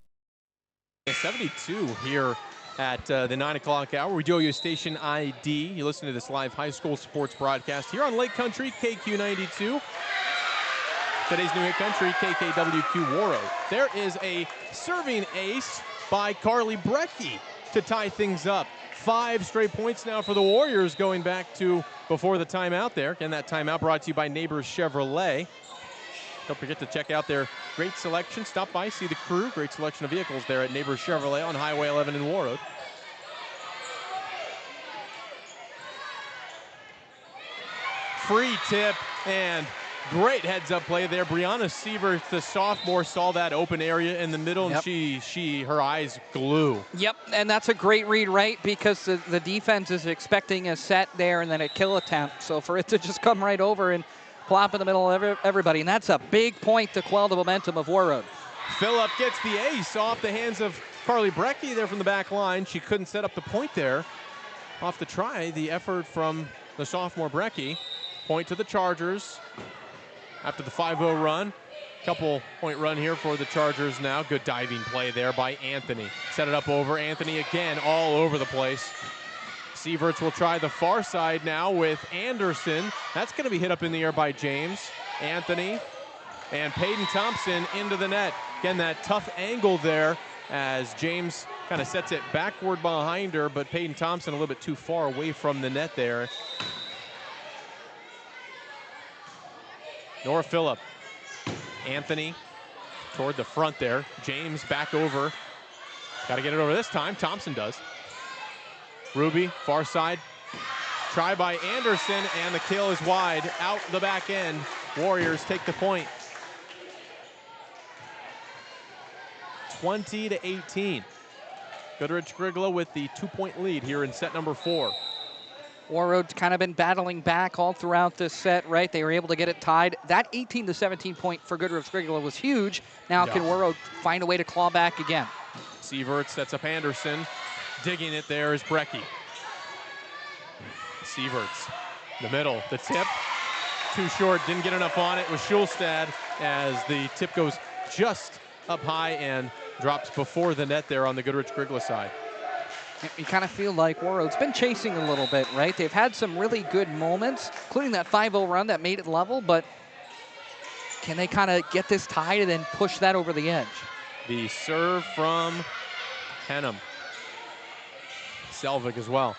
72 here at the 9 o'clock hour. We do owe you a station ID. You listen to this live high school sports broadcast here on Lake Country, KQ92. Today's new hit country, KKWQ Warroad. There is a serving ace by Carly Brecky to tie things up. 5 straight points now for the Warriors going back to before the timeout there. Again, that timeout brought to you by Neighbors Chevrolet. Don't forget to check out their great selection. Stop by, see the crew. Great selection of vehicles there at Neighbors Chevrolet on Highway 11 in Warroad. Free tip and great heads-up play there. Brianna Sievert, the sophomore, saw that open area in the middle, and her eyes glue. Yep, and that's a great read, right? Because the defense is expecting a set there and then a kill attempt. So for it to just come right over and plop in the middle of everybody, and that's a big point to quell the momentum of Warroad. Phillip gets the ace off the hands of Carly Brecky there from the back line. She couldn't set up the point there. Off the try, the effort from the sophomore Brecky. Point to the Chargers. After the 5-0 run, couple point run here for the Chargers now. Good diving play there by Anthony. Set it up over Anthony again, all over the place. Sieverts will try the far side now with Anderson. That's going to be hit up in the air by James. Anthony and Peyton Thompson into the net. Again, that tough angle there as James kind of sets it backward behind her, but Peyton Thompson a little bit too far away from the net there. Nora Phillip. Anthony toward the front there. James back over. Got to get it over this time. Thompson does. Ruby, far side. Try by Anderson, and the kill is wide. Out the back end. Warriors take the point. 20-18. Goodridge Grgyla with the 2-point lead here in set number 4. Warroad's kind of been battling back all throughout this set, right? They were able to get it tied. That 18-17 point for Goodridge Grgyla was huge. Now can Warroad find a way to claw back again? Sievert sets up Anderson. Digging it there is Brecky. Sieverts, the middle, the tip. Too short, didn't get enough on it with Schulstad as the tip goes just up high and drops before the net there on the Goodridge Grgyla side. You kind of feel like Warroad's been chasing a little bit, right? They've had some really good moments, including that 5-0 run that made it level, but can they kind of get this tied and then push that over the edge? The serve from Henham. Selvig as well.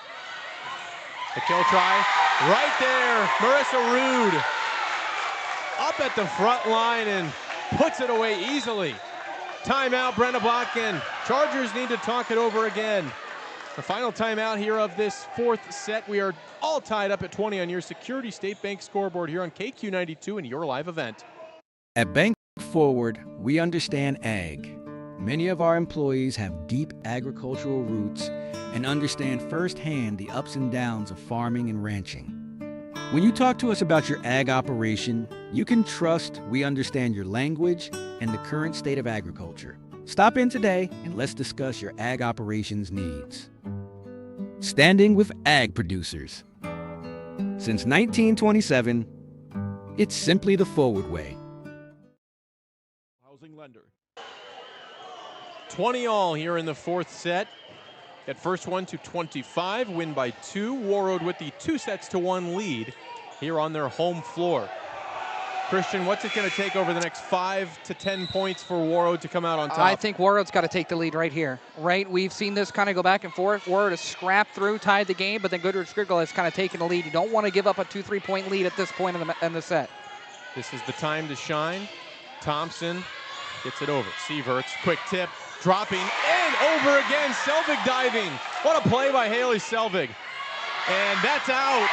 The kill try right there. Marissa Rude up at the front line and puts it away easily. Timeout, Brenda Botkin. Chargers need to talk it over again. The final timeout here of this 4th set. We are all tied up at 20 on your Security State Bank scoreboard here on KQ92 and your live event. At Bank Forward, we understand ag. Many of our employees have deep agricultural roots and understand firsthand the ups and downs of farming and ranching. When you talk to us about your ag operation, you can trust we understand your language and the current state of agriculture. Stop in today and let's discuss your ag operations needs. Standing with ag producers. Since 1927, it's simply the forward way. Housing lender. 20 all here in the 4th set. At first one to 25, win by 2. Warroad with the 2-1 lead here on their home floor. Christian, what's it going to take over the next 5 to 10 points for Warroad to come out on top? I think Warroad's got to take the lead right here, right? We've seen this kind of go back and forth. Warroad has scrapped through, tied the game, but then Goodridge Grgyla has kind of taken the lead. You don't want to give up a 2-3 point lead at this point in the set. This is the time to shine. Thompson gets it over. Sieverts, quick tip, dropping, and over again. Selvig diving. What a play by Haley Selvig. And that's out.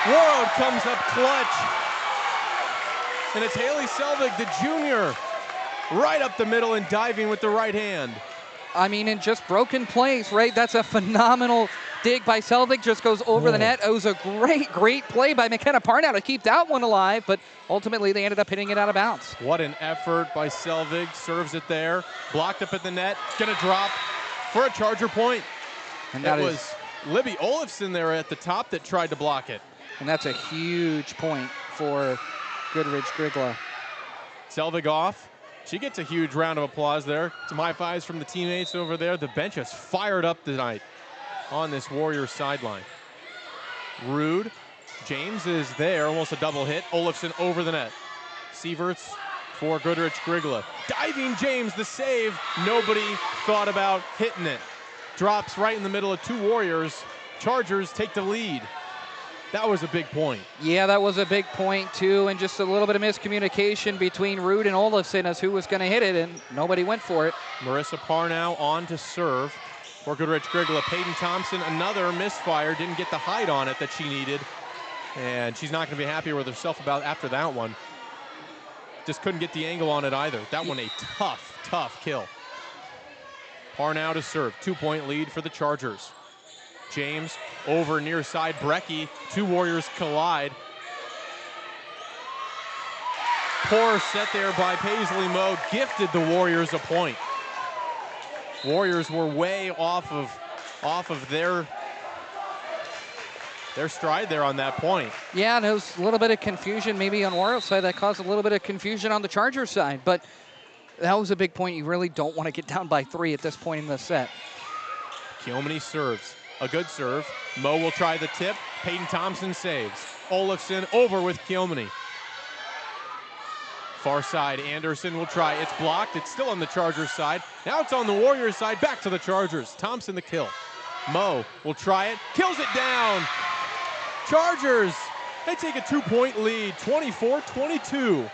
Warroad comes up clutch. And it's Haley Selvig, the junior, right up the middle and diving with the right hand. I mean, in just broken plays, right? That's a phenomenal dig by Selvig, just goes over the net. It was a great play by McKenna Parnow to keep that one alive, but ultimately they ended up hitting it out of bounds. What an effort by Selvig, serves it there, blocked up at the net, gonna drop for a Charger point. And that was Libby Olafson there at the top that tried to block it. And that's a huge point for Goodridge Grgyla. Selvig off. She gets a huge round of applause there. Some high fives from the teammates over there. The bench is fired up tonight on this Warriors sideline. Rude. James is there, almost a double hit. Olafson over the net. Sieverts for Goodridge Grgyla. Diving James, the save. Nobody thought about hitting it. Drops right in the middle of 2 Warriors. Chargers take the lead. That was a big point. Yeah, that was a big point too, and just a little bit of miscommunication between Ruud and Olofsson as who was going to hit it, and nobody went for it. Marissa Parnow on to serve for Goodridge Grgyla. Peyton Thompson, another misfire, didn't get the height on it that she needed, and she's not going to be happy with herself about after that one. Just couldn't get the angle on it either. That one a tough kill. Parnow to serve, 2-point lead for the Chargers. James over near side, Brecky, two Warriors collide. Poor set there by Paisley Moe, gifted the Warriors a point. Warriors were way off of their stride there on that point. Yeah, and there was a little bit of confusion maybe on Warroad's side that caused a little bit of confusion on the Chargers side, but that was a big point. You really don't want to get down by 3 at this point in the set. Kiomani serves. A good serve. Moe will try the tip. Peyton Thompson saves. Olofsson over with Kiomani. Far side, Anderson will try. It's blocked. It's still on the Chargers side. Now it's on the Warriors side. Back to the Chargers. Thompson the kill. Moe will try it. Kills it down. Chargers, they take a 2-point lead, 24-22.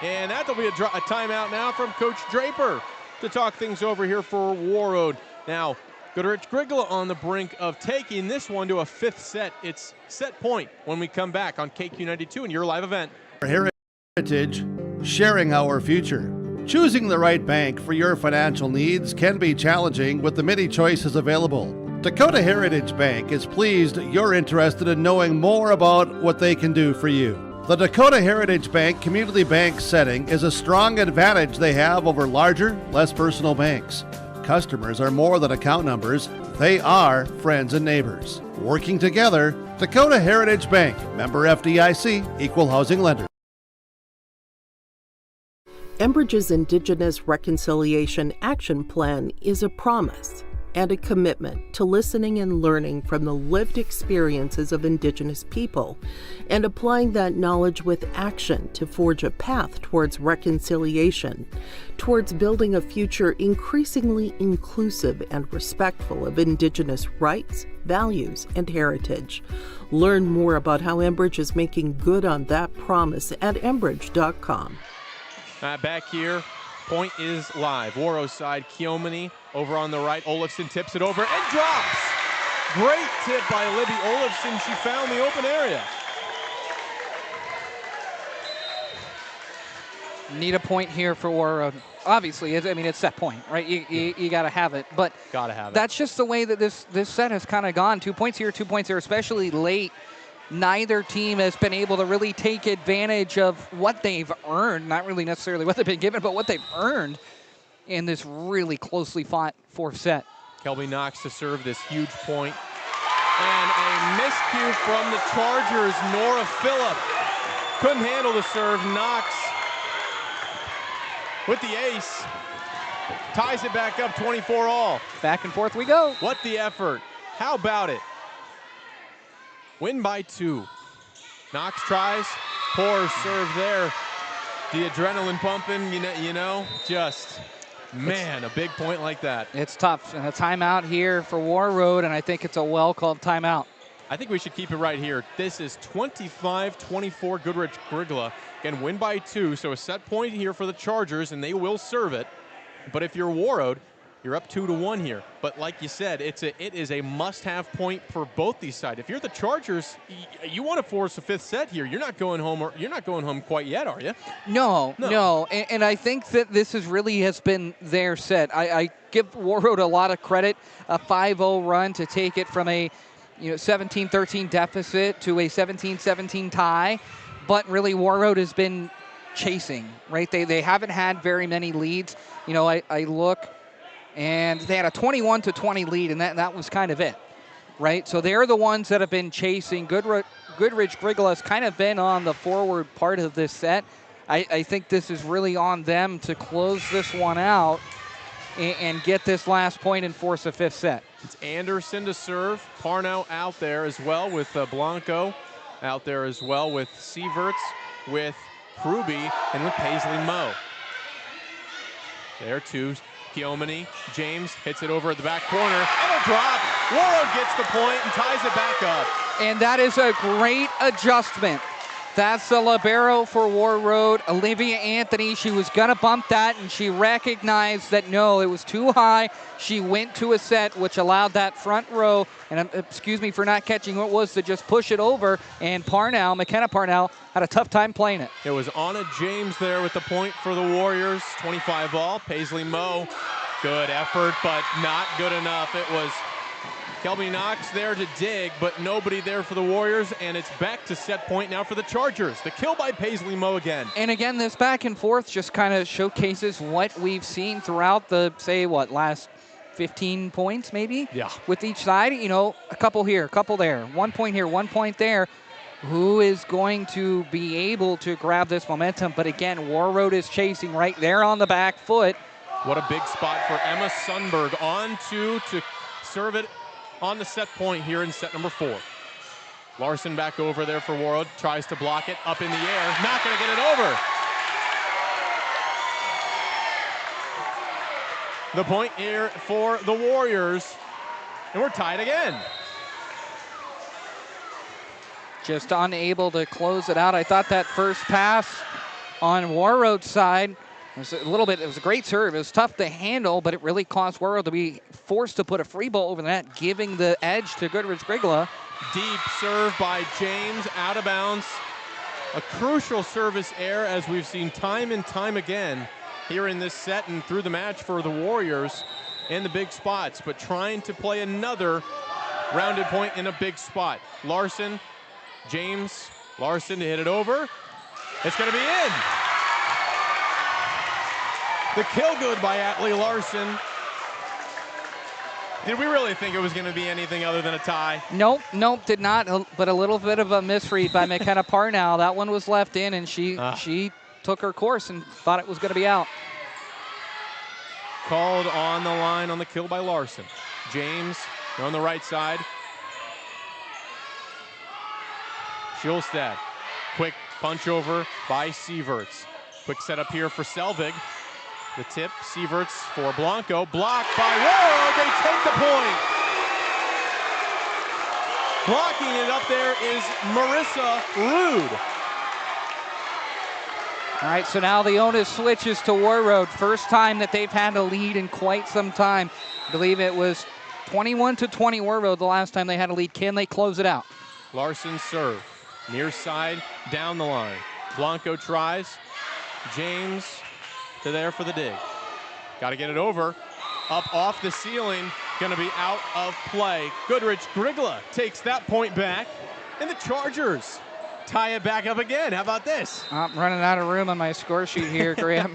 And that'll be a timeout now from Coach Draper to talk things over here for Warroad. Now, Goodridge Grgyla on the brink of taking this one to a 5th set. It's set point when we come back on KQ92 and your live event. Heritage, sharing our future. Choosing the right bank for your financial needs can be challenging with the many choices available. Dakota Heritage Bank is pleased you're interested in knowing more about what they can do for you. The Dakota Heritage Bank community bank setting is a strong advantage they have over larger, less personal banks. Customers are more than account numbers, they are friends and neighbors. Working together, Dakota Heritage Bank, member FDIC, equal housing lender. Enbridge's Indigenous Reconciliation Action Plan is a promise and a commitment to listening and learning from the lived experiences of Indigenous people and applying that knowledge with action to forge a path towards reconciliation, towards building a future increasingly inclusive and respectful of Indigenous rights, values, and heritage. Learn more about how Enbridge is making good on that promise at enbridge.com. Back here, point is live. Warroad side, Kiomani over on the right. Olofsson tips it over and drops. Great tip by Libby Olofsson. She found the open area. Need a point here for Warroad. Obviously, it's set point, right? You got to have it, but that's just the way that this set has kind of gone. 2 points here, 2 points there, especially late. Neither team has been able to really take advantage of what they've earned, not really necessarily what they've been given, but what they've earned in this really closely fought 4th set. Kelby Knox to serve this huge point. And a miscue from the Chargers. Nora Phillip couldn't handle the serve. Knox with the ace ties it back up 24-all. Back and forth we go. What the effort. How about it? Win by 2. Knox tries. Poor serve there. The adrenaline pumping, just, man, a big point like that. It's tough. And a timeout here for Warroad, and I think it's a well-called timeout. I think we should keep it right here. This is 25-24 Goodridge Grgyla. Again, win by 2, so a set point here for the Chargers, and they will serve it. But if you're Warroad, you're up 2-1 here. But like you said, it is a must-have point for both these sides. If you're the Chargers, you want to force a 5th set here. You're not going home, or you're not going home quite yet, are you? No. And I think that this has been their set. I give Warroad a lot of credit. A 5-0 run to take it from a 17-13 deficit to a 17-17 tie. But really, Warroad has been chasing, right? They haven't had very many leads. I look, and they had a 21-20 lead, and that was kind of it, right? So they're the ones that have been chasing. Goodridge Grgyla has kind of been on the forward part of this set. I think this is really on them to close this one out and get this last point and force a 5th set. It's Anderson to serve. Parnow out there as well with Blanco. Out there as well with Sieverts, with Kruby, and with Paisley Moe. There too. Kiomani, James hits it over at the back corner, and a drop. Warroad gets the point and ties it back up. And that is a great adjustment. That's the libero for Warroad, Olivia Anthony. She was going to bump that, and she recognized that, no, it was too high. She went to a set, which allowed that front row, and excuse me for not catching what was, to just push it over. And McKenna Parnell, had a tough time playing it. It was Anna James there with the point for the Warriors. 25 all. Paisley Moe, good effort, but not good enough. It was Kelby Knox there to dig, but nobody there for the Warriors, and it's back to set point now for the Chargers. The kill by Paisley Moe again. And again, this back and forth just kind of showcases what we've seen throughout the, last 15 points maybe? Yeah. With each side, a couple here, a couple there. 1 point here, 1 point there. Who is going to be able to grab this momentum? But again, Warroad is chasing right there on the back foot. What a big spot for Emma Sundberg. On to serve it on the set point here in set number 4. Larson back over there for Warroad, tries to block it, up in the air, not going to get it over. The point here for the Warriors, and we're tied again. Just unable to close it out. I thought that first pass on Warroad's side was it was a great serve. It was tough to handle, but it really caused Warroad to be forced to put a free ball over the net, giving the edge to Goodridge Grgyla. Deep serve by James, out of bounds. A crucial service error, as we've seen time and time again here in this set and through the match for the Warriors in the big spots, but trying to play another rounded point in a big spot. Larson, James, Larson to hit it over. It's going to be in. The kill good by Atlee Larson. Did we really think it was going to be anything other than a tie? Nope, did not, but a little bit of a misread by McKenna Parnell. That one was left in, and she took her course and thought it was going to be out. Called on the line on the kill by Larson. James on the right side. Schulstad, quick punch over by Sieverts. Quick setup here for Selvig. The tip, Sieverts for Blanco, blocked by Warroad. They take the point. Blocking it up there is Marissa Rude. All right, so now the onus switches to Warroad. First time that they've had a lead in quite some time. I believe it was 21-20 Warroad the last time they had a lead. Can they close it out? Larson serve, near side, down the line. Blanco tries. James to there for the dig. Got to get it over. Up off the ceiling, going to be out of play. Goodridge Grgyla takes that point back, and the Chargers tie it back up again. How about this? I'm running out of room on my score sheet here, Graham.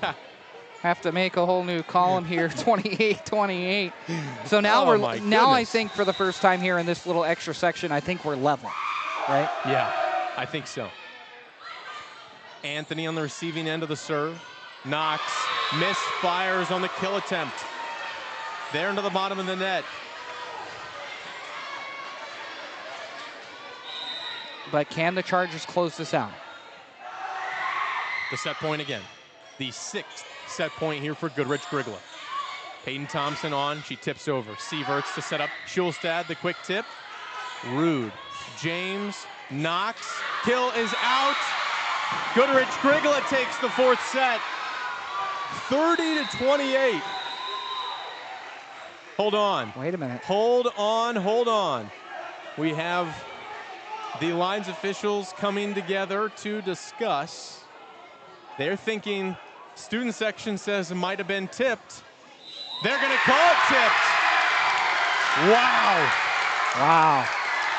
Have to make a whole new column here, 28-28. So now I think for the first time here in this little extra section, I think we're level, right? Yeah, I think so. Anthony on the receiving end of the serve. Knox misfires on the kill attempt. There into the bottom of the net. But can the Chargers close this out? The set point again. The 6th set point here for Goodridge Grgyla. Peyton Thompson on, she tips over. Sieverts to set up Schulstad, the quick tip. Rude, James, Knox, kill is out. Goodridge Grgyla takes the 4th set. 30-28. Hold on. Wait a minute. Hold on. We have the lines officials coming together to discuss. They're thinking student section says it might have been tipped. They're going to call it tipped. Wow.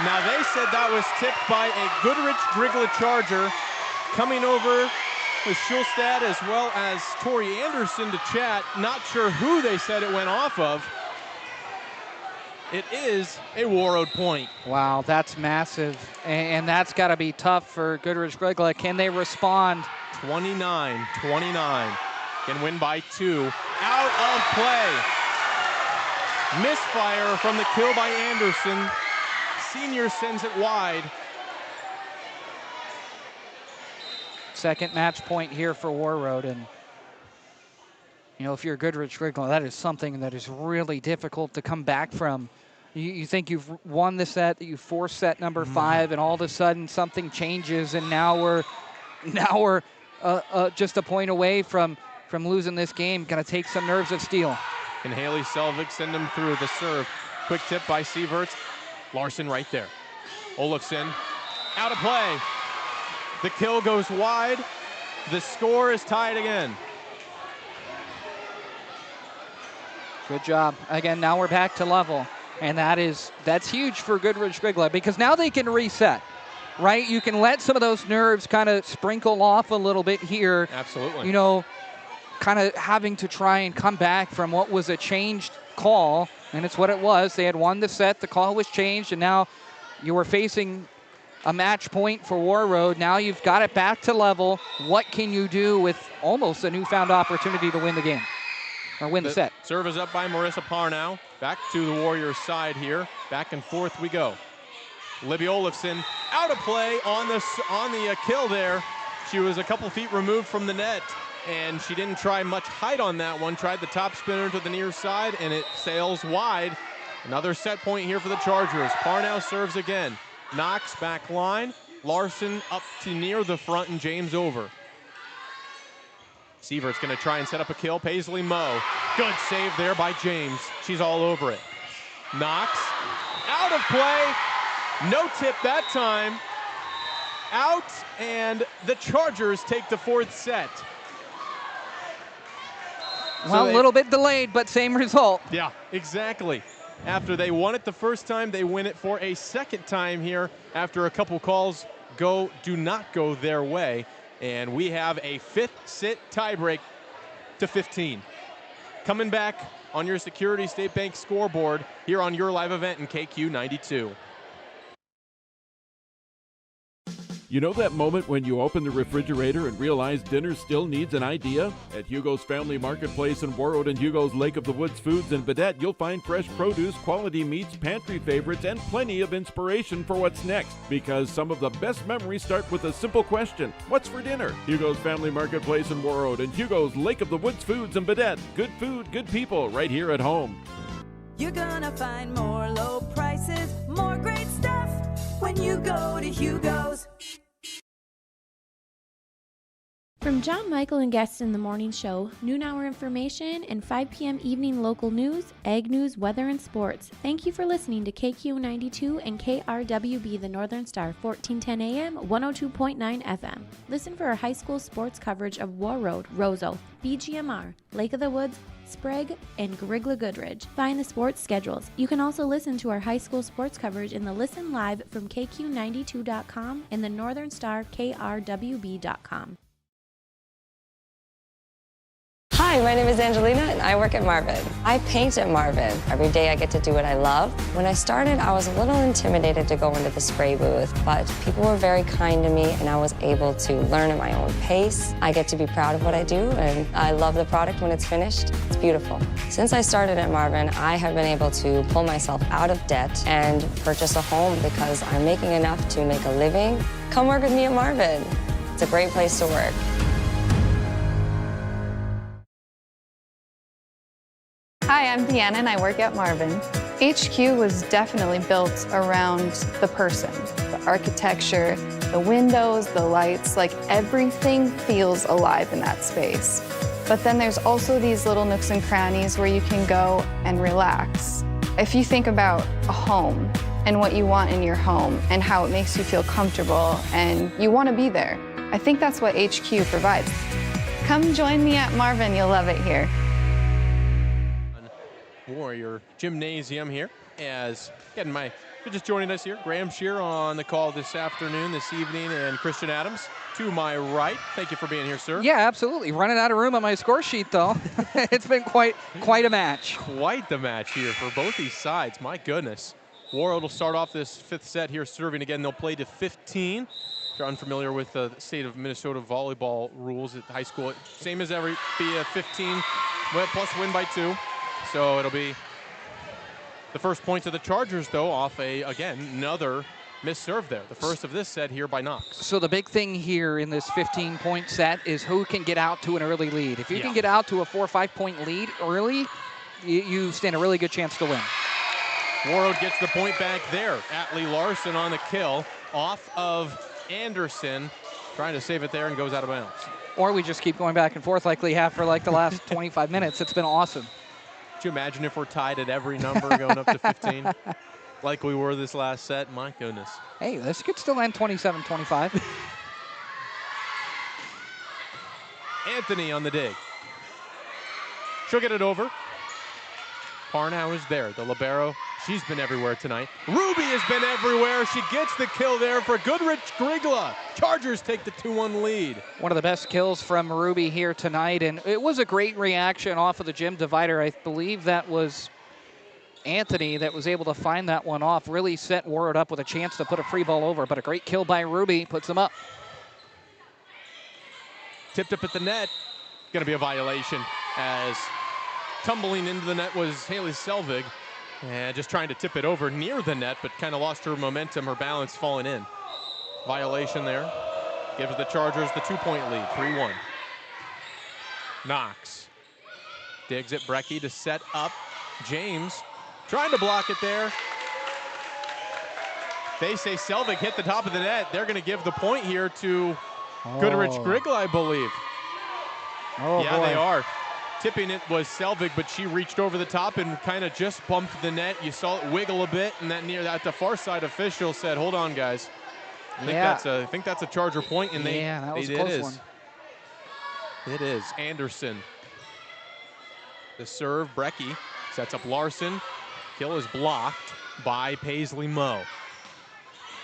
Now they said that was tipped by a Goodridge Grgyla Charger coming over with Schulstad as well as Tori Anderson to chat. Not sure who they said it went off of. It is a Warroad point. Wow, that's massive. And that's got to be tough for Goodridge Grgyla. Can they respond? 29-29. Can win by 2. Out of play. Misfire from the kill by Anderson. Senior sends it wide. Second match point here for Warroad. And, if you're Goodridge Grgyla, that is something that is really difficult to come back from. You think you've won the set, that you forced set number 5, and all of a sudden something changes, and now we're just a point away from losing this game. Going to take some nerves of steel. And Haley Selvig send him through the serve. Quick tip by Sieverts. Larson right there. Olofsson out of play. The kill goes wide. The score is tied again. Good job. Again, now we're back to level. And that's huge for Goodridge Grgyla, because now they can reset, right? You can let some of those nerves kind of sprinkle off a little bit here. Absolutely. You know, kind of having to try and come back from what was a changed call, and it's what it was. They had won the set, the call was changed, and now you were facing a match point for Warroad. Now you've got it back to level. What can you do with almost a newfound opportunity to win the game? Or win the set. Serve is up by Marissa Parnow. Back to the Warriors side here. Back and forth we go. Libby Olofsson out of play on the kill there. She was a couple feet removed from the net, and she didn't try much height on that one. Tried the top spinner to the near side, and it sails wide. Another set point here for the Chargers. Parnow serves again. Knox back line. Larson up to near the front, and James over. Sievert's going to try and set up a kill. Paisley Moe. Good save there by James. She's all over it. Knox out of play. No tip that time. Out, and the Chargers take the 4th set. Well, a little bit delayed, but same result. Yeah, exactly. After they won it the first time, they win it for a second time here after a couple calls do not go their way. And we have a 5th set tiebreak to 15. Coming back on your Security State Bank scoreboard here on your live event in KQ 92. You know that moment when you open the refrigerator and realize dinner still needs an idea? At Hugo's Family Marketplace in Warroad and Hugo's Lake of the Woods Foods in Vedette, you'll find fresh produce, quality meats, pantry favorites, and plenty of inspiration for what's next. Because some of the best memories start with a simple question: what's for dinner? Hugo's Family Marketplace in Warroad and Hugo's Lake of the Woods Foods in Vedette. Good food, good people, right here at home. You're gonna find more low prices, more great stuff when you go to Hugo's. From John Michael and guests in the morning show, noon hour information, and 5 p.m. evening local news, ag news, weather, and sports. Thank you for listening to KQ92 and KRWB, the Northern Star, 1410 AM, 102.9 FM. Listen for our high school sports coverage of Warroad, Roseau, BGMR, Lake of the Woods, Sprague, and Grgyla Goodridge. Find the sports schedules. You can also listen to our high school sports coverage in the Listen Live from KQ92.com and the Northern Star KRWB.com. Hi, my name is Angelina and I work at Marvin. I paint at Marvin. Every day I get to do what I love. When I started, I was a little intimidated to go into the spray booth, but people were very kind to me and I was able to learn at my own pace. I get to be proud of what I do and I love the product when it's finished. It's beautiful. Since I started at Marvin, I have been able to pull myself out of debt and purchase a home because I'm making enough to make a living. Come work with me at Marvin. It's a great place to work. Hi, I'm Deanna and I work at Marvin. HQ was definitely built around the person, the architecture, the windows, the lights, like everything feels alive in that space. But then there's also these little nooks and crannies where you can go and relax. If you think about a home and what you want in your home and how it makes you feel comfortable and you want to be there, I think that's what HQ provides. Come join me at Marvin, you'll love it here. Warrior Gymnasium here, as again, you're just joining us here. Graham Shear on the call this evening, and Christian Adams to my right. Thank you for being here, sir. Yeah, absolutely. Running out of room on my score sheet, though. It's been quite a match. Quite the match here for both these sides. My goodness. Warroad will start off this 5th set here serving again. They'll play to 15. If you're unfamiliar with the state of Minnesota volleyball rules at high school, same as every, be a 15 plus win by 2. So it'll be the first point to the Chargers, though, off another missed serve there. The first of this set here by Knox. So the big thing here in this 15-point set is who can get out to an early lead. If you can get out to a 4 or 5 point lead early, you stand a really good chance to win. Warroad gets the point back there. Atlee Larson on the kill off of Anderson, trying to save it there and goes out of bounds. Or we just keep going back and forth like we have for like the last 25 minutes. It's been awesome. Could you imagine if we're tied at every number going up to 15? Like we were this last set? My goodness. Hey, this could still end 27-25. Anthony on the dig. She'll get it over. Parnow is there, the libero. She's been everywhere tonight. Ruby has been everywhere. She gets the kill there for Goodridge Grgyla. Chargers take the 2-1 lead. One of the best kills from Ruby here tonight, and it was a great reaction off of the gym divider. I believe that was Anthony that was able to find that one off. Really set Warroad up with a chance to put a free ball over, but a great kill by Ruby puts them up. Tipped up at the net. Going to be a violation as tumbling into the net was Haley Selvig. And just trying to tip it over near the net, but kind of lost her momentum, her balance falling in. Violation there. Gives the Chargers the 2-point lead, 3-1. Knox digs at Brecky to set up James. Trying to block it there. They say Selvig hit the top of the net. They're going to give the point here to Goodridge Grgyla, I believe. Oh, yeah, boy. they are. Tipping it was Selvig, but she reached over the top and kind of just bumped the net. You saw it wiggle a bit, and that the far side official said, "Hold on, guys. I think that's a Charger point," and that was a close one. It is. Anderson. The serve, Brecky sets up Larson. Kill is blocked by Paisley Moe.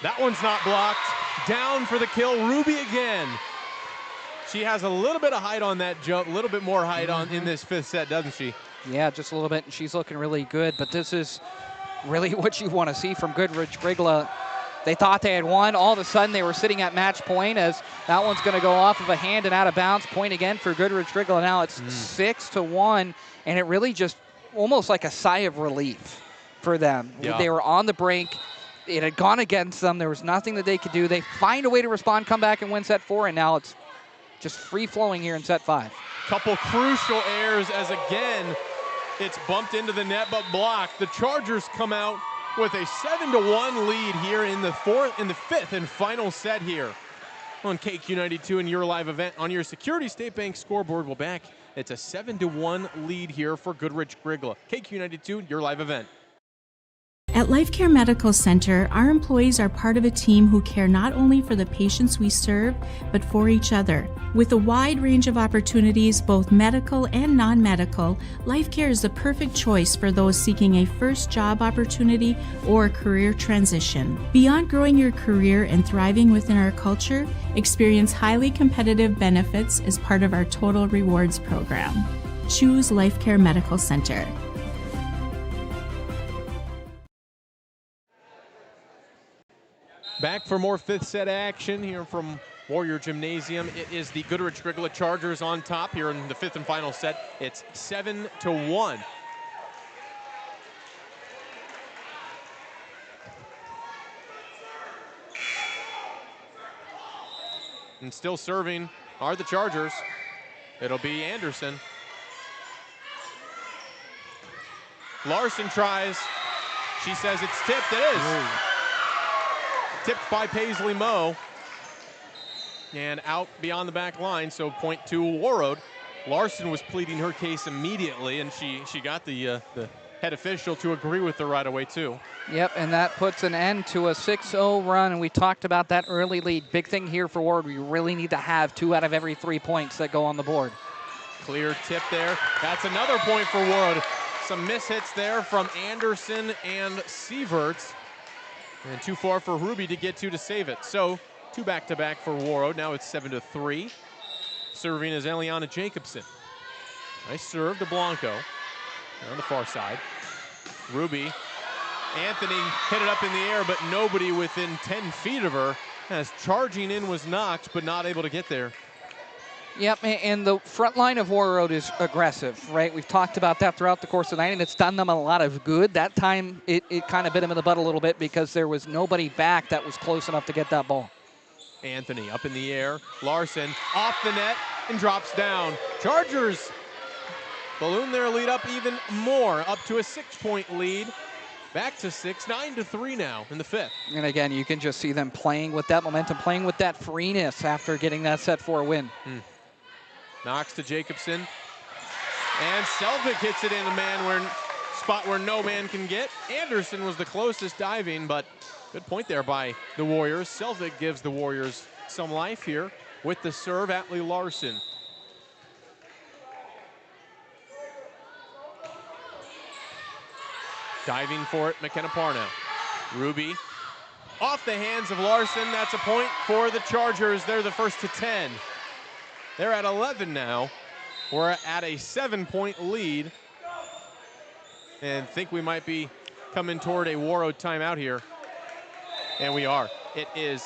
That one's not blocked. Down for the kill, Ruby again. She has a little bit of height on that jump, a little bit more height on in this fifth set, doesn't she? Yeah, just a little bit, and she's looking really good, but this is really what you want to see from Goodridge Grgyla. They thought they had won. All of a sudden, they were sitting at match point as that one's going to go off of a hand and out of bounds. Point again for Goodridge Grgyla. Now it's 6-1, and it really just almost like a sigh of relief for them. Yeah. They were on the brink. It had gone against them. There was nothing that they could do. They find a way to respond, come back and win set 4, and now it's just free-flowing here in set 5. Couple crucial errors as, again, it's bumped into the net but blocked. The Chargers come out with a 7-1 lead here in the fifth and final set here on KQ92 and your live event on your Security State Bank scoreboard. Well, back, it's a 7-1 lead here for Goodridge Grgyla. KQ92, your live event. At Life Care Medical Center, our employees are part of a team who care not only for the patients we serve, but for each other. With a wide range of opportunities, both medical and non-medical, Life Care is the perfect choice for those seeking a first job opportunity or a career transition. Beyond growing your career and thriving within our culture, experience highly competitive benefits as part of our Total Rewards program. Choose Life Care Medical Center. Back for more fifth set action here from Warrior Gymnasium. It is the Goodridge Grgyla Chargers on top here in the fifth and final set. It's 7-1. And still serving are the Chargers. It'll be Anderson. Larson tries. She says it's tipped. It is. Ooh. Tipped by Paisley Moe. And out beyond the back line, so point to Warroad. Larson was pleading her case immediately, and she got the head official to agree with her right away, too. Yep, and that puts an end to a 6-0 run, and we talked about that early lead. Big thing here for Warroad. We really need to have 2 out of every 3 points that go on the board. Clear tip there. That's another point for Warroad. Some mishits there from Anderson and Sieverts. And too far for Ruby to get to save it. So 2 back-to-back for Warroad. Now it's 7-3. Serving is Eliana Jacobson. Nice serve to Blanco on the far side. Ruby. Anthony hit it up in the air, but nobody within 10 feet of her. As charging in was Knox, but not able to get there. Yep, and the front line of Warroad is aggressive, right? We've talked about that throughout the course of the night, and it's done them a lot of good. That time, it kind of bit them in the butt a little bit because there was nobody back that was close enough to get that ball. Anthony up in the air. Larson off the net and drops down. Chargers balloon their lead up even more, up to a 6-point lead. Back to 6, 9-3 now in the 5th. And again, you can just see them playing with that momentum, playing with that freeness after getting that set 4 win. Knox to Jacobson. And Selvig hits it in a spot where no man can get. Anderson was the closest diving, but good point there by the Warriors. Selvig gives the Warriors some life here with the serve. Atlee Larson. Diving for it, McKenna Parnell. Ruby off the hands of Larson. That's a point for the Chargers. They're the first to 10. They're at 11 now. We're at a 7-point lead. And think we might be coming toward a Warroad timeout here. And we are. It is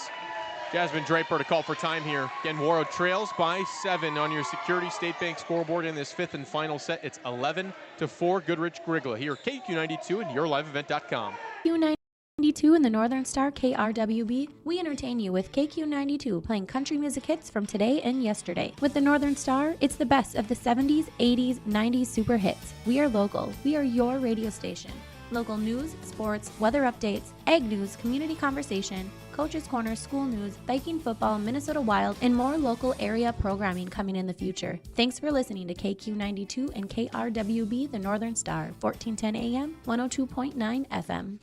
Jasmine Draper to call for time here. Again, Warroad trails by 7 on your Security State Bank scoreboard in this 5th and final set. It's 11-4 Goodridge Grgyla here at KQ92 and YourLiveEvent.com. KQ92 and the Northern Star KRWB, we entertain you with KQ92 playing country music hits from today and yesterday. With the Northern Star, it's the best of the 70s, 80s, 90s super hits. We are local. We are your radio station. Local news, sports, weather updates, ag news, community conversation, Coach's Corner, school news, biking, football, Minnesota Wild, and more local area programming coming in the future. Thanks for listening to KQ92 and KRWB, the Northern Star, 1410 AM, 102.9 FM.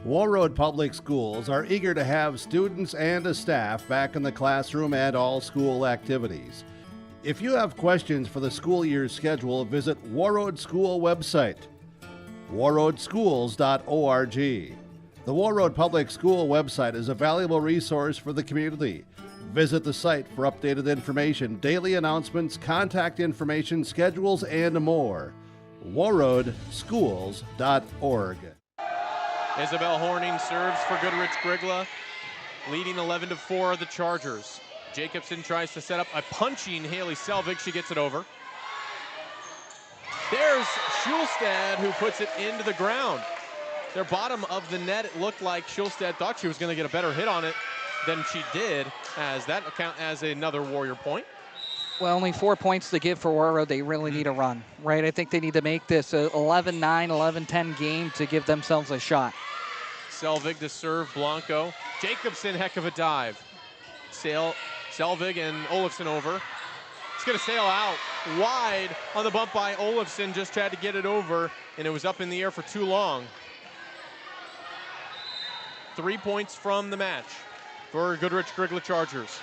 Warroad Public Schools are eager to have students and a staff back in the classroom and all school activities. If you have questions for the school year's schedule, visit Warroad School website, warroadschools.org. The Warroad Public School website is a valuable resource for the community. Visit the site for updated information, daily announcements, contact information, schedules, and more. warroadschools.org. Isabel Horning serves for Goodridge Grgyla, leading 11-4 the Chargers. Jacobson tries to set up a punching Haley Selvig. She gets it over. There's Schulstad who puts it into the ground. Their bottom of the net, it looked like Schulstad thought she was going to get a better hit on it than she did, as that account as another Warrior point. Well, only 4 points to give for Warroad. They really need a run, right? I think they need to make this a 11-9, 11-10 game to give themselves a shot. Selvig to serve Blanco. Jacobson, heck of a dive. Selvig and Olofsson over. It's going to sail out wide on the bump by Olofsson. Just tried to get it over, and it was up in the air for too long. 3 points from the match for Goodridge Grgyla Chargers.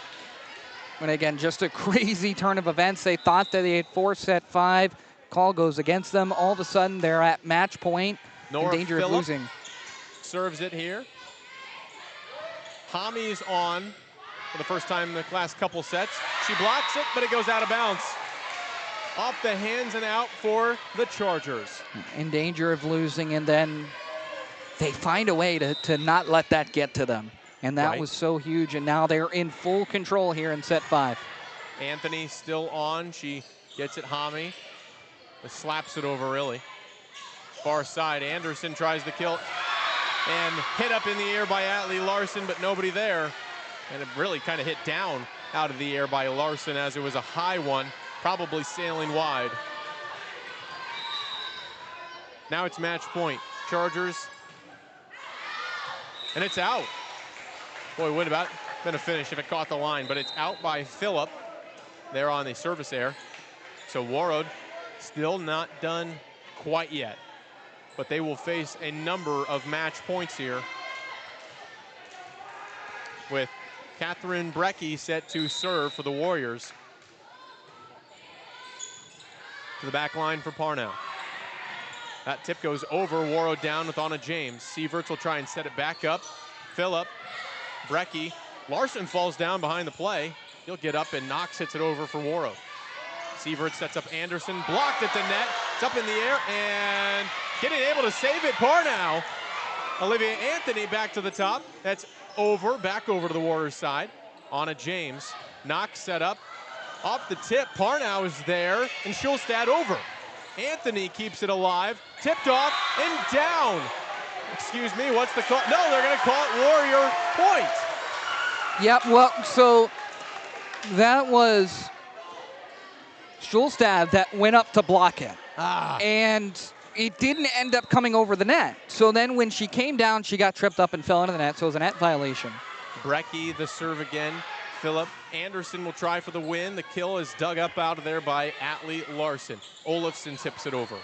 And again, just a crazy turn of events. They thought that they had forced set 5. Call goes against them. All of a sudden, they're at match point, in danger of losing. Serves it here. Hami's on for the first time in the last couple sets. She blocks it, but it goes out of bounds. Off the hands and out for the Chargers. In danger of losing, and then they find a way to not let that get to them. And that was so huge, and now they're in full control here in set 5. Anthony still on. She gets it, Hami. Slaps it over, really. Far side, Anderson tries to kill. And hit up in the air by Atlee Larson, but nobody there. And it really kind of hit down out of the air by Larson, as it was a high one, probably sailing wide. Now it's match point. Chargers. And it's out. Boy, would have been a finish if it caught the line, but it's out by Phillip there on the service air. So Warroad still not done quite yet, but they will face a number of match points here, with Catherine Brecky set to serve for the Warriors. To the back line for Parnell. That tip goes over. Warroad down with Anna James. Sieverts will try and set it back up. Phillip, Brecky. Larson falls down behind the play. He'll get up, and Knox hits it over for Warroad. Sieverts sets up Anderson. Blocked at the net. It's up in the air, and getting able to save it, Parnell. Olivia Anthony back to the top. That's over, back over to the Warriors side. Anna James. Knox set up. Off the tip, Parnell is there, and Schulstad over. Anthony keeps it alive. Tipped off and down. Excuse me, what's the call? No, they're going to call it Warrior point. Yep, well, so that was Schulstad that went up to block it. And it didn't end up coming over the net. So then when she came down, she got tripped up and fell into the net, so it was a net violation. Brecky, the serve again. Philip Anderson will try for the win. The kill is dug up out of there by Atlee Larson. Olafson tips it over.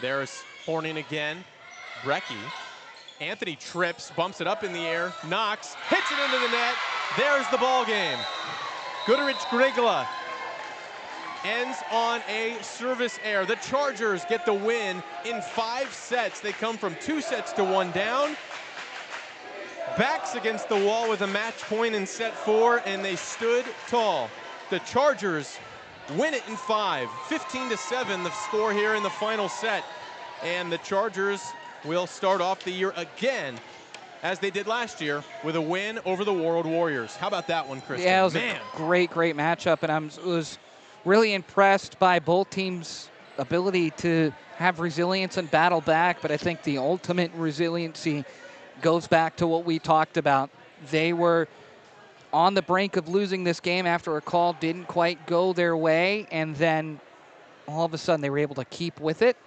There's Horning again. Brecky. Anthony trips, bumps it up in the air, knocks, hits it into the net. There's the ball game. Goodridge Grgyla ends on a service error. The Chargers get the win in 5 sets. They come from 2 sets to 1 down. Backs against the wall with a match point in set 4, and they stood tall. The Chargers win it in 5. 15-7 the score here in the final set. And the Chargers will start off the year again, as they did last year, with a win over the Warroad Warriors. How about that one, Kristen? Yeah, it was a great matchup, and I was really impressed by both teams' ability to have resilience and battle back, but I think the ultimate resiliency goes back to what we talked about. They were on the brink of losing this game after a call didn't quite go their way, and then all of a sudden they were able to keep with it,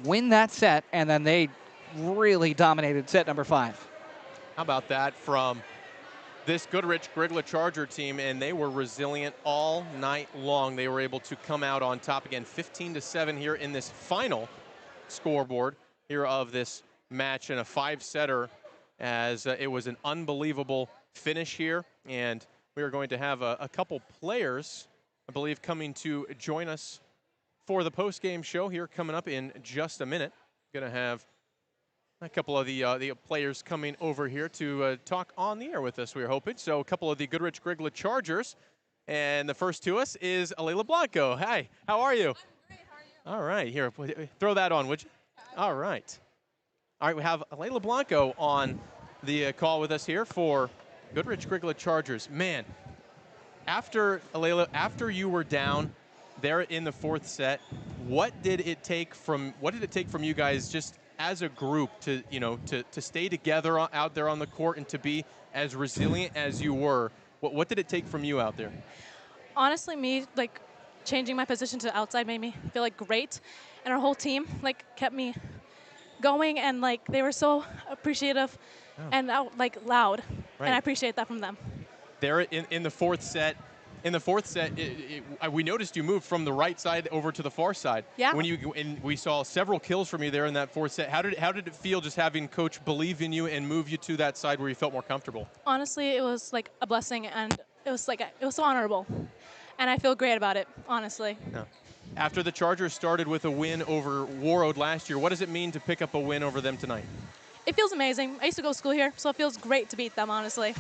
win that set, and then they really dominated set number 5. How about that from this Goodridge Grgyla Charger team, and they were resilient all night long. They were able to come out on top again, 15-7 here in this final scoreboard here of this match, and a 5-setter, as it was an unbelievable finish here. And we are going to have a couple players, I believe, coming to join us for the post-game show here coming up in just a minute. Going to have a couple of the players coming over here to talk on the air with us, we're hoping. So a couple of the Goodridge Grgyla Chargers. And the first to us is Alayla Blanco. Hi, how are you? I'm great, how are you? All right, here, throw that on, would you? All right. All right, we have Alayla Blanco on the call with us here for Goodridge Grgyla Chargers. Man, after you were down there in the 4th set, what did it take from you guys just as a group to stay together out there on the court and to be as resilient as you were? What did it take from you out there? Honestly, me changing my position to outside made me feel great, and our whole team kept me going, and they were so appreciative and loud, Right. and I appreciate that from them. There in the 4th set. In the 4th set, we noticed you moved from the right side over to the far side. Yeah. And we saw several kills from you there in that 4th set. How did it feel just having coach believe in you and move you to that side where you felt more comfortable? Honestly, it was a blessing, and it was so honorable, and I feel great about it, honestly. Yeah. After the Chargers started with a win over Warroad last year, what does it mean to pick up a win over them tonight? It feels amazing. I used to go to school here, so it feels great to beat them, honestly.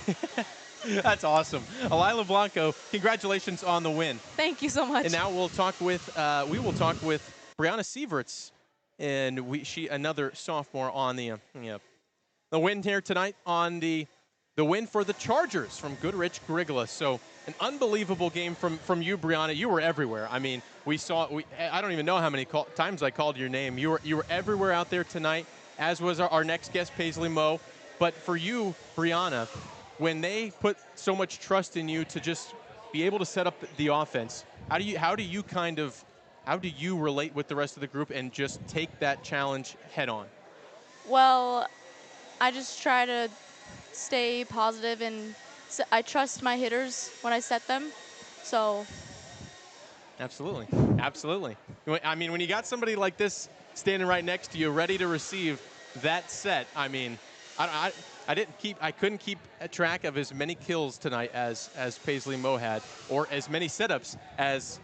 That's awesome. Alayla Blanco, congratulations on the win. Thank you so much. And now we will talk with Brianna Sieverts, and she another sophomore on the win here tonight on the win for the Chargers from Goodridge Grgyla. So an unbelievable game from you, Brianna. You were everywhere. I mean, I don't even know how many times I called your name. You were everywhere out there tonight, as was our next guest, Paisley Moe. But for you, Brianna, when they put so much trust in you to just be able to set up the offense, how do you relate with the rest of the group and just take that challenge head on? Well, I just try to stay positive, and I trust my hitters when I set them. So absolutely. I mean, when you got somebody like this standing right next to you, ready to receive that set, I mean, I couldn't keep a track of as many kills tonight as Paisley Moe had, or as many setups as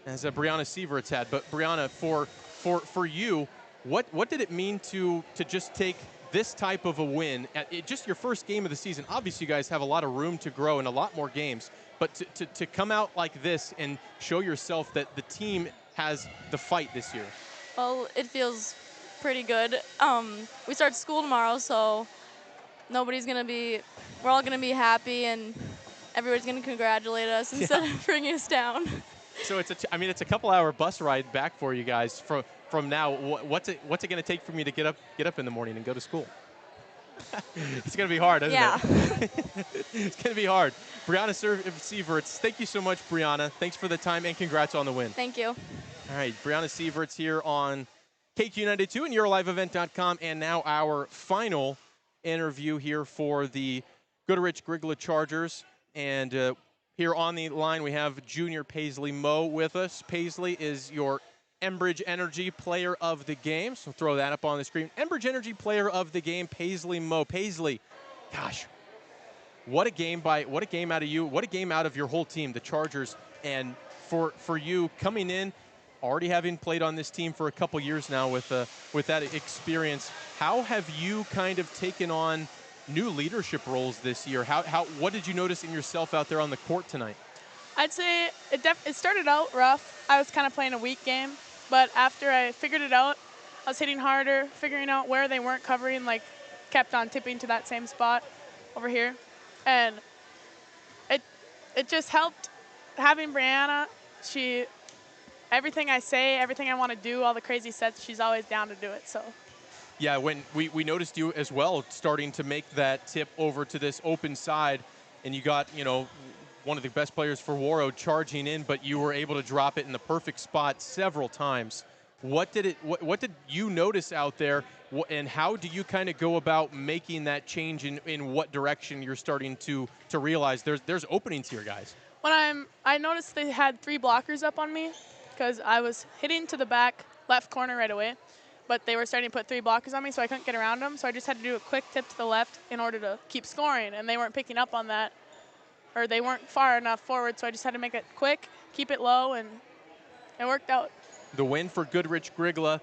Brianna Sieverts had. But Brianna, for you, what did it mean to just take this type of a win at just your first game of the season? Obviously, you guys have a lot of room to grow and a lot more games, but to come out like this and show yourself that the team has the fight this year. Well, it feels pretty good. We start school tomorrow, so we're all gonna be happy, and everybody's gonna congratulate us instead of bringing us down. So it's a couple-hour bus ride back for you guys from now. What's it going to take for me to get up in the morning and go to school? It's going to be hard, isn't Yeah. it? It's going to be hard. Brianna Sieverts, thank you so much, Brianna. Thanks for the time, and congrats on the win. Thank you. All right, Brianna Sieverts here on KQ92 and YourLiveEvent.com, and now our final interview here for the Goodridge Grgyla Chargers. And here on the line, we have junior Paisley Moe with us. Paisley is your Enbridge Energy Player of the Game. So throw that up on the screen. Enbridge Energy Player of the Game, Paisley Moe. Paisley, gosh, what a game out of you. What a game out of your whole team, the Chargers. And for you coming in, already having played on this team for a couple years now with that experience, how have you kind of taken on new leadership roles this year? What did you notice in yourself out there on the court tonight? I'd say it started out rough. I was kind of playing a weak game, but after I figured it out, I was hitting harder, figuring out where they weren't covering, like kept on tipping to that same spot over here. And it just helped having Brianna. Everything I say, everything I want to do, all the crazy sets, she's always down to do it. So. Yeah, when we noticed you as well starting to make that tip over to this open side, and you got, one of the best players for Warroad charging in, but you were able to drop it in the perfect spot several times. What did you notice out there, and how do you kind of go about making that change in what direction you're starting to realize there's openings here, guys? I noticed they had 3 blockers up on me because I was hitting to the back left corner right away, but they were starting to put 3 blockers on me, so I couldn't get around them. So I just had to do a quick tip to the left in order to keep scoring, and they weren't picking up on that, or they weren't far enough forward, so I just had to make it quick, keep it low, and it worked out. The win for Goodridge Grgyla,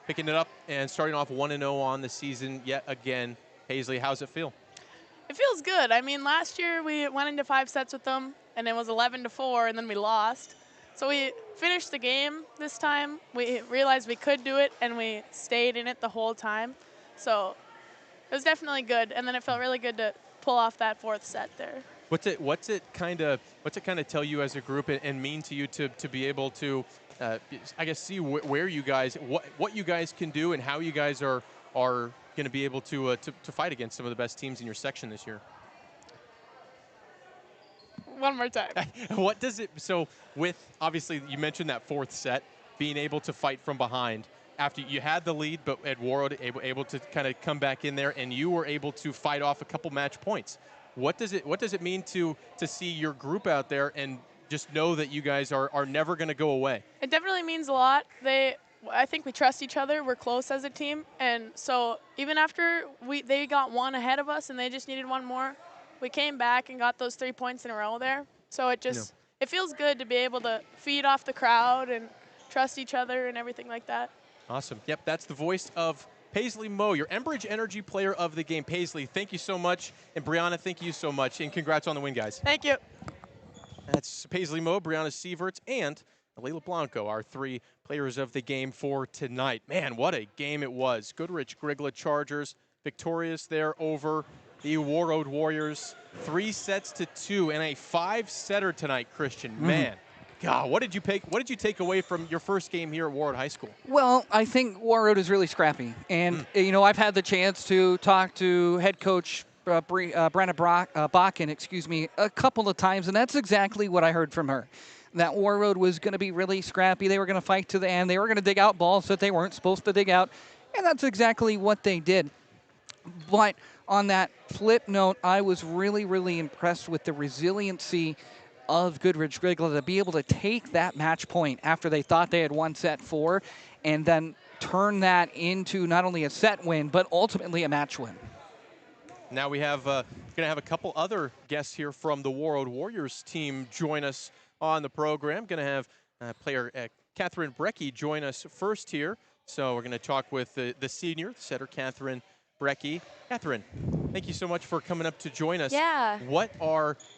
picking it up and starting off 1-0 on the season yet again. Paisley, how's it feel? It feels good. I mean, last year we went into 5 sets with them, and it was 11-4, and then we lost. So we finished the game this time. We realized we could do it, and we stayed in it the whole time. So it was definitely good, and then it felt really good to pull off that 4th set there. What's it kind of tell you as a group and mean to you to be able to, I guess, see where you guys, what you guys can do and how you guys are going to be able to fight against some of the best teams in your section this year? One more time. What does it, so with, obviously you mentioned that 4th set, being able to fight from behind after you had the lead, but at Warroad able to kind of come back in there, and you were able to fight off a couple match points. What does it mean to see your group out there and just know that you guys are never going to go away? It definitely means a lot. I think we trust each other. We're close as a team, and so even after they got 1 ahead of us and they just needed 1 more, we came back and got those 3 points in a row there. So it feels good to be able to feed off the crowd and trust each other and everything like that. Awesome. Yep, that's the voice of Paisley Moe, your Enbridge Energy Player of the Game. Paisley, thank you so much. And Brianna, thank you so much. And congrats on the win, guys. Thank you. That's Paisley Moe, Brianna Sieverts, and Layla Blanco, our 3 players of the game for tonight. Man, what a game it was. Goodridge Grgyla Chargers victorious there over the Warroad Warriors. 3-2 and a 5-setter tonight, Christian. Man, God, what did you take away from your first game here at Warroad High School? Well, I think Warroad is really scrappy. And, I've had the chance to talk to head coach Brenna Bakken, a couple of times, and that's exactly what I heard from her. That Warroad was going to be really scrappy. They were going to fight to the end. They were going to dig out balls that they weren't supposed to dig out, and that's exactly what they did. But on that flip note, I was really, really impressed with the resiliency of Goodridge Grgyla to be able to take that match point after they thought they had won set 4 and then turn that into not only a set win, but ultimately a match win. Now we have going to have a couple other guests here from the Warroad Warriors team join us on the program. Going to have player Catherine Brecky join us first here. So we're going to talk with the senior setter, Catherine Brecky. Catherine, thank you so much for coming up to join us. Yeah.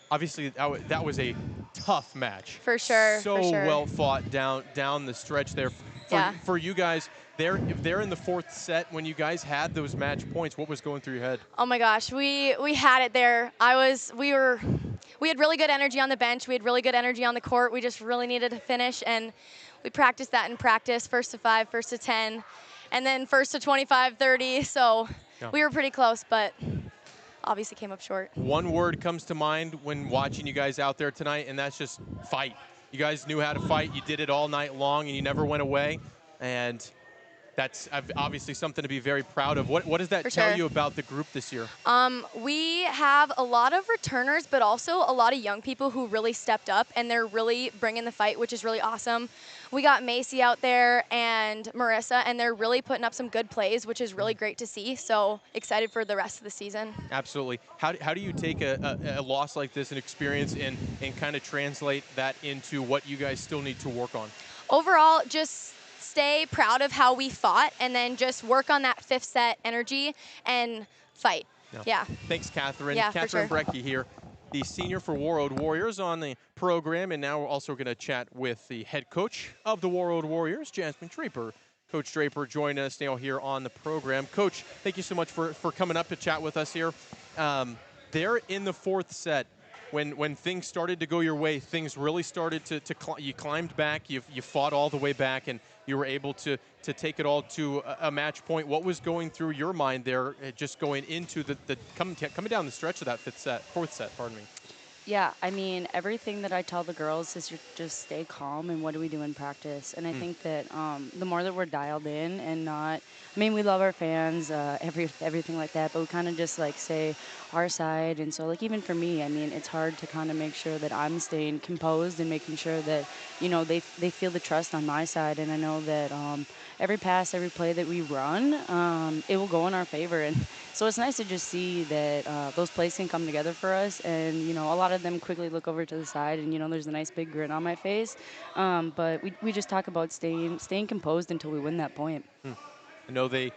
Obviously, that was a tough match. For sure. So well fought down the stretch there. For you guys, there in the 4th set, when you guys had those match points, what was going through your head? Oh my gosh, we had it there. We had really good energy on the bench. We had really good energy on the court. We just really needed to finish, and we practiced that in practice, 1st to 5, 1st to 10, and then 1st to 25, 30. So Yeah. We were pretty close, but obviously came up short. One word comes to mind when watching you guys out there tonight, and that's just fight. You guys knew how to fight. You did it all night long, and you never went away. And that's obviously something to be very proud of. What does that For tell sure. you about the group this year? We have a lot of returners, but also a lot of young people who really stepped up, and they're really bringing the fight, which is really awesome. We got Macy out there and Marissa, and they're really putting up some good plays, which is really great to see. So excited for the rest of the season. Absolutely. How do you take a loss like this, an experience, and kind of translate that into what you guys still need to work on? Overall, just stay proud of how we fought, and then just work on that 5th set energy and fight. No. Yeah. Thanks, Catherine. Yeah, for Catherine sure. Brecky here, the senior for Warroad Warriors on the program, and now we're also going to chat with the head coach of the Warroad Warriors, Jasmine Draper. Coach Draper joined us now here on the program. Coach, thank you so much for coming up to chat with us here. There in the 4th set, when things started to go your way, things really started to you climbed back, you fought all the way back, and you were able to take it all to a match point. What was going through your mind there, just going into the coming down the stretch of that 4th set, pardon me? Yeah, I mean, everything that I tell the girls is just stay calm and what do we do in practice. And I think that the more that we're dialed in and not, I mean, we love our fans, everything like that, but we kind of just like say our side. And so like even for me, I mean, it's hard to kind of make sure that I'm staying composed and making sure that, you know, they feel the trust on my side. And I know that every pass, every play that we run, it will go in our favor. And so it's nice to just see that those plays can come together for us. And, you know, a lot of them quickly look over to the side and, you know, there's a nice big grin on my face. But we just talk about staying composed until we win that point. I know they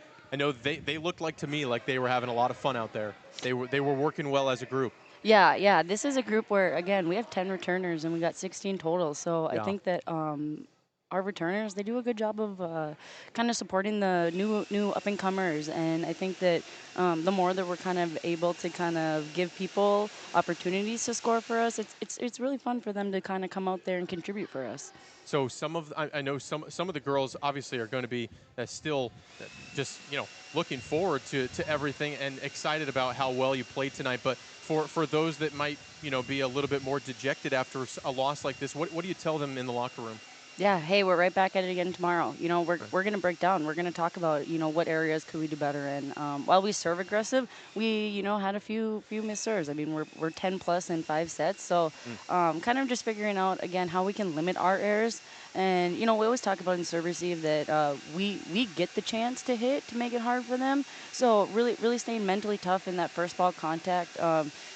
looked like to me like they were having a lot of fun out there. They were working well as a group. Yeah. This is a group where, again, we have 10 returners and we got 16 total. So Yeah. I think that our returners, they do a good job of kind of supporting the new up-and-comers. And I think that the more that we're kind of able to kind of give people opportunities to score for us, it's really fun for them to kind of come out there and contribute for us. So I know some of the girls obviously are going to be still just, you know, looking forward to everything and excited about how well you played tonight. But for those that might, you know, be a little bit more dejected after a loss like this, what do you tell them in the locker room? Yeah, hey, we're right back at it again tomorrow. You know, we're going to break down. We're going to talk about, you know, what areas could we do better in. While we serve aggressive, we, you know, had a few missed serves. I mean, we're 10 plus in 5 sets. So kind of just figuring out, again, how we can limit our errors. And, you know, we always talk about in serve receive that we get the chance to hit to make it hard for them. So really staying mentally tough in that first ball contact.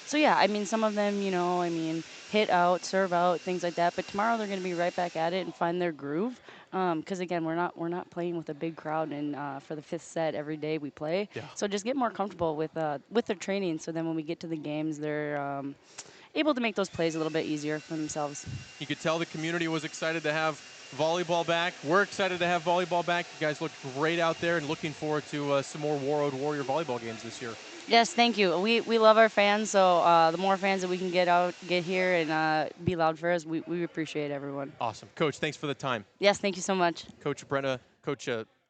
So, yeah, I mean, some of them, you know, I mean, hit out, serve out, things like that. But tomorrow they're going to be right back at it and find their groove. Because again, we're not playing with a big crowd, and for the 5th set every day we play. Yeah. So just get more comfortable with their training. So then when we get to the games, they're able to make those plays a little bit easier for themselves. You could tell the community was excited to have volleyball back. We're excited to have volleyball back. You guys look great out there, and looking forward to some more Warroad Warrior volleyball games this year. Yes, thank you. We love our fans, so the more fans that we can get here and be loud for us, we appreciate everyone. Awesome. Coach, thanks for the time. Yes, thank you so much. Coach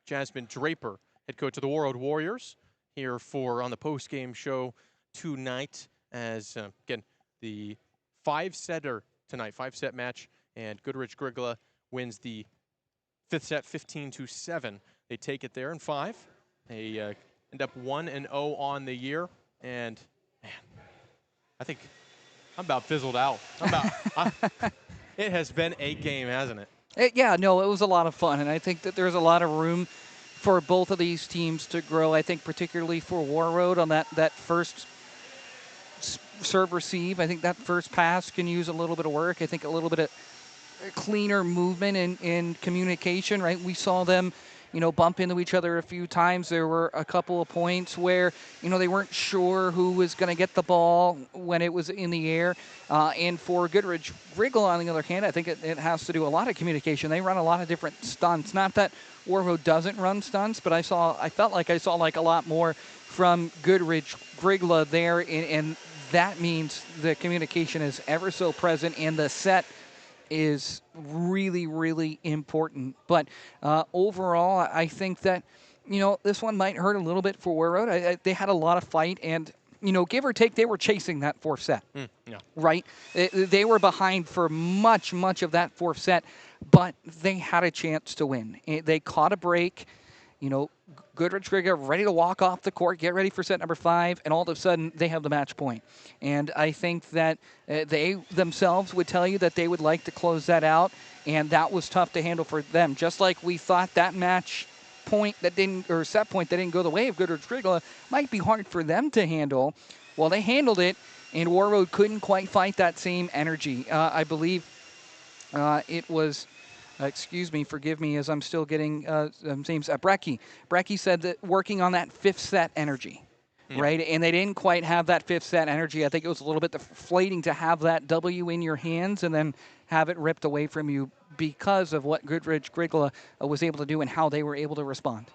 Jasmine Draper, head coach of the Warroad Warriors, here on the post-game show tonight as, again, the 5-setter tonight, 5-set match, and Goodridge Grgyla wins the 5th set 15-7. They take it there in 5. They end up 1-0 on the year, and man, I think I'm about fizzled out. It has been a game, hasn't it? Yeah, no, it was a lot of fun, and I think that there's a lot of room for both of these teams to grow. I think particularly for Warroad on that first serve receive. I think that first pass can use a little bit of work. I think a little bit of cleaner movement and communication, right? We saw them, you know, bump into each other a few times. There were a couple of points where, you know, they weren't sure who was going to get the ball when it was in the air. And for Goodridge Grgyla, on the other hand, I think it has to do a lot of communication. They run a lot of different stunts. Not that Warroad doesn't run stunts, but I felt like I saw like a lot more from Goodridge Grgyla there, and that means the communication is ever so present, and the set is really, really important. But overall, I think that this one might hurt a little bit for Warroad. They had a lot of fight, and, give or take, they were chasing that fourth set, Yeah. right? They were behind for much of that fourth set, but they had a chance to win. They caught a break. Goodridge Grgyla ready to walk off the court, get ready for set number 5, and all of a sudden they have the match point. And I think that they themselves would tell you that they would like to close that out, and that was tough to handle for them. Just like we thought that match point that didn't, or set point that didn't go the way of Goodridge Grgyla might be hard for them to handle. Well, they handled it, and Warroad couldn't quite fight that same energy. I believe it was... excuse me, forgive me, as I'm still getting names. Brecky said that working on that fifth set energy, right? And they didn't quite have that fifth set energy. I think it was a little bit deflating to have that W in your hands and then have it ripped away from you because of what Goodridge Grgyla was able to do and how they were able to respond.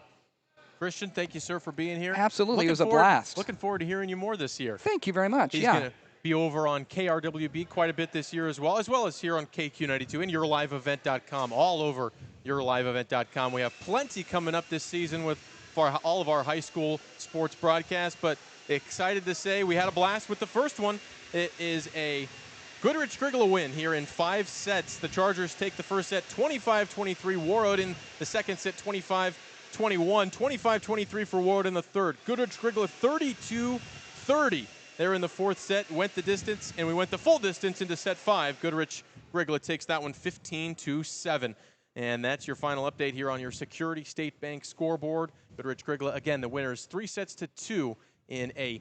Christian, thank you, sir, for being here. Absolutely, it was a blast. Looking forward to hearing you more this year. Thank you very much. He's going to be over on KRWB quite a bit this year as well as here on KQ92 and YourLiveEvent.com, all over YourLiveEvent.com. We have plenty coming up this season with all of our high school sports broadcasts, but excited to say we had a blast with the first one. It is a Goodridge Grgyla win here in 5 sets. The Chargers take the first set 25-23. Warroad in the second set 25-21. 25-23 for Warroad in the third. Goodridge Grgyla 32-30. There in the fourth set, went the distance, and we went the full distance into set 5. Goodridge Grgyla takes that one 15-7. And that's your final update here on your Security State Bank scoreboard. Goodridge Grgyla, again, the winners 3-2 in a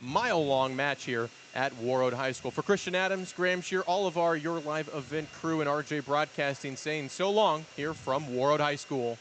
mile-long match here at Warroad High School. For Christian Adams, Graham Shear, all of our Your Live Event crew and RJ Broadcasting saying so long here from Warroad High School.